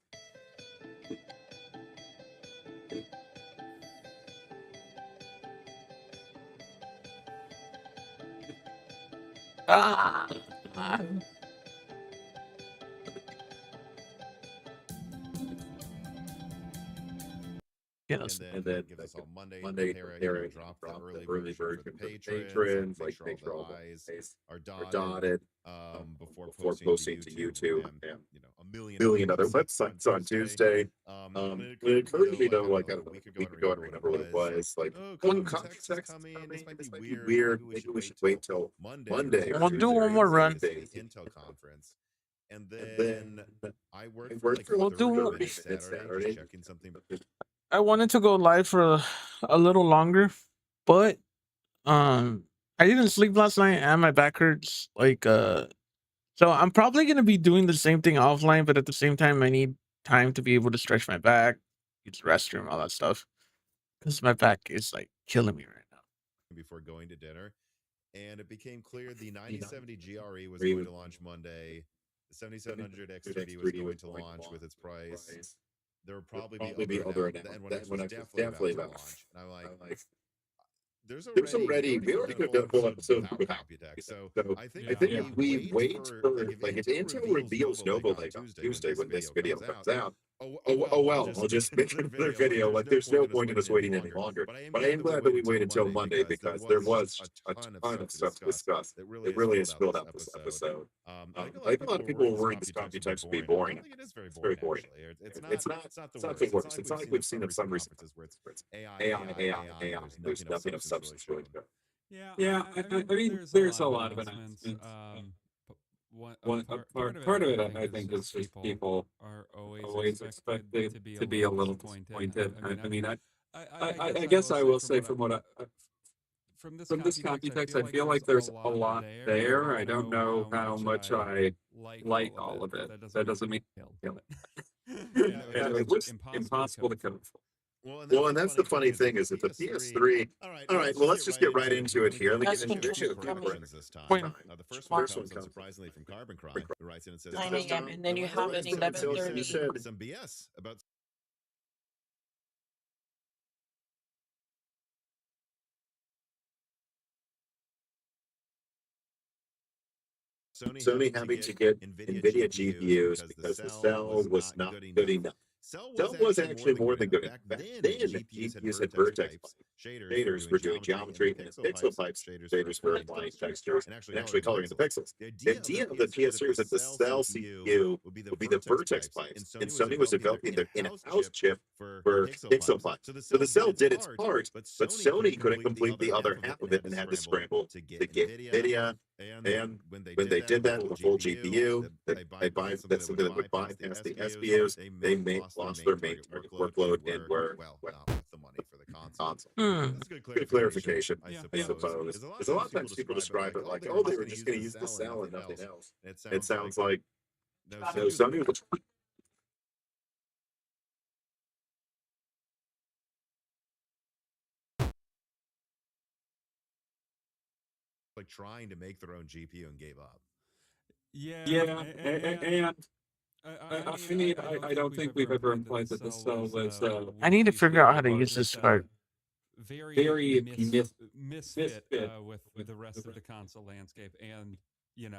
Ah. Yes. And then give us all Monday here, drop the early version for the patrons, like make sure all the I's are dotted before posting to YouTube and you know a million other websites on Tuesday. It occurred to me though, like a week ago, I don't remember what it was. Like, one context coming, this might be weird. Maybe we should wait till Monday. We'll do one more run. Intel conference. And then I worked for like 30 minutes Saturday, checking something. I wanted to go live for a little longer, but I didn't sleep last night and my back hurts. Like so I'm probably gonna be doing the same thing offline, but at the same time I need time to be able to stretch my back, use the restroom, all that stuff. Because my back is like killing me right now. Before going to dinner. And it became clear the 9070 GRE was going to launch Monday. The 7700 X3D was going to launch with its price. There would probably be other announcements. That one was definitely about to launch. And I'm like, there's already we already did a whole episode with Computex. So I think if we wait for like if Intel reveals Nova Lake on Tuesday when this video comes out, oh well, I'll just make another video. Like there's no point in us waiting any longer. But I am glad that we waited until Monday because there was a ton of stuff to discuss. It really has filled out this episode. I think a lot of people were worried this Computex would be boring. It's very boring. It's not the worst. It's not like we've seen in some recent conferences where it's AI. There's nothing of substance really to it. Yeah, I mean, there's a lot of announcements. Part of it, I think, is just people are always expected to be a little disappointed. I mean, I guess I will say from what from this Computex, I feel like there's a lot there. I don't know how much I like all of it. That doesn't mean it looks impossible to come. Well, and that's the funny thing is that the PS3. All right. Well, let's just get right into it here. Let's get into two questions this time. The first one comes surprisingly from Carbon Crime. Who writes in and says, 9 a.m. and then you have an 11:30. Some BS about Sony having to get NVIDIA GPUs because the cell was not good enough. Cell was actually more than good. Back then, GPUs had vertex shaders were doing geometry, and pixel type shaders were applying textures and actually coloring the pixels. The idea of the PS3 was that the cell CPU would be the vertex pipes, and Sony was developing their in-house chip for pixel pipes. So the cell did its part, but Sony couldn't complete the other half of it and had to scramble to get NVIDIA. And when they did that with a full GPU, that's something that would bypass the SPUs. They lost their main target workload and were not worth the money for the console. That's good clarification, I suppose. Because a lot of times people describe it like, oh, they were just going to use the cell and nothing else. It sounds like no, Sony was like trying to make their own GPU and gave up. Yeah, and I don't think we've ever implied that the cell was. I need to figure out how to use this card. Very misfit with the rest of the console landscape, and even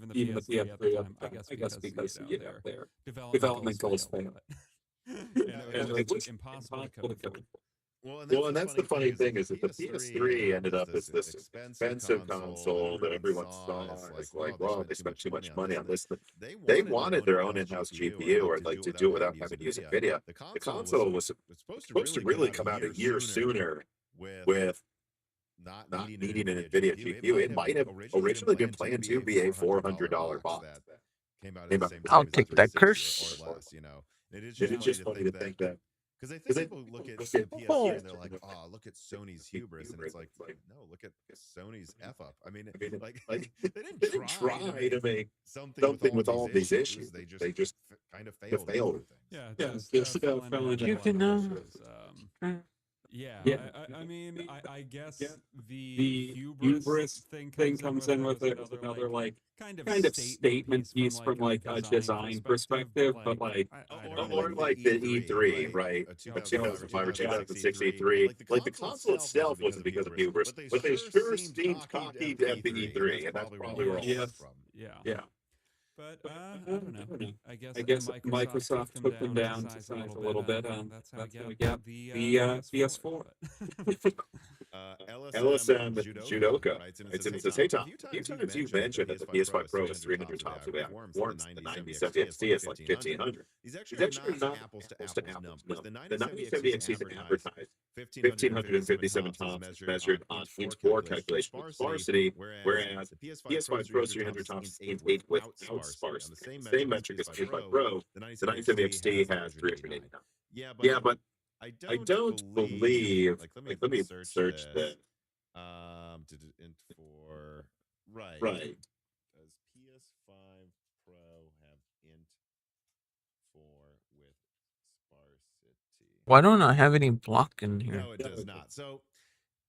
the PS3 at the time. I guess because their development goals failed, and it was impossible to code for. Well, and that's the funny thing is that the PS3 ended up as this expensive console that everyone saw as like, well, they spent too much money on this. They wanted their own in-house GPU or like to do it without having to use NVIDIA. The console was supposed to really come out a year sooner with not needing an NVIDIA GPU. It might have originally been planned to be a $400 box. I'll take that curse. Or less, It is just funny to think that. Because I think people look at the PS3 and they're like, oh, look at Sony's hubris. And it's like, no, look at Sony's F up. I mean, like they didn't try to make something with all these issues. They just kind of failed. You can I mean, I guess the hubris thing comes in with another like kind of statement piece from like a design perspective, but like or like the E3, right? 2005 or 2006 E3. Like the console itself wasn't because of hubris, but they sure seemed cocky at the E3, and that's probably where all that's from. Yeah. But I don't know. I guess Microsoft took them down to size a little bit. That's how we got the PS4. LSM Judoka. It says, hey Tom, a few times you've mentioned that the PS5 Pro is 300 tops without warrants. The 9070 XT is like 1500. These actually are not apples to apples numbers. The 9070 XT is advertised 1557 tops measured on int4 calculation with sparsity, whereas the PS5 Pro 300 tops is int8 without sparsity. The same metric as PS5 Pro, the 9070 XT has 389. Yeah, but I don't believe. Like, let me search that. Int for right. Does PS5 Pro have int 4 with sparsity? Why don't I have any block in here? No, it does not. So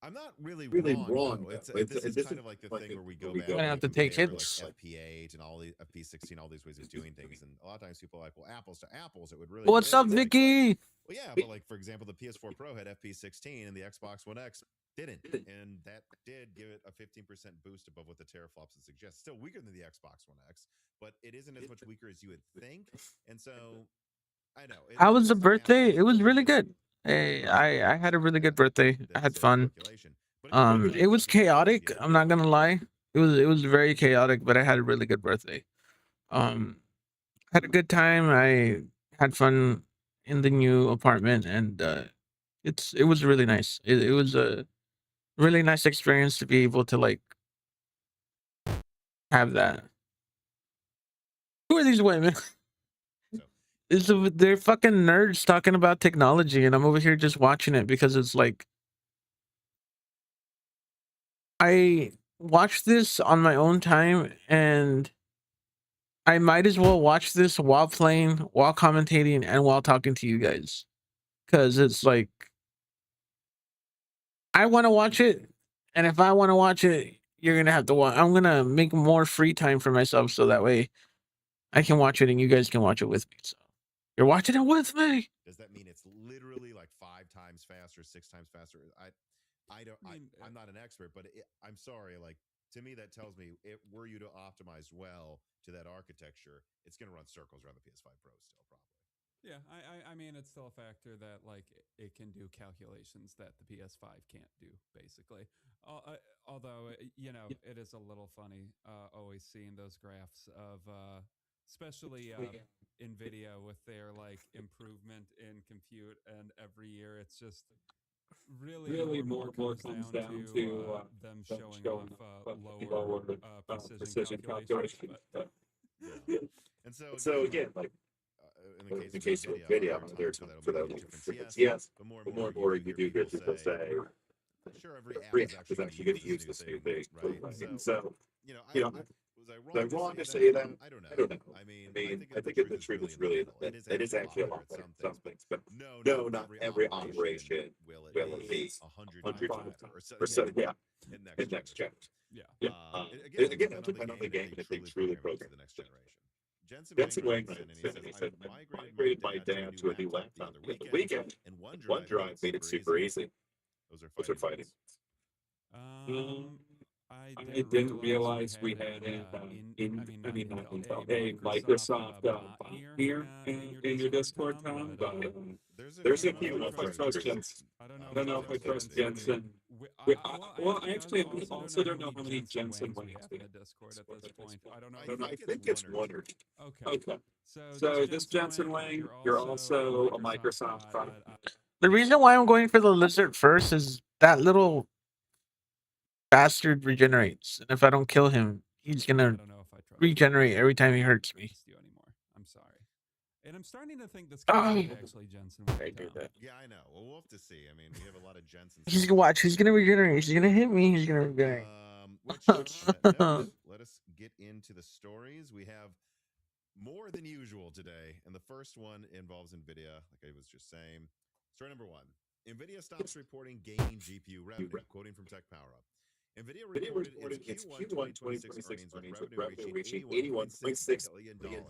I'm not really wrong. This is kind of like the thing where we go back. I'm gonna have to take hits. Like FP8 and all the FP16, all these ways of doing things, and a lot of times people are like, well, apples to apples, it would really. What's up, Vicky? Well, yeah, but like for example, the PS4 Pro had FP16 and the Xbox One X didn't, and that did give it a 15% boost above what the teraflops would suggest. Still weaker than the Xbox One X, but it isn't as much weaker as you would think. And so, I know. How was the birthday? It was really good. Hey, I had a really good birthday. I had fun. It was chaotic. I'm not gonna lie. It was very chaotic, but I had a really good birthday. Had a good time. I had fun in the new apartment, and it was really nice. It was a really nice experience to be able to like have that. Who are these women? They're fucking nerds talking about technology, and I'm over here just watching it because it's like I watch this on my own time, and I might as well watch this while playing, while commentating, and while talking to you guys, because it's like I want to watch it, and if I want to watch it, you're gonna have to watch. I'm gonna make more free time for myself so that way I can watch it and you guys can watch it with me. So you're watching it with me. Does that mean it's literally like 5 times faster, 6 times faster? I'm not an expert, but I'm sorry. Like to me, that tells me were you to optimize well to that architecture, it's going to run circles around the PS5 Pro still, probably. Yeah, I mean, it's still a factor that like it can do calculations that the PS5 can't do, basically. Although it is a little funny always seeing those graphs of especially NVIDIA with their like improvement in compute, and every year it's just really more comes down to them showing off lower precision calculations. And so again, like in the case of NVIDIA, there are times for that will make a difference, yes. But more and more you do hear people say, sure, every app is actually going to use this new thing, right? So, was I wrong to say that? I don't know. I mean, I think the truth is really that it is actually a lot better at some things, but no, not every operation will it be 100 or so, yeah, in next gen. Yeah. Again, it'll depend on the game, and if they truly program the next generation. Jensen Wang writes in, and he said, I migrated my dad to a new laptop the weekend, and OneDrive made it super easy. Those are fighting. I didn't realize we had not Intel, a Microsoft bot here in your Discord, Tom, but there's a few if I trust Jensen. I don't know if I trust Jensen. Well, actually, I also don't know how many Jensen Wangs we have in the Discord at this point. I don't know. I think it's one or two. Okay. So this Jensen Wang, you're also a Microsoft bot. The reason why I'm going for the lizard first is that little bastard regenerates, and if I don't kill him, he's gonna regenerate every time he hurts me. I'm sorry. And I'm starting to think this could be actually Jensen. I do that. Yeah, I know. Well, we'll have to see. I mean, we have a lot of Jensen. He's gonna watch. He's gonna regenerate. He's gonna hit me. He's gonna regenerate. Which on that note, let us get into the stories. We have more than usual today, and the first one involves NVIDIA, like I was just saying. Story number one. NVIDIA stops reporting gaming GPU revenue, quoting from Tech Power Up. NVIDIA reported its Q1 2026 earnings with revenue reaching $81.6 billion,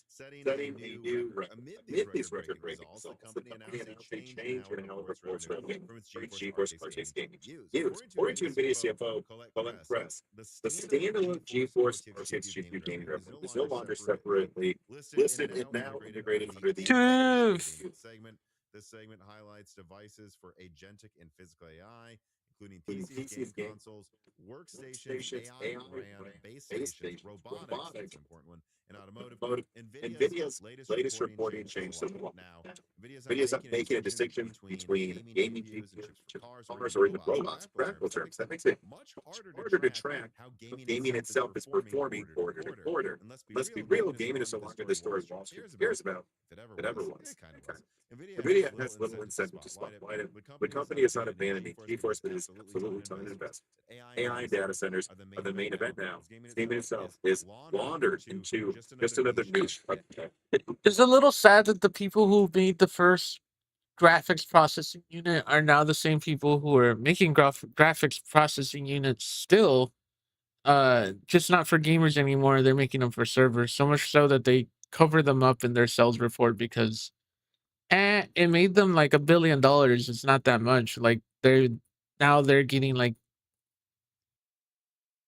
setting a new record. Amid these record results, the company announced a change in how it reports revenue from its GeForce RTX gaming GPUs. According to NVIDIA CFO Colette Kress, the standalone GeForce RTX GPU gaming revenue is no longer separately listed and now integrated under the segment. This segment highlights devices for agentic and physical AI, including PCs, game consoles, workstations, AI, RAM, base stations, robotics, that's an important one, and automotive. NVIDIA's latest reporting changed somewhat. Now, NVIDIA's not making a distinction between gaming GPUs and chips for cars or even robots. Practical terms, that makes it much harder to track how gaming itself is performing quarter to quarter. Let's be real, gaming is no longer the story Wall Street cares about, if it ever was. NVIDIA has little incentive to spotlight it. The company is not abandoning GeForce, but is absolutely ton of investment. AI data centers are the main event now. Gaming itself is laundered into just another niche. It's a little sad that the people who made the first graphics processing unit are now the same people who are making graphics processing units still. Just not for gamers anymore. They're making them for servers. So much so that they cover them up in their sales report because it made them like $1 billion. It's not that much. Like they're getting like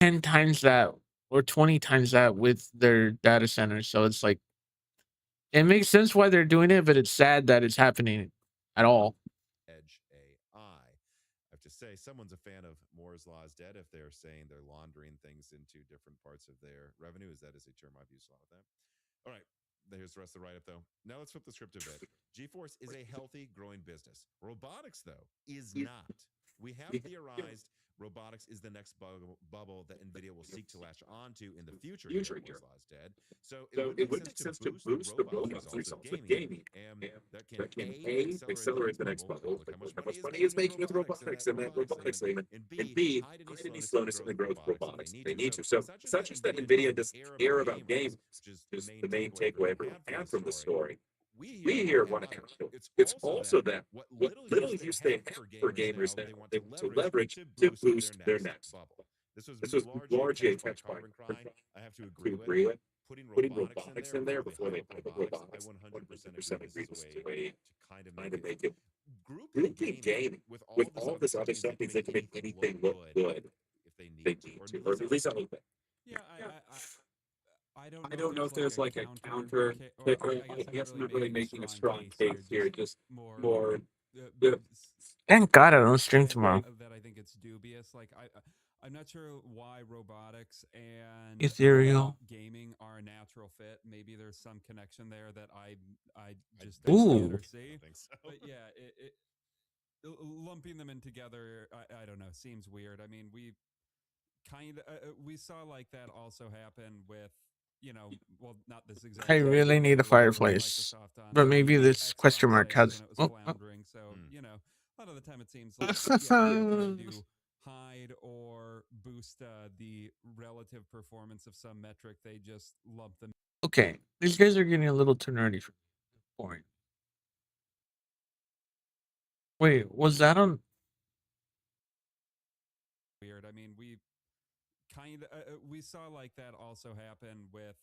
10 times that or 20 times that with their data centers. So it's like it makes sense why they're doing it, but it's sad that it's happening at all. Edge AI. I have to say, someone's a fan of Moore's Law is dead if they're saying they're laundering things into different parts of their revenue. That is a term I've used a lot with that. All right. Here's the rest of the write-up, though. Now let's flip the script a bit. GeForce is a healthy, growing business. Robotics, though, is not. We have theorized robotics is the next bubble that NVIDIA will seek to latch onto in the future. Moore's Law is dead. So it would make sense to boost the robotics results with gaming. And that can A, accelerate the next bubble. How much money is making with robotics in that robotics segment? And B, hide any slowness in the growth of robotics. They need to. So such as that NVIDIA doesn't care about games, which is the main takeaway everyone had from the story. We here want to handle. It's also that what little use they have for gamers now, they want to leverage to boost their next bubble. This was largely a catch by I have to agree with. Putting robotics in there before they put robotics, I 100% agree with the way to kind of make it. Grouping gaming with all this other stuff means they can make anything look good if they need to, or at least a little bit. Yeah, I don't know if there's like a counter kicker. I guess I'm not really making a strong case here, just more. Thank God I don't stream tomorrow. That I think it's dubious. Like I'm not sure why robotics and Ethereal gaming are a natural fit. Maybe there's some connection there that I just don't see. But yeah, it lumping them in together, I don't know, seems weird. I mean, we saw like that also happen with you know, well, not this exact. I really need a fireplace, but maybe this question mark has. When it was floundering, so you know, a lot of the time it seems like to hide or boost the relative performance of some metric, they just lump them. Okay, these guys are getting a little too nerdy for me. Boring. Wait, was that on? Weird. I mean, we kind of we saw like that also happen with.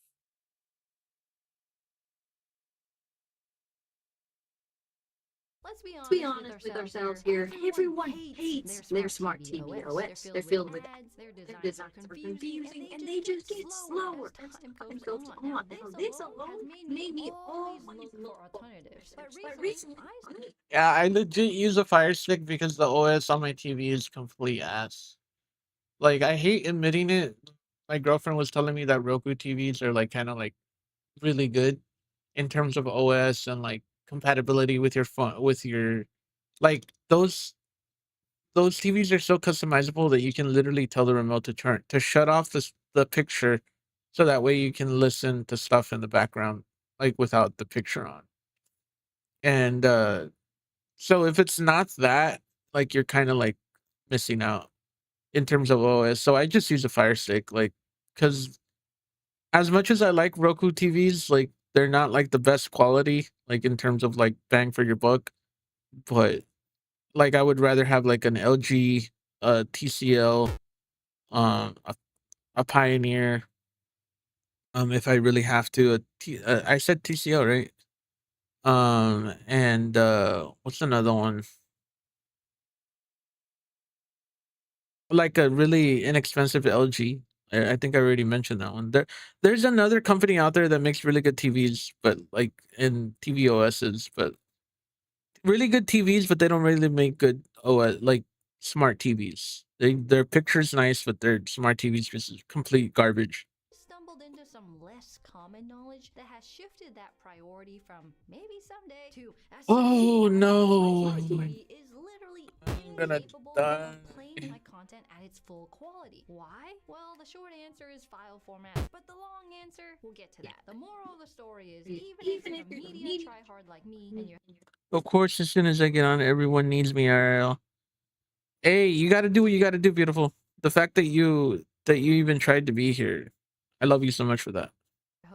Let's be honest with ourselves here. Everyone hates their smart TV OS. They're filled with ads, their designs are confusing, and they just get slower as time goes on. Now, this alone made me always look for alternatives. But recently, Yeah, I legit use a Fire Stick because the OS on my TV is complete ass. Like, I hate admitting it. My girlfriend was telling me that Roku TVs are like kind of like really good in terms of OS and like compatibility with your phone, with your like those TVs are so customizable that you can literally tell the remote to shut off the picture, so that way you can listen to stuff in the background like without the picture on. And so if it's not that, like you're kind of like missing out in terms of OS. So I just use a Fire Stick, like, because as much as I like Roku TVs, like they're not like the best quality, like in terms of like bang for your buck. But like I would rather have like an LG, TCL, a Pioneer. If I really have to, I said TCL, right? And what's another one? Like a really inexpensive LG. I think I already mentioned that one. There's another company out there that makes really good TVs, but like in TV OSs, but really good TVs, but they don't really make good OS like smart TVs. Their picture's nice, but their smart TVs just complete garbage. stumbled into some less common knowledge that has shifted that priority from maybe someday to Oh no! My TV is literally I'm gonna incapable die. of playing my content at its full quality. Why? Well, the short answer is file format, but the long answer, we'll get to that. The moral of the story is even if you're a media tryhard like me and you're Of course, as soon as I get on, everyone needs me, IRL. Hey, you gotta do what you gotta do, beautiful. The fact that you even tried to be here, I love you so much for that.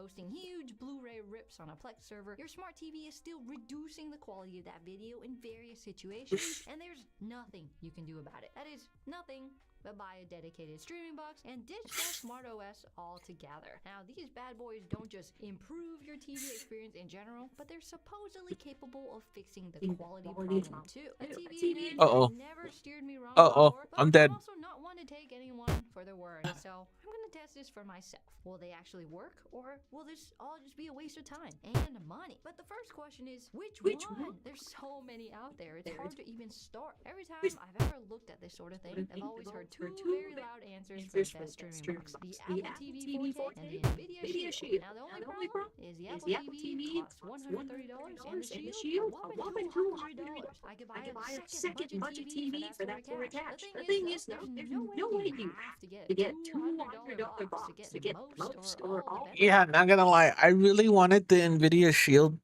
hosting huge Blu-ray rips on a Plex server, your smart TV is still reducing the quality of that video in various situations, and there's nothing you can do about it. That is nothing but buy a dedicated streaming box and ditch that smart OS altogether. Now, these bad boys don't just improve your TV experience in general, but they're supposedly capable of fixing the quality problem too. A TV Uh-oh. never steered me wrong Uh-oh, before, but I'm dead. also not one to take anyone for their word. So I'm gonna test this for myself. Will they actually work, or will this all just be a waste of time and money? But the first question is, which one? There's so many out there. It's hard to even start. Every time I've ever looked at this sort of thing, I've always heard two very loud answers for the best streaming box: the Apple TV 4K and the Nvidia Shield. Now the only problem is the Apple TV costs $130 and the Shield a whopping $200. I could buy a second budget TV for that for cash. The thing is, though, there's no way you have to get a $200 box to get most or all the Yeah, not gonna lie, I really wanted the Nvidia Shield,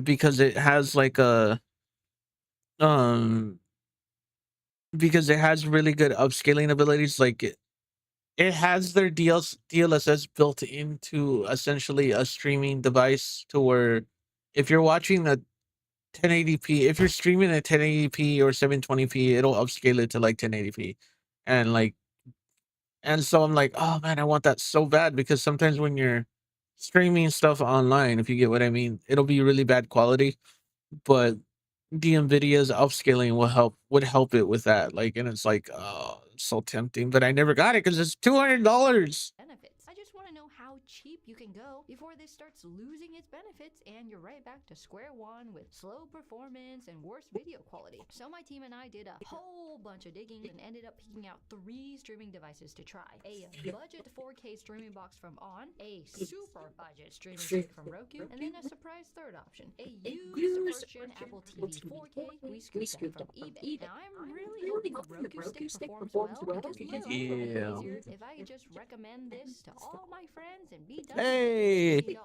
because it has like a, because it has really good upscaling abilities. Like it has their DLSS built into essentially a streaming device, to where if you're watching a 1080p, if you're streaming at 1080p or 720p, it'll upscale it to like 1080p, and like, and so I'm like, oh man, I want that so bad, because sometimes when you're streaming stuff online, if you get what I mean, it'll be really bad quality, but the Nvidia's upscaling would help it with that. Like, and it's like, oh, it's so tempting, but I never got it because it's $200. benefits. I just want to know how cheap you can go before this starts losing its benefits and you're right back to square one with slow performance and worse video quality. So my team and I did a whole bunch of digging and ended up picking out 3 streaming devices to try. A budget 4K streaming box from ON, a super budget streaming stick from Roku, and then a surprise third option, a used first-gen Apple TV 4K we scooped up from eBay. Now I'm really hoping the Roku stick performs well because yeah. if I could just recommend this to all my friends and be done. Hey,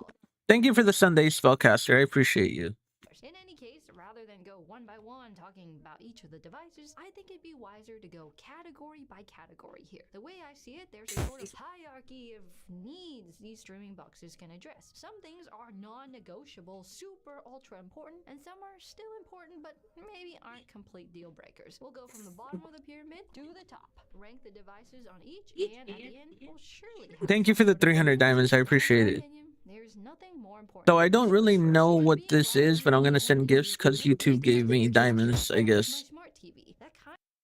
thank you for the Sunday spellcaster. I appreciate you. In any case, rather than go one by one talking about each of the devices, I think it'd be wiser to go category by category here. The way I see it, there's a sort of hierarchy of needs these streaming boxes can address. Some things are non-negotiable, super ultra important, and some are still important but maybe aren't complete deal breakers. We'll go from the bottom of the pyramid to the top. Rank the devices on each, and at the end, we'll surely have Thank you for the 300 diamonds. I appreciate it. there's nothing more important. So I don't really know what this is, but I'm gonna send gifts because YouTube gave me diamonds, I guess.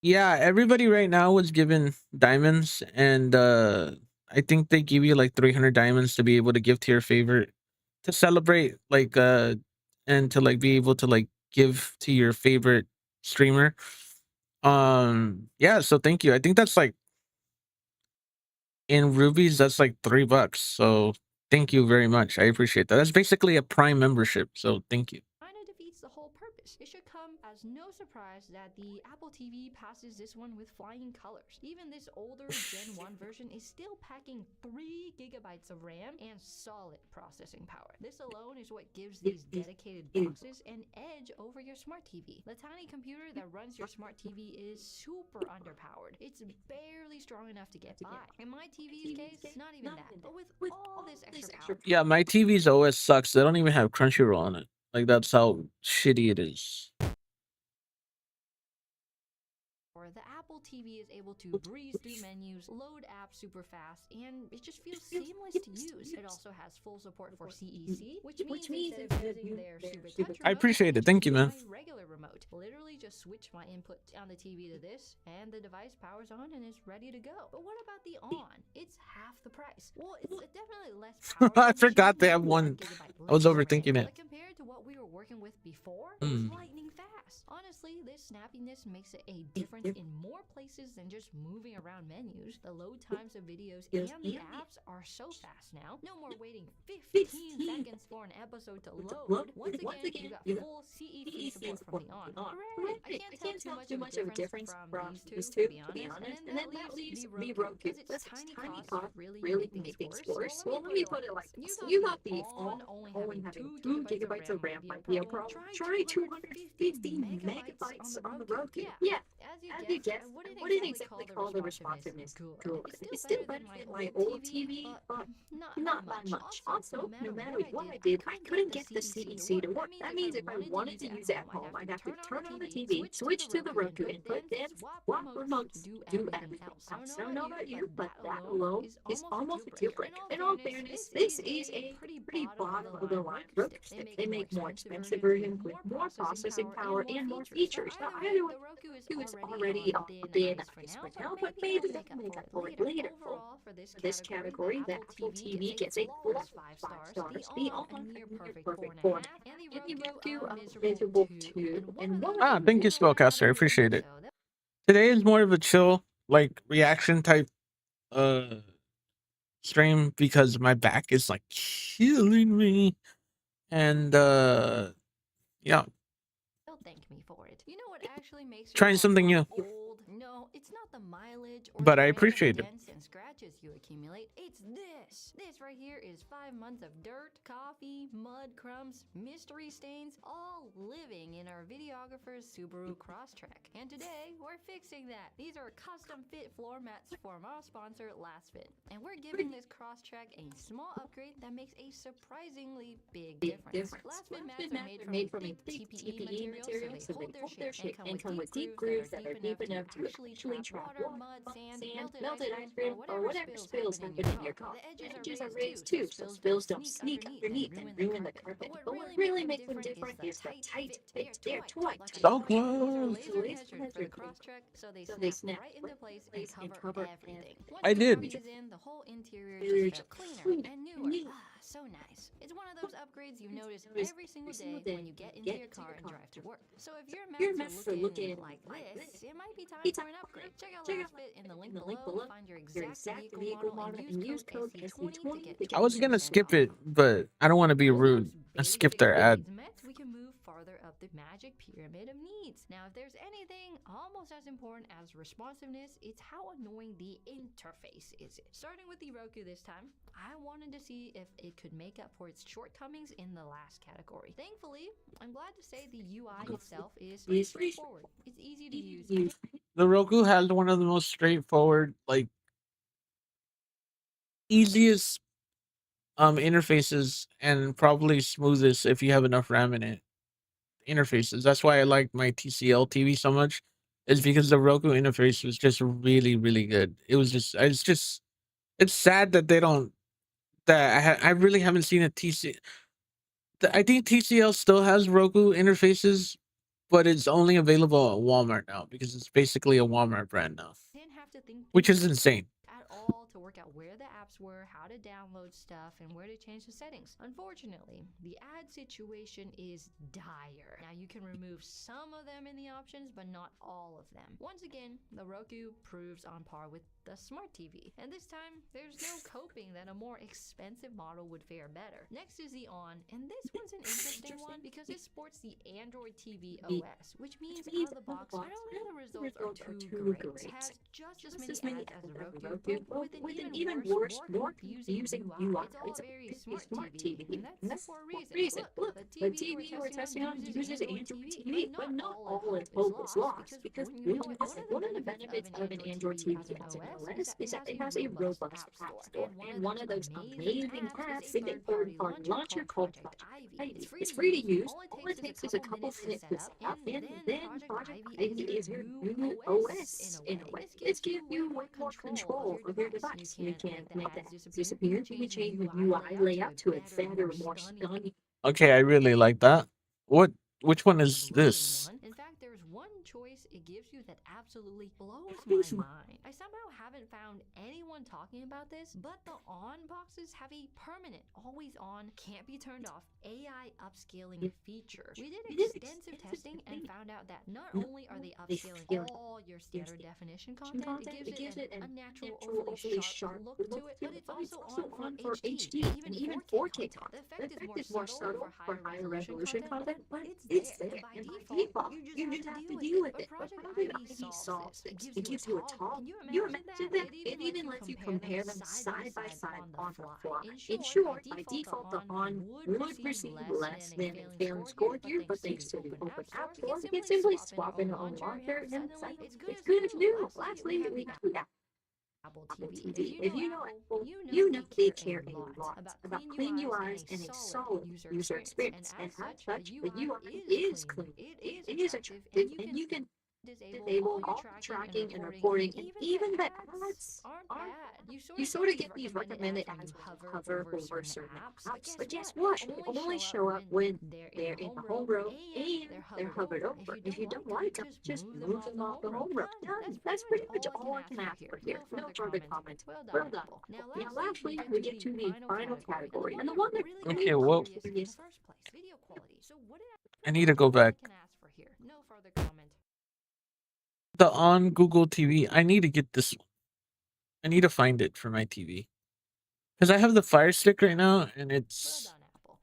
Yeah, everybody right now was given diamonds, and I think they give you like 300 diamonds to be able to give to your favorite, to celebrate, like and to like be able to like give to your favorite streamer. Yeah, so thank you. I think that's like in rubies, that's like $3. So thank you very much. I appreciate that. That's basically a Prime membership. So thank you. Kinda defeats the whole purpose. It should come as no surprise that the Apple TV passes this one with flying colors. Even this older Gen 1 version is still packing 3 gigabytes of RAM and solid processing power. This alone is what gives these dedicated boxes an edge over your smart TV. The tiny computer that runs your smart TV is super underpowered. It's barely strong enough to get by. In my TV's case, not even that. But with all this extra power, Yeah, my TV's OS sucks. They don't even have Crunchyroll on it. Like that's how shitty it is. the Apple TV is able to breeze through menus, load apps super fast, and it just feels seamless to use. It also has full support for CEC, which means instead of using their super touch I appreciate it. Thank you, man. my regular remote. Literally just switch my input on the TV to this, and the device powers on and is ready to go. But what about the on? It's half the price. Well, it's definitely less powerful. I forgot they have one. I was overthinking it. But compared to what we were working with before, it's lightning fast. Honestly, this snappiness makes it a difference in more places than just moving around menus. The load times of videos and the apps are so fast now. No more waiting 15 seconds for an episode to load. Once again, you got full CEC support from the on. Hooray! I can't tell too much of a difference from these two, to be honest. And then that leaves the Roku. Because its tiny cost really make things worse. Well, let me put it like this. You got the on only having 2 gigabytes of RAM might be a problem. Try 250 megabytes on the Roku. Yeah, as you guessed, I wouldn't exactly call the responsiveness good. It's still better than my old TV, but not by much. Also, no matter what I did, I couldn't get the CEC to work. That means if I wanted to use it at home, I'd have to turn on the TV, switch to the Roku input, then swap remotes to do everything else. I don't know about you, but that alone is almost a deal breaker. In all fairness, this is a pretty bottom of the line Roku stick. They make more expensive versions with more processing power and more features. Now, either way, Roku is already a bit nice for now, but maybe they can make up for it later. For this category, the Apple TV gets a full 5 stars. The on perfect 4.5, and the Roku miserable 2. And Thank you, Spellcaster. I appreciate it. Today is more of a chill, like reaction type stream because my back is like killing me. And yeah. They'll thank me for it. You know what actually makes Trying something new. old? No, it's not the mileage or But the I random appreciate it. dents and scratches you accumulate. It's this. This right here is 5 months of dirt, coffee, mud, crumbs, mystery stains, all living in our videographer's Subaru Crosstrek. And today, we're fixing that. These are custom fit floor mats from our sponsor, LastFit. And we're giving this Crosstrek a small upgrade that makes a surprisingly big difference. LastFit mats are made from a thick TPE material, so they hold their shape and come with deep grooves that are deep enough to actually trap water, mud, sand, melted ice cream, or whatever spills happen in your car. The edges are raised too, so spills don't sneak underneath and ruin the carpet. But what really makes them different is the tight fit. They're twice. So close. Measured for the Crosstrek, so they snap right into place and cover everything. I did. Once the is in, the whole interior just felt cleaner and newer. So nice. It's one of those upgrades you notice every single day when you get into your car and drive to work. So if your mats are looking like this, it might be time for an upgrade. Check out LastFit in the link below. Find your exact vehicle model and use code SC20 to get. I was gonna skip it, but I don't want to be rude and skip their ad. We can move farther up the magic pyramid of needs. Now, if there's anything almost as important as responsiveness, it's how annoying the interface is. Starting with the Roku this time, I wanted to see if it could make up for its shortcomings in the last category. Thankfully, I'm glad to say the UI itself is pretty straightforward. It's easy to use. The Roku has one of the most straightforward, like easiest interfaces, and probably smoothest if you have enough RAM in it. Interfaces. That's why I like my TCL TV so much. Is because the Roku interface was just really, really good. It was just, it's sad that they don't. That I really haven't seen a TCL. I think TCL still has Roku interfaces, but it's only available at Walmart now because it's basically a Walmart brand now, Didn't have to think which is insane. at all to work out where the apps were, how to download stuff, and where to change the settings. Unfortunately, the ad situation is dire. Now, you can remove some of them in the options, but not all of them. Once again, the Roku proves on par with the smart TV. And this time, there's no coping that a more expensive model would fare better. Next is the On, and this one's an interesting one because it sports the Android TV OS, which means out of the box, I don't think the results are too great. It has just as many ads as the Roku, but with an even worse, more confusing UI. It's all very smart TV, and that's for a reason. Look, the TV we're testing on uses Android TV, but not all its hope is lost, because one of the benefits of an Android TV as an OS is that it has a robust app store, and one of those amazing apps is a third-party launcher called Project Ivy. It's free to use. All it takes is a couple minutes to set up, and then Project Ivy is your new OS in a way. This gives you way more control of your device. You can make the ads disappear. You can change the UI layout to a better, more stunning. Okay, I really like that. Which one is this? In fact, there's one choice it gives you that absolutely blows my mind. I somehow haven't found anyone talking about this, but the On boxes have a permanent, always on, can't be turned off AI upscaling feature. We did extensive testing and found out that not only are they upscaling all your standard definition content, it gives it a natural, overly sharp look to it, but it's also on for HD, even 4K content. The effect is more subtle for higher resolution content, but it's there. And by default, you just have to deal with it. But Project Ivy solves this. It gives you a toggle. Can you imagine that? It even lets you compare them side by side on the fly. In short, by default, the On would receive less than a failing score here, but thanks to the open app store, you can simply swap in on launcher, and it's good as new. Lastly, we got Apple TV. If you know Apple, you know they care a lot about clean UIs and a solid user experience. And as such, the UI is clean, it is attractive, and you can disable all tracking and reporting, and even the ads aren't bad. You sort of get these recommended ads when you hover over certain apps, but guess what? They only show up when they're in the home row and they're hovered over. If you don't like them, just move them off the home row. Done. That's pretty much all I can ask for here. No further comment. Well done. Now lastly, we get to the final category, and the one that really Okay, well, in the first place, video quality. So what did I need to go back. I can ask for here? No further comment. The On Google TV. I need to get this one. I need to find it for my TV. Because I have the Fire Stick right now, and it's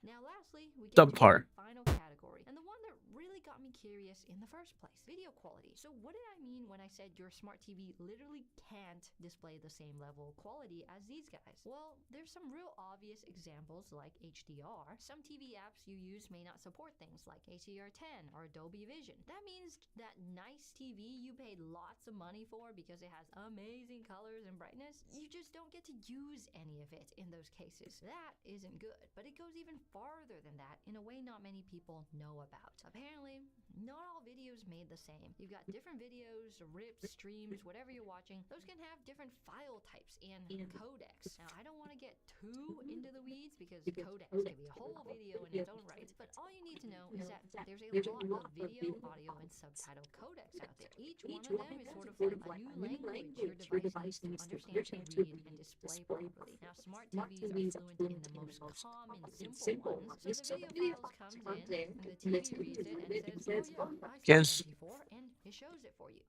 Now lastly, we get subpar. to the final category, and the one that really got me curious in the first place, video quality. So what did I mean when I said your smart TV literally can't display the same level of quality as these guys? Well, there's some real obvious examples like HDR. Some TV apps you use may not support things like HDR10 or Dolby Vision. That means that nice TV you paid lots of money for because it has amazing colors and brightness, you just don't get to use any of it in those cases. That isn't good, but it goes even farther than that in a way not many people know about. Apparently, not all videos made the same. You've got different videos, rips, streams, whatever you're watching. Those can have different file types and codecs. Now, I don't want to get too into the weeds because codecs can be a whole video in its own right, but all you need to know is that there's a lot of video, audio, and subtitle codecs out there. Each one of them is sort of like a new language your device needs to understand to read and display properly. Now, smart TVs are fluent in the most common, simple ones, so the video files comes in, and the TV reads it and says, oh yeah, I Yes. saw that before, and it shows it for you.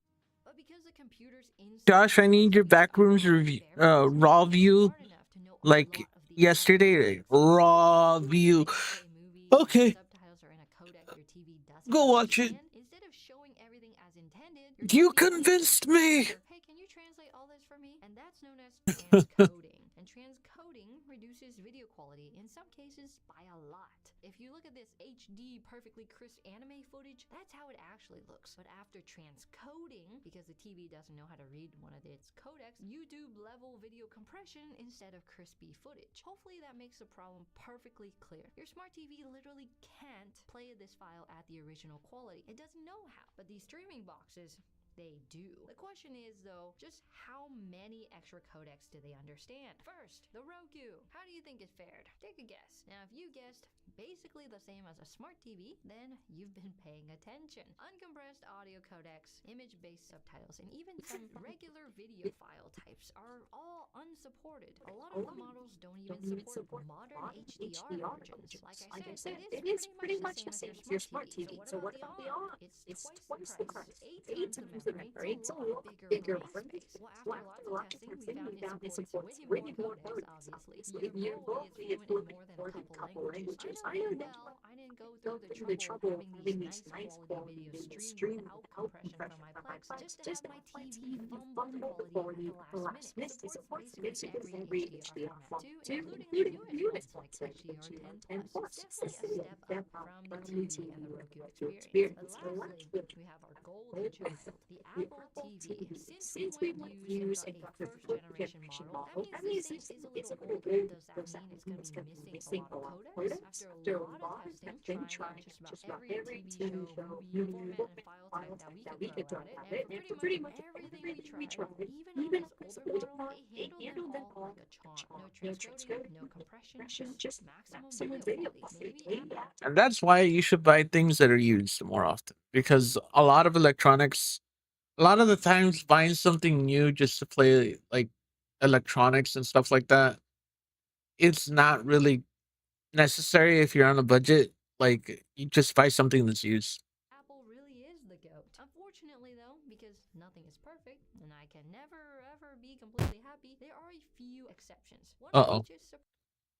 But because the computer's Josh, I need your backrooms review, raw view, like yesterday. Raw view. Okay. Go watch it. And instead of showing everything as intended, You convinced me. Hey, can you translate all this for me? And that's known as transcoding. And transcoding reduces video quality, in some cases by a lot. If you look at this HD perfectly crisp anime footage, that's how it actually looks. But after transcoding, because the TV doesn't know how to read one of its codecs, YouTube level video compression instead of crispy footage. Hopefully that makes the problem perfectly clear. Your smart TV literally can't play this file at the original quality. It doesn't know how. But these streaming boxes, they do. The question is, though, just how many extra codecs do they understand? First, the Roku. How do you think it fared? Take a guess. Now, if you guessed basically the same as a smart TV, then you've been paying attention. Uncompressed audio codecs, image-based subtitles, and even some regular video file types are all unsupported. A lot of the models don't even support modern HDR versions. Like I said, it is pretty much the same as your smart TV. So what about the on? It's twice the price, 8 times the memory. It's a lot bigger brain space. Well, after lots of testing, we found it supports way more codecs, obviously. Your boy is fluent in more than a couple languages. I know that well. I didn't go through the trouble of having these nice quality videos streamed without compression from my Plex, just to have my TV fumble the quality at the last minute. It supports basically every HDR format too, including the newest ones like HDR10+. It's definitely a step up from the TV and the Roku experience. But lastly, we have our golden child, the Apple TV. Since we would use a first-generation model, that means the system is a little older. Does that mean it's going to be missing a lot of codecs? After a lot of testing, trying just about every TV show, movie format, and file type that we could throw at it, and for pretty much everything we tried, even on this older model, it handled them all like a charm. No transcoding, no compression, just maximum video quality. Maybe And that's why you should buy things that are used more often, because a lot of electronics, a lot of the times buying something new just to play like electronics and stuff like that, it's not really necessary if you're on a budget. Like, you just buy something that's used. Apple really is the GOAT. Unfortunately, though, because nothing is perfect, and I can never ever be completely happy, there are a few exceptions. One Uh-oh. of which is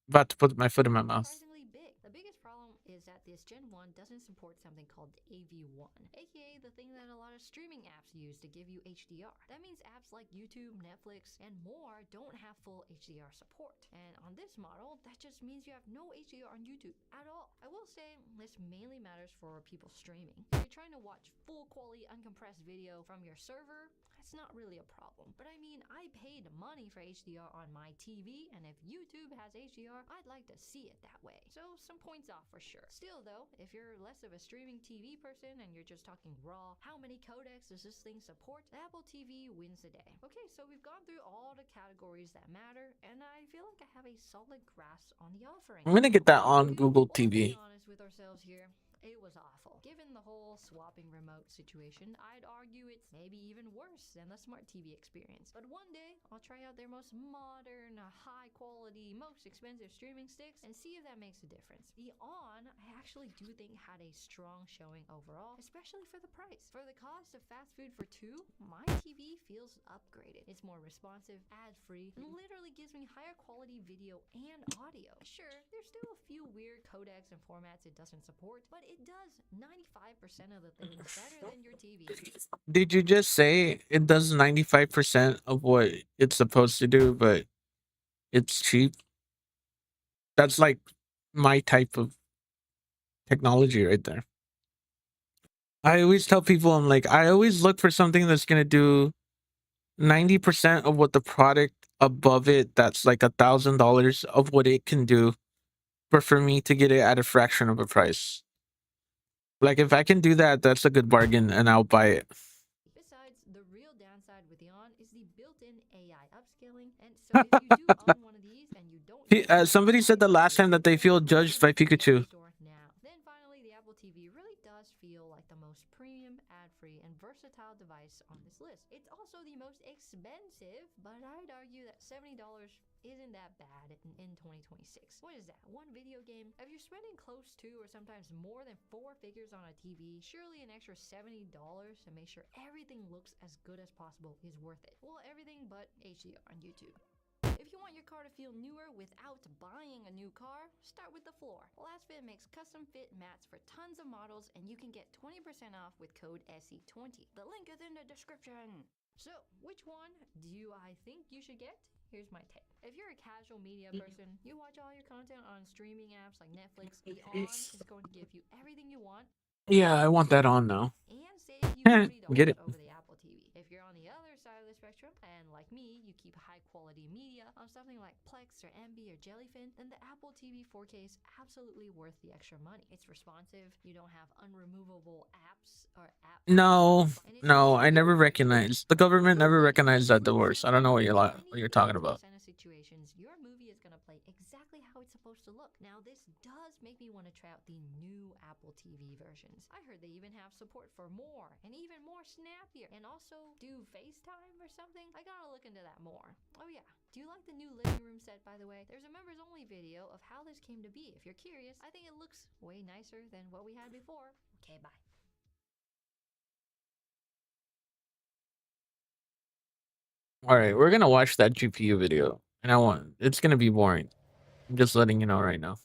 About to put my foot in my mouth. surprisingly big. The biggest problem is that this Gen 1 doesn't support something called AV1, aka the thing that a lot of streaming apps use to give you HDR. That means apps like YouTube, Netflix, and more don't have full HDR support. And on this model, that just means you have no HDR on YouTube at all. I will say this mainly matters for people streaming. If you're trying to watch full quality uncompressed video from your server, that's not really a problem. But I mean, I paid money for HDR on my TV, and if YouTube has HDR, I'd like to see it that way. So some points off for sure. Still though, if you're less of a streaming TV person and you're just talking raw, how many codecs does this thing support? The Apple TV wins the day. Okay, so we've gone through all the categories that matter, and I feel like I have a solid grasp on the offering. I'm gonna get that on Google TV. Be honest with ourselves here. It was awful. Given the whole swapping remote situation, I'd argue it's maybe even worse than the smart TV experience. But one day, I'll try out their most modern, high quality, most expensive streaming sticks and see if that makes a difference. The On, I actually do think had a strong showing overall, especially for the price. For the cost of fast food for two, my TV feels upgraded. It's more responsive, ad-free, and literally gives me higher quality video and audio. Sure, there's still a few weird codecs and formats it doesn't support, but it does 95% of the things better than your TV. Did you just say it does 95% of what it's supposed to do, but it's cheap? That's like my type of technology right there. I always tell people, I'm like, I always look for something that's going to do 90% of what the product above it, that's like $1,000 of what it can do, but for me to get it at a fraction of a price. Like, if I can do that, that's a good bargain, and I'll buy it. Besides, the real downside with the On is the built-in AI upscaling, and so if you do own one of these and you don't Somebody said the last time that they feel judged by Pikachu. now. Then finally, the Apple TV really does feel like the most premium, ad-free, and versatile device on this list. It's also the most expensive, but I'd argue that $70 isn't that bad in 2026. What is that? One video game? If you're spending close to or sometimes more than 4 figures on a TV, surely an extra $70 to make sure everything looks as good as possible is worth it. Well, everything but HDR on YouTube. If If you want your car to feel newer without buying a new car, start with the floor. Last Fit makes custom fit mats for tons of models, and you can get 20% off with code SE20. The link is in the description. So, which one do I think you should get? Here's my take. If you're a casual media person, you watch all your content on streaming apps like Netflix, the On is going to give you everything you want. Yeah, I want that on now. And save you $40 Get it. over the Apple TV. If you're on the other side of the spectrum, and like me, you keep high quality media on something like Plex or Emby or Jellyfin, then the Apple TV 4K is absolutely worth the extra money. It's responsive, you don't have unremovable apps or apps. No, I never recognized. The government never recognized that divorce. I don't know what you're talking about. Of situations, your movie is going to play exactly how it's supposed to look. Now, this does make me want to try out the new Apple TV versions. I heard they even have support for more and even more snappier, and also do FaceTime or something. I gotta look into that more. Oh yeah, do you like the new living room set, by the way? There's a members only video of how this came to be. If you're curious, I think it looks way nicer than what we had before. Okay, bye. All right, we're gonna watch that GPU video, and it's gonna be boring. I'm just letting you know right now.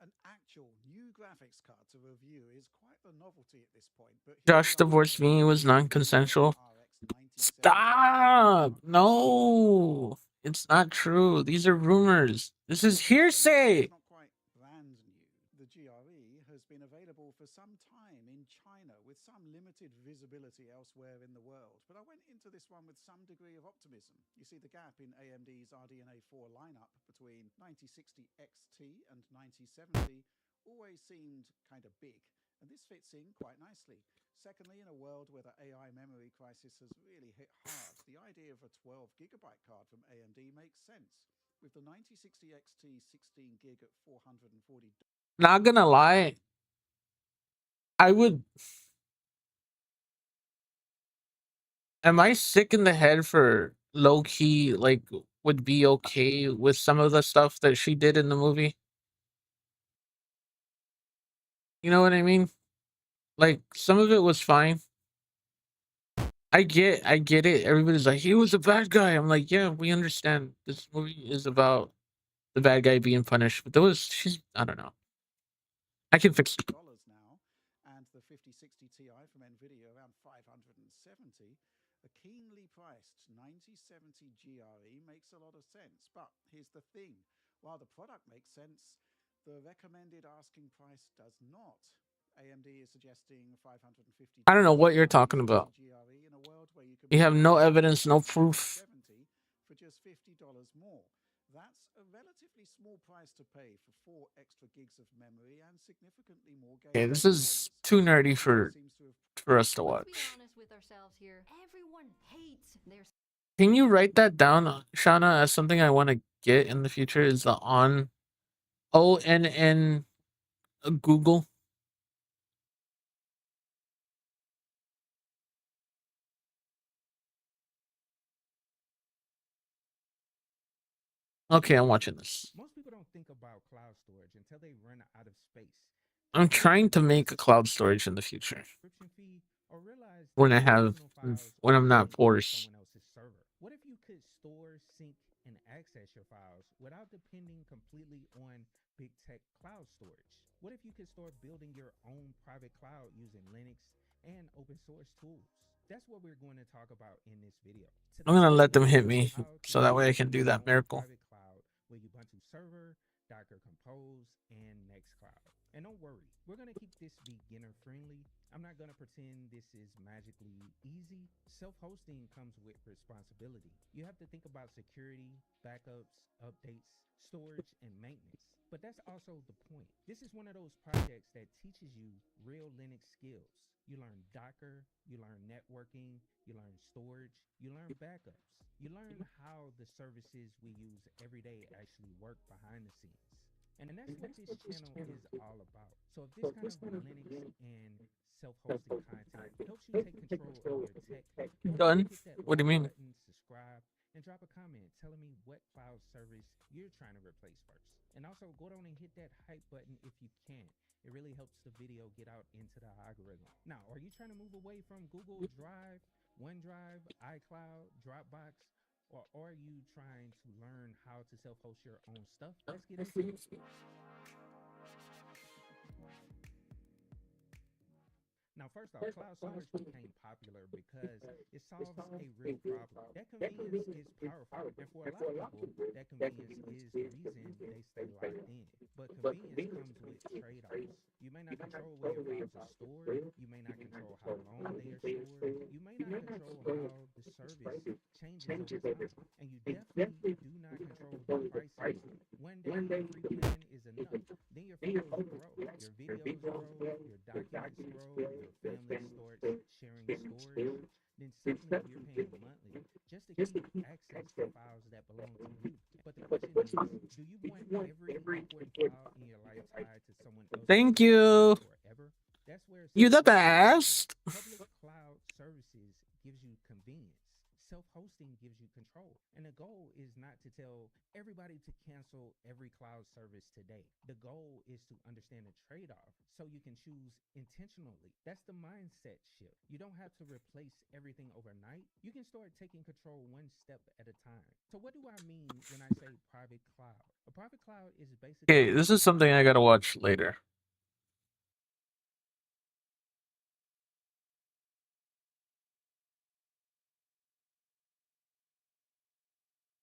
An actual new graphics card to review is quite the novelty at this point. But Josh divorced me. It was non-consensual. Stop! No, it's not true. These are rumors. This is hearsay. Not quite brand new. The GRE has been available for some time in China with some limited visibility elsewhere in the world. But I went into this one with some degree of optimism. You see, the gap in AMD's RDNA 4 lineup between 9060 XT and 9070 always seemed kind of big, and this fits in quite nicely. Secondly, in a world where the AI memory crisis has really hit hard, the idea of a 12GB card from AMD makes sense. With the 9060 XT 16GB at $440. Not gonna lie, I would. Am I sick in the head for low key? Like, would be okay with some of the stuff that she did in the movie? You know what I mean? Like, some of it was fine. I get it. Everybody's like, he was a bad guy. I'm like, yeah, we understand. This movie is about the bad guy being punished. But I don't know. I can fix it. Now, and the 5060 Ti from Nvidia around 570. A keenly priced 9070 GRE makes a lot of sense. But here's the thing: while the product makes sense, the recommended asking price does not. AMD is suggesting 550. I don't know what you're talking about. You have no evidence, no proof. For just $50 more. That's a relatively small price to pay for 4 extra gigs of memory and significantly more games. Okay, this is too nerdy for us to watch. Let's be honest with ourselves here. Everyone hates their. Can you write that down, Shauna, as something I want to get in the future? Is the ONN Google? Okay, I'm watching this. Most people don't think about cloud storage until they run out of space. I'm trying to make a cloud storage in the future. When I'm not forced. What if you could store, sync, and access your files without depending completely on big tech cloud storage? What if you could start building your own private cloud using Linux and open source tools? That's what we're going to talk about in this video. I'm gonna let them hit me so that way I can do that miracle. With Ubuntu Server, Docker Compose, and Nextcloud. And don't worry, we're going to keep this beginner friendly. I'm not going to pretend this is magically easy. Self-hosting comes with responsibility. You have to think about security, backups, updates, storage, and maintenance. But that's also the point. This is one of those projects that teaches you real Linux skills. You learn Docker, you learn networking, you learn storage, you learn backups. You learn how the services we use every day actually work behind the scenes. And that's what this channel is all about. So if this kind of Linux and self-hosting content helps you take control of your tech, Done? What do you mean? Subscribe, and drop a comment telling me what cloud service you're trying to replace first. And also go down and hit that hype button if you can. It really helps the video get out into the algorithm. Now, are you trying to move away from Google Drive, OneDrive, iCloud, Dropbox, Or are you trying to learn how to self-host your own stuff? Let's get into it. Now, first off, cloud storage became popular because it solves a real problem. That convenience is powerful. And for a lot of people, that convenience is the reason they stay locked in. But convenience comes with trade-offs. You may not control where your files are stored. You may not control how long they are stored. You may not control how the service changes over time. And you definitely do not control the pricing. One day, a free plan is enough. Then your photos grow, your videos grow, your documents grow, your family starts sharing stories. Then suddenly you're paying monthly just to keep access to files that belong to you. But the question is, do you want every important file in your life tied to someone else's Thank server you. forever? That's where You the self-hosting best. public cloud services gives you convenience. Self-hosting gives you control. And the goal is not to tell everybody to cancel every cloud service today. The goal is to understand the trade-off so you can choose intentionally. That's the mindset shift. You don't have to replace everything overnight. You can start taking control one step at a time. So what do I mean when I say private cloud? A private cloud is basically Okay, this is something I gotta watch later.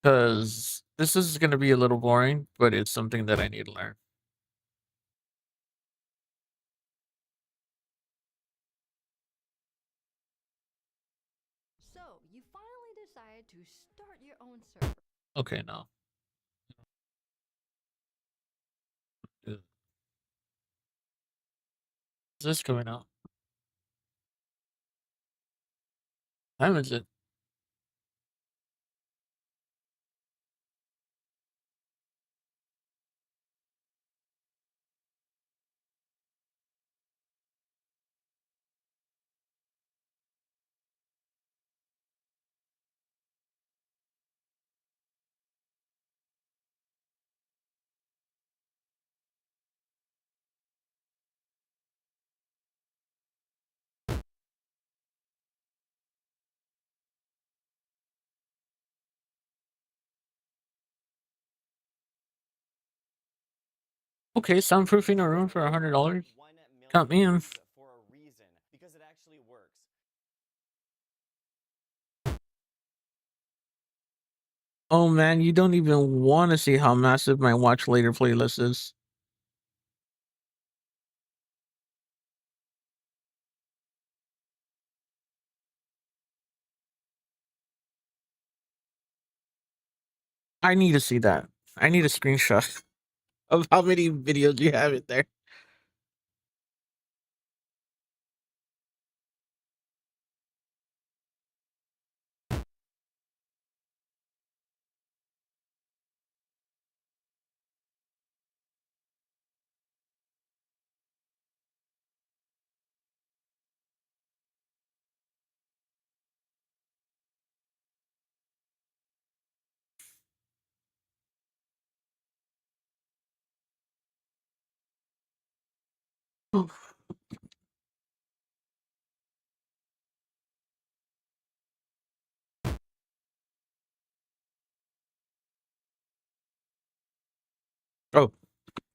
Because this is gonna be a little boring, but it's something that I need to learn. So, you finally decided to start your own server. Okay, no. Is this coming out? Time is it? Okay, soundproofing a room for $100. Count me in. For a reason, because it actually works. Oh man, you don't even want to see how massive my watch later playlist is. I need to see that. I need a screenshot of how many videos you have in there. Oh.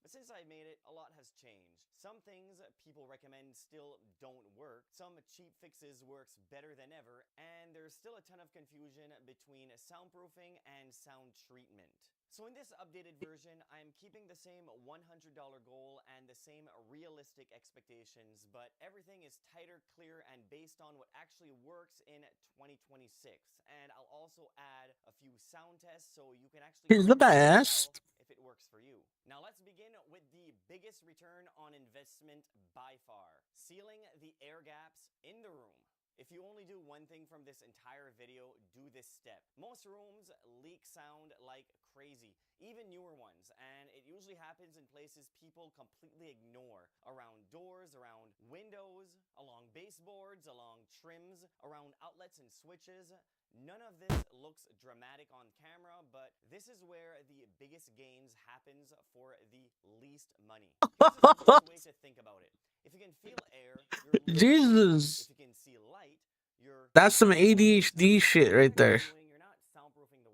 Since I made it, a lot has changed. Some things people recommend still don't work. Some cheap fixes works better than ever, and there's still a ton of confusion between soundproofing and sound treatment. So in this updated version, I'm keeping the same $100 goal and the same realistic expectations, but everything is tighter, clear, and based on what actually works in 2026. And I'll also add a few sound tests so you can actually He's the try it best. yourself if it works for you. Now let's begin with the biggest return on investment by far: sealing the air gaps in the room. If you only do one thing from this entire video, do this step. Most rooms leak sound like crazy, even newer ones, and it usually happens in places people completely ignore. Around doors, around windows, along baseboards, along trims, around outlets and switches. None of this looks dramatic on camera, but this is where the biggest gains happens for the least money. Here's the simplest way to think about it. If you can feel air, you're losing. Jesus. If you can see light, you're That's some ADHD shit right there. you're not soundproofing the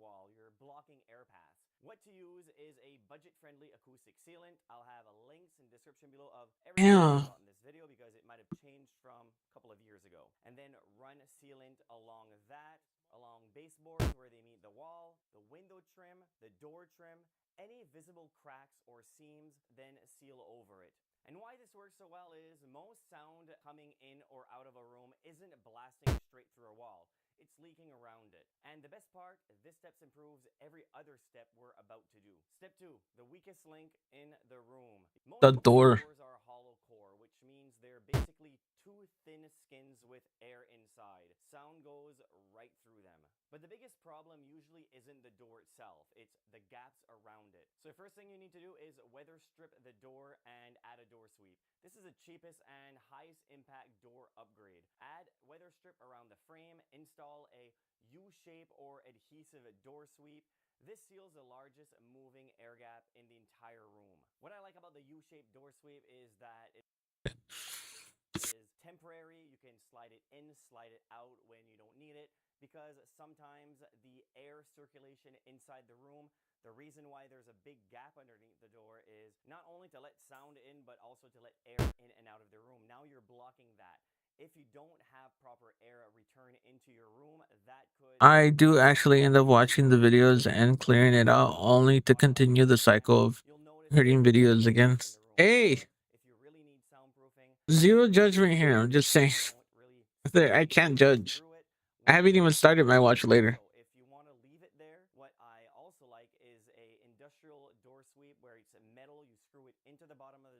Yeah. in this video because it might have changed from a couple of years ago. And then run sealant along that, along baseboards where they meet the wall, the window trim, the door trim, any visible cracks or seams, then seal over it. And why this works so well is most sound coming in or out of a room isn't blasting straight through a wall. It's leaking around it. And the best part, this step improves every other step we're about to do. Step 2, the weakest link in the room. The door. Doors are hollow core, which means they're basically two thin skins with air inside. Sound goes right through them. But the biggest problem usually isn't the door itself, it's the gaps around it. So first thing you need to do is weather strip the door and add a door sweep. This is the cheapest and highest impact door upgrade. Add weather strip around the frame, install a U-shape or adhesive door sweep. This seals the largest moving air gap in the entire room. What I like about the U-shaped door sweep is that it is temporary. You can slide it in, slide it out when you don't need it, because sometimes the air circulation inside the room, the reason why there's a big gap underneath the door is not only to let sound in, but also to let air in and out of the room. Now you're blocking that. If you don't have proper air return into your room, that could... I do actually end up watching the videos and clearing it out only to continue the cycle of hurting videos again. Hey! Zero judgment here, I'm just saying. I can't judge. I haven't even started my watch later. If you want to leave it there, what I also like is a industrial door sweep where it's metal, you screw it into the bottom of the...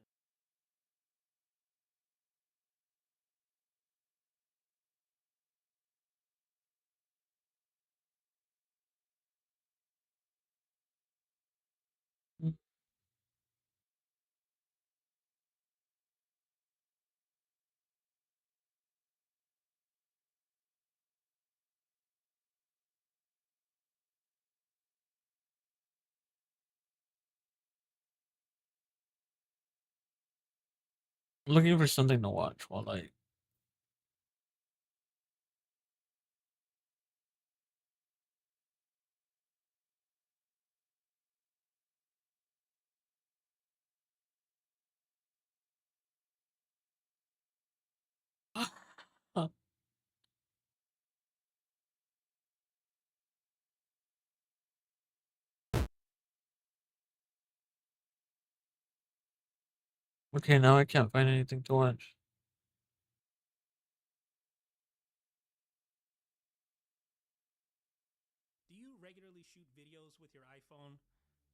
I'm looking for something to watch while I... Okay, now I can't find anything to watch. Do you regularly shoot videos with your iPhone?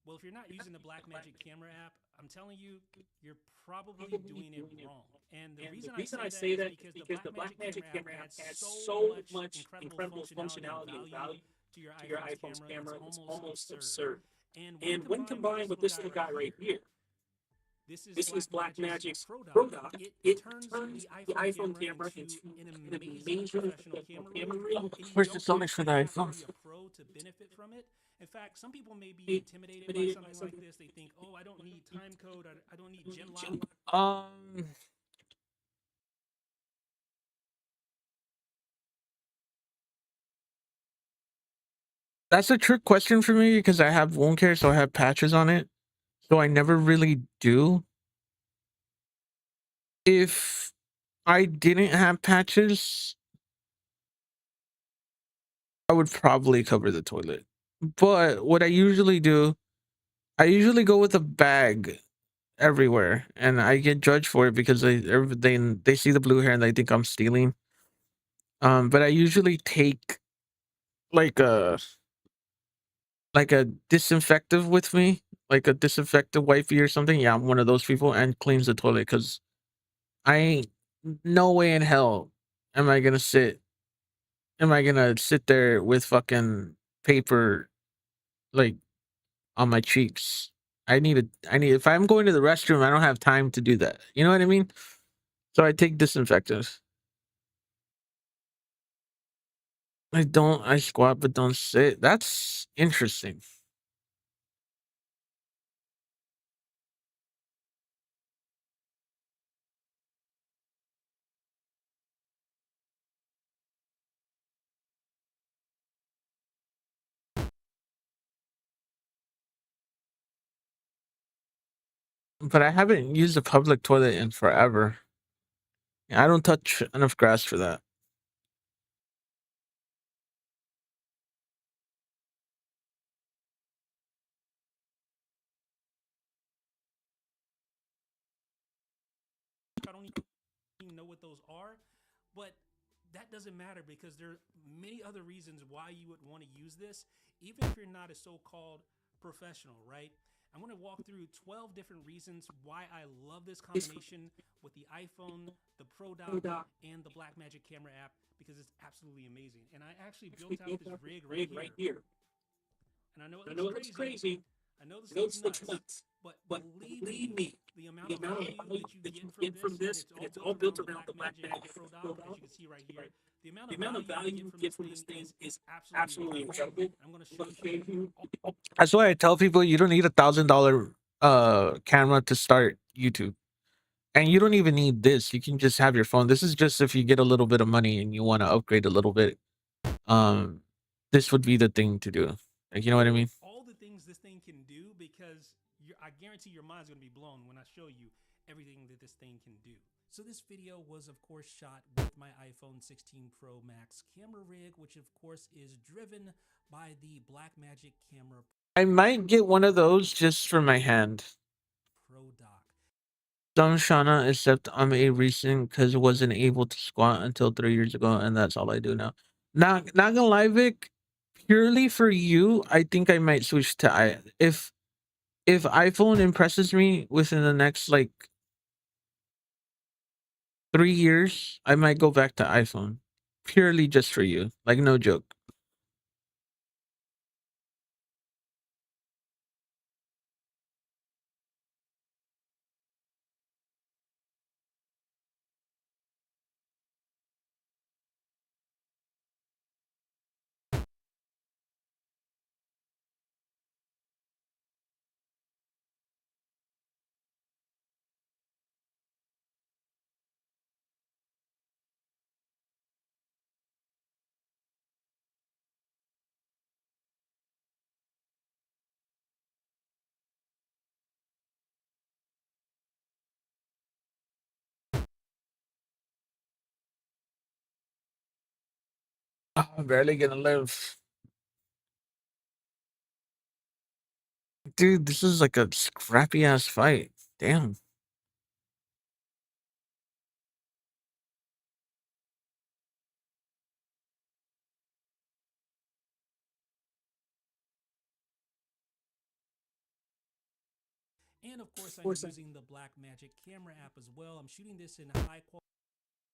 Well, if you're not using the Blackmagic camera app, I'm telling you, you're probably doing it wrong. And the reason I say that is because the Blackmagic camera app adds so much incredible functionality and value to your iPhone's camera, it's almost absurd. And when combined with this little guy right here, this is Blackmagic's Pro Dock. It turns the iPhone camera into an amazing professional camera rig. Where's the Sony for the iPhone? Be a pro to benefit from it. In fact, some people may be intimidated by something like this. They think, oh, I don't need time code. I don't need gen lock. That's a trick question for me because I have wound care, so I have patches on it. So I never really do. If I didn't have patches, I would probably cover the toilet. But what I usually do, I usually go with a bag everywhere, and I get judged for it because they see the blue hair and they think I'm stealing. But I usually take like a disinfectant with me, like a disinfectant wifey or something. Yeah, I'm one of those people, and cleans the toilet because I ain't no way in hell am I gonna sit there with fucking paper like on my cheeks. I need if I'm going to the restroom, I don't have time to do that. You know what I mean? So I take disinfectants. I squat but don't sit. That's interesting. but I haven't used a public toilet in forever. I don't touch enough grass for that. I don't even know what those are, but that doesn't matter because there are many other reasons why you would want to use this, even if you're not a so-called professional, right? I'm going to walk through 12 different reasons why I love this combination with the iPhone, the Pro Dock, and the Blackmagic camera app because it's absolutely amazing. And I actually built out this rig right here. And I know it looks crazy. I know this looks nuts. But believe me, the amount of value that you get from this, and it's all built around the Blackmagic Pro Dock, as you can see right here. The amount of value you get from this thing is absolutely incredible. I'm going to show you. That's why I tell people you don't need $1,000 camera to start YouTube. And you don't even need this. You can just have your phone. This is just if you get a little bit of money and you want to upgrade a little bit. This would be the thing to do. Like, you know what I mean? All the things this thing can do because I guarantee your mind's going to be blown when I show you everything that this thing can do. So this video was of course shot with my iPhone 16 Pro Max camera rig, which of course is driven by the Blackmagic camera I might get one of those just for my hand. Pro Dock. Some Shauna, except I'm a recent because wasn't able to squat until 3 years ago, and that's all I do now. Not gonna lie, Vic. Purely for you, I think I might switch to if iPhone impresses me within the next like 3 years, I might go back to iPhone. Purely just for you, like no joke. Oh, I'm barely gonna live. Dude, this is like a scrappy ass fight. Damn. And of course, I'm using the Blackmagic camera app as well. I'm shooting this in high quality.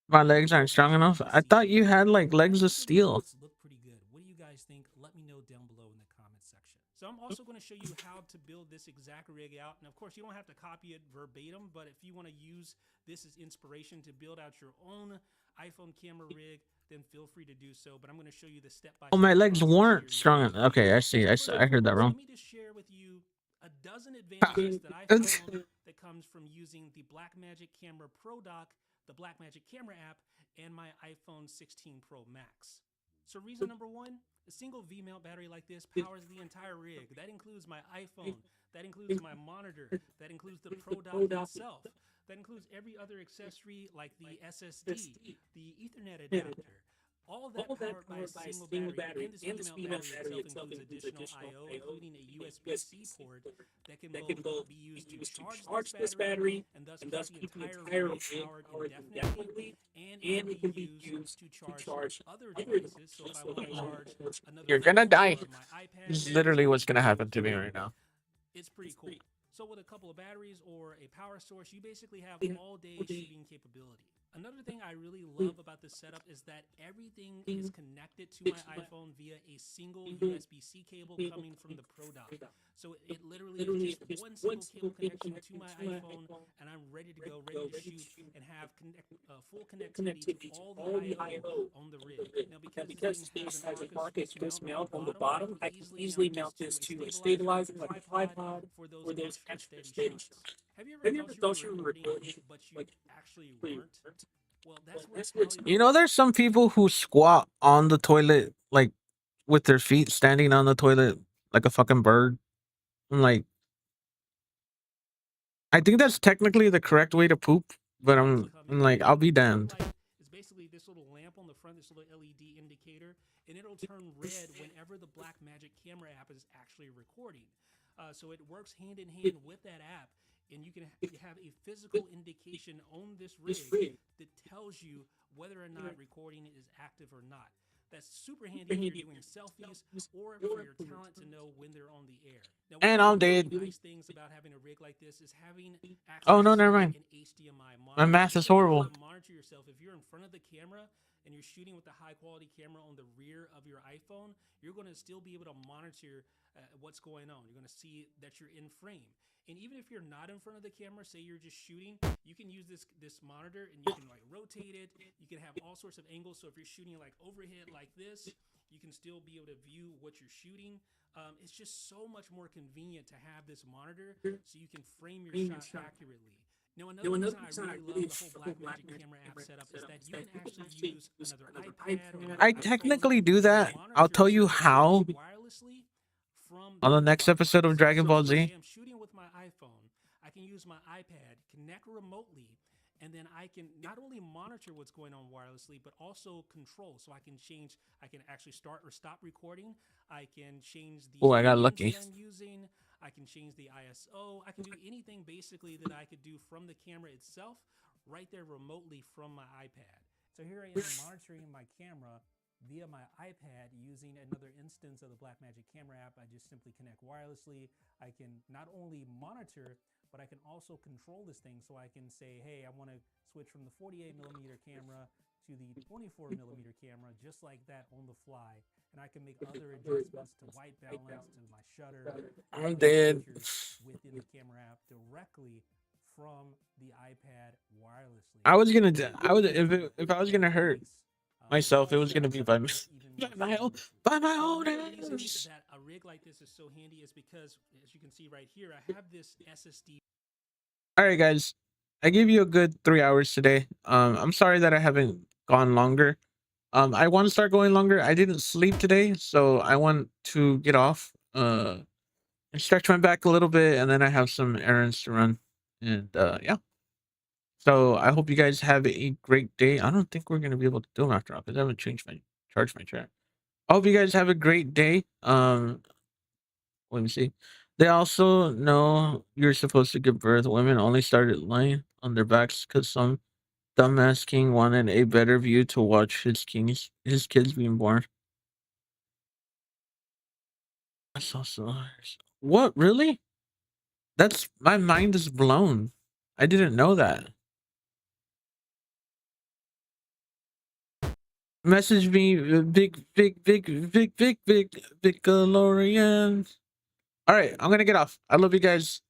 My legs aren't strong enough. I thought you had like legs of steel. Look pretty good. What do you guys think? Let me know down below in the comment section. So I'm also going to show you how to build this exact rig out. And of course, you don't have to copy it verbatim, but if you want to use this as inspiration to build out your own iPhone camera rig, then feel free to do so. But I'm going to show you the step-by-step. Oh, my legs weren't strong enough. Okay, I see. I heard that wrong. Let me just share with you a dozen advantages that I found that comes from using the Blackmagic Camera Pro Dock, the Blackmagic camera app, and my iPhone 16 Pro Max. So reason number one, a single V-mount battery like this powers the entire rig. That includes my iPhone, that includes my monitor, that includes the Pro Dock itself, that includes every other accessory like the SSD, the Ethernet adapter. All that powered by a single battery, and this V-mount battery itself includes additional I/O, including a USB-C port that can both be used to charge this battery and thus keep the entire rig powered indefinitely, and it can be used to charge other devices. So if I want to charge another You're gonna die. my iPad, This is literally what's gonna happen to me right now. it's pretty cool. So with a couple of batteries or a power source, you basically have all-day shooting capability. Another thing I really love about this setup is that everything is connected to my iPhone via a single USB-C cable coming from the Pro Dock. So it literally is just one single cable connection to my iPhone, and I'm ready to go, ready to shoot, and have full connectivity to all the I/O on the rig. Now, because this thing has a Marcus mount on the bottom, I can easily mount this to a stabilizer, like a tripod, for those extra steady shots. Have you ever thought you were recording, but you actually weren't? Well, that's where You know, there's some people who squat on the toilet, like with their feet standing on the toilet like a fucking bird. I'm like, I think that's technically the correct way to poop, but I'm like, I'll be damned. It's basically this little lamp on the front, this little LED indicator, and it'll turn red whenever the Blackmagic camera app is actually recording. So it works hand in hand with that app, and you can have a physical indication on this rig that tells you whether or not recording is active or not. That's super handy if you're doing selfies or for your talent to know when they're on the air. Now, And I'm dead. nice things about having a rig like this is having access Oh no, to never mind. an HDMI monitor. My math is horrible. Monitor yourself. If you're in front of the camera and you're shooting with a high quality camera on the rear of your iPhone, you're going to still be able to monitor what's going on. You're going to see that you're in frame. And even if you're not in front of the camera, say you're just shooting, you can use this monitor and you can like rotate it. You can have all sorts of angles. So if you're shooting like overhead like this, you can still be able to view what you're shooting. It's just so much more convenient to have this monitor so you can frame your shot accurately. Now, another reason I really love the whole Blackmagic camera app setup is that you can actually use another iPad. I technically do that. I'll tell you how on the next episode of Dragon Ball Z. I'm shooting with my iPhone. I can use my iPad, connect remotely, and then I can not only monitor what's going on wirelessly, but also control. So I can actually start or stop recording. I can change the Oh, I got lucky. I'm using. I can change the ISO. I can do anything basically that I could do from the camera itself, right there remotely from my iPad. So here I am monitoring my camera via my iPad using another instance of the Blackmagic camera app. I just simply connect wirelessly. I can not only monitor, but I can also control this thing. So I can say, hey, I want to switch from the 48mm camera to the 24mm camera, just like that on the fly. And I can make other adjustments to white balance, to my shutter. I'm dead. Within the camera app directly from the iPad wirelessly. I was gonna, if I was gonna hurt myself, it was gonna be by my own hands. That a rig like this is so handy is because, as you can see right here, I have this SSD. All right, guys, I gave you a good 3 hours today. I'm sorry that I haven't gone longer. I want to start going longer. I didn't sleep today, so I want to get off. And stretch my back a little bit, and then I have some errands to run. And yeah. So I hope you guys have a great day. I don't think we're gonna be able to do them after all because I haven't charged my chair. I hope you guys have a great day. Let me see. They also know you're supposed to give birth. Women only started lying on their backs because some dumbass king wanted a better view to watch his kids being born. I saw stars. What, really? That's my mind is blown. I didn't know that. Message me, big Victorian. All right, I'm gonna get off. I love you guys.